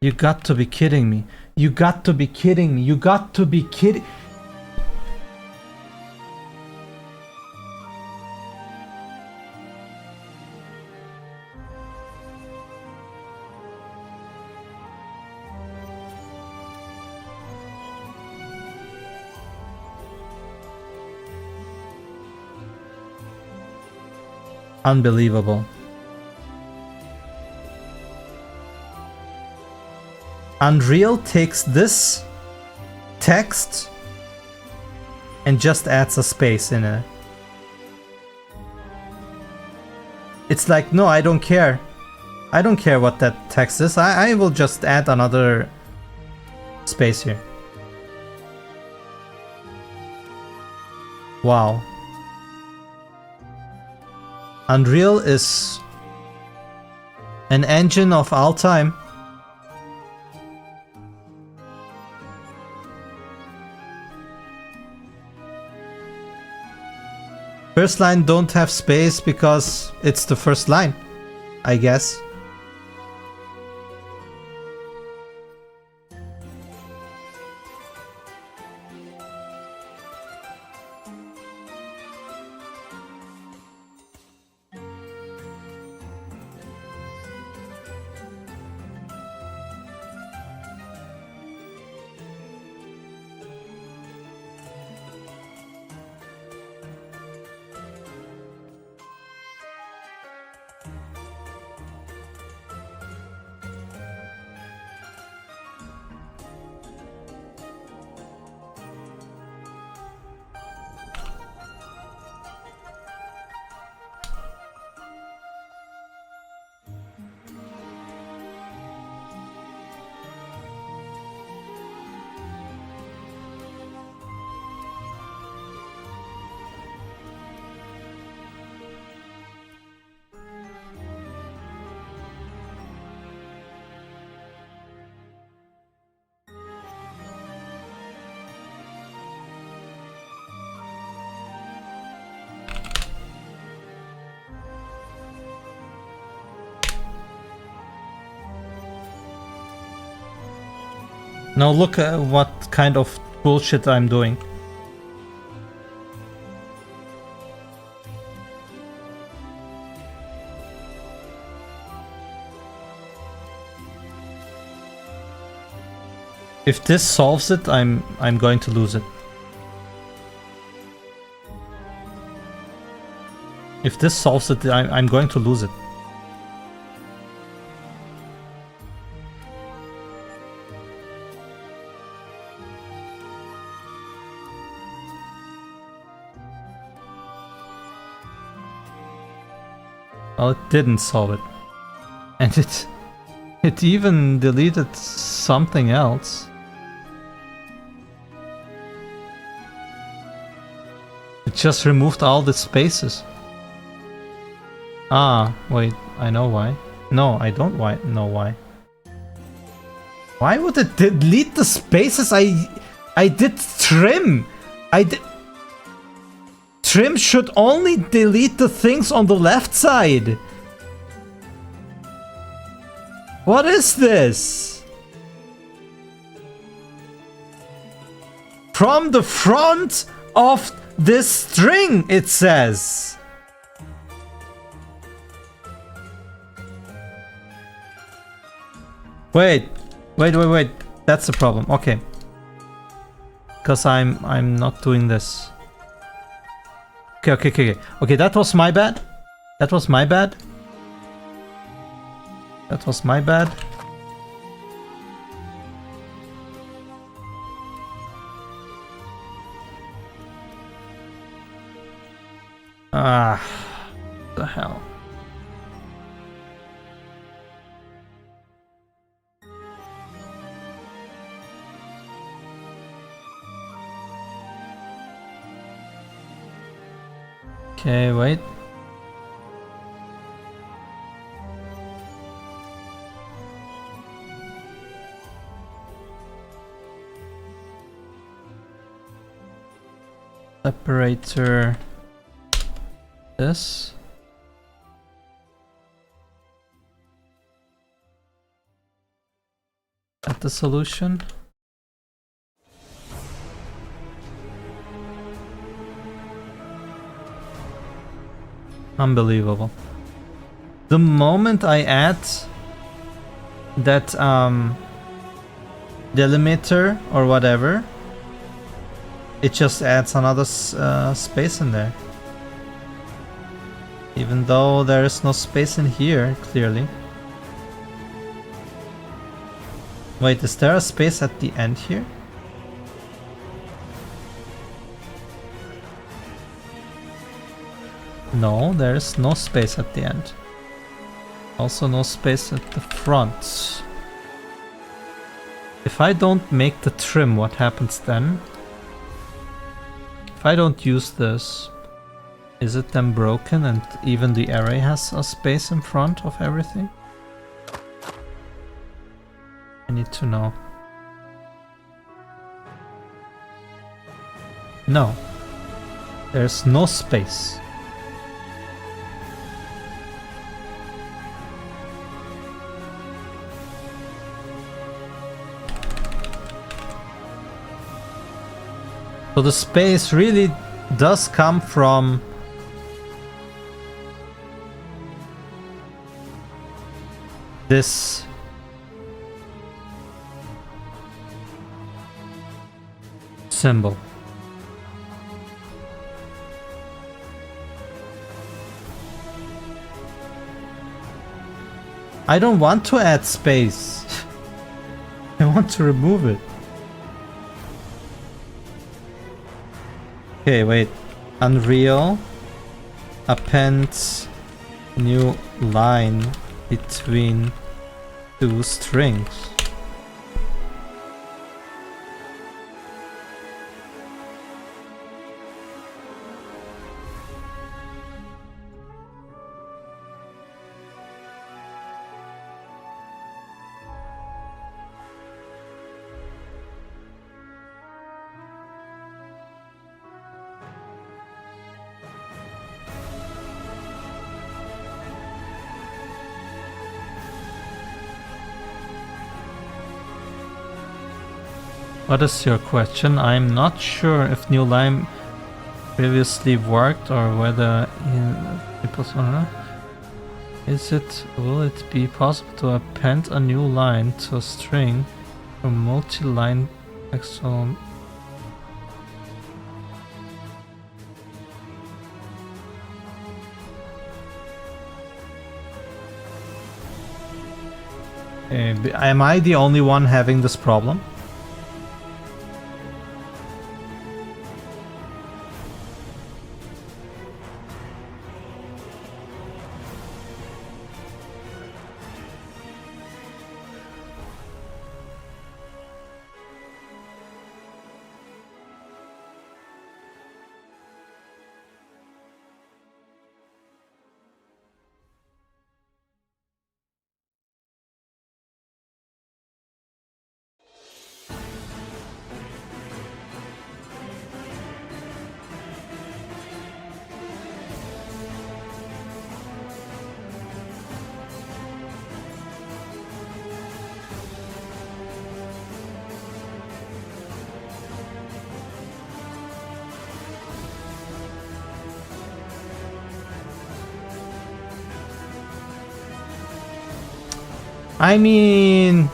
You got to be kidding me. You got to be kidding me. You got to be kidding. Unbelievable. Unreal takes this text and just adds a space in it. It's like, no, I don't care. I don't care what that text is. I will just add another space here. Wow. Unreal is an engine of all time. First line don't have space because it's the first line, I guess. Now look at what kind of bullshit I'm doing. If this solves it, I'm going to lose it. If this solves it, I'm going to lose it. Well, it didn't solve it. And it even deleted something else. It just removed all the spaces. Ah, wait, I know why. No, I don't know why. Why would it delete the spaces? I did trim. Trim should only delete the things on the left side. What is this? From the front of this string, it says. Wait. That's the problem. Okay. Because I'm not doing this. Okay. Okay, that was my bad. That was my bad. Ah, the hell. Okay, wait. Separator. This. At the solution. Unbelievable. The moment I add that delimiter or whatever, it just adds another space in there. Even though there is no space in here, clearly. Wait, is there a space at the end here? No, there is no space at the end. Also no space at the front. If I don't make the trim, what happens then? If I don't use this, is it then broken and even the array has a space in front of everything? I need to know. No. There's no space. So the space really does come from this symbol. I don't want to add space. I want to remove it. Okay, wait. Unreal. Append new line between two strings. What is your question? I'm not sure if new line previously worked or whether will it be possible to append a new line to a string A multi-line pixel. Am I the only one having this problem? I mean,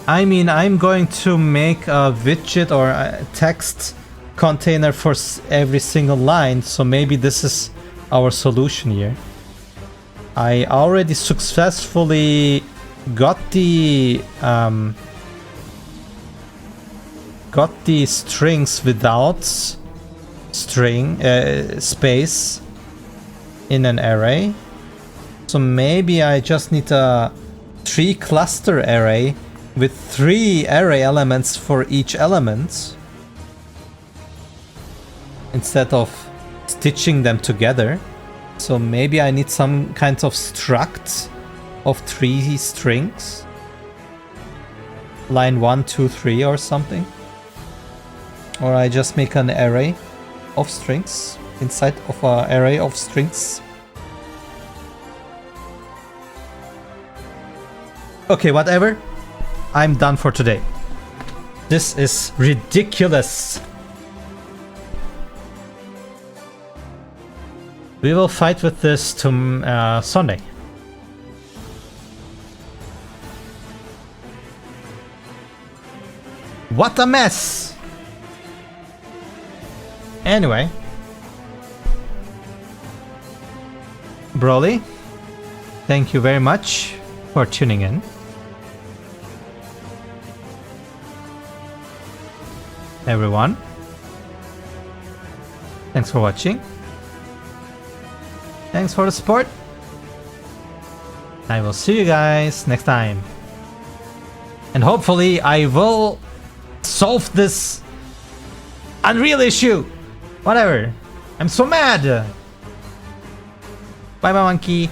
I'm going to make a widget or a text container for every single line, so maybe this is our solution here. I already successfully got the strings without string space in an array. So maybe I just need a 3 cluster array with 3 array elements for each element instead of stitching them together. So maybe I need some kind of struct of 3 strings. Line 1, 2, 3 or something. Or I just make an array of strings inside of an array of strings. Okay, whatever. I'm done for today. This is ridiculous. We will fight with this to Sunday. What a mess! Anyway. Broly, thank you very much for tuning in. Everyone, thanks for watching. Thanks for the support. I will see you guys next time. And hopefully I will solve this Unreal issue. Whatever. I'm so mad. Bye bye, monkey.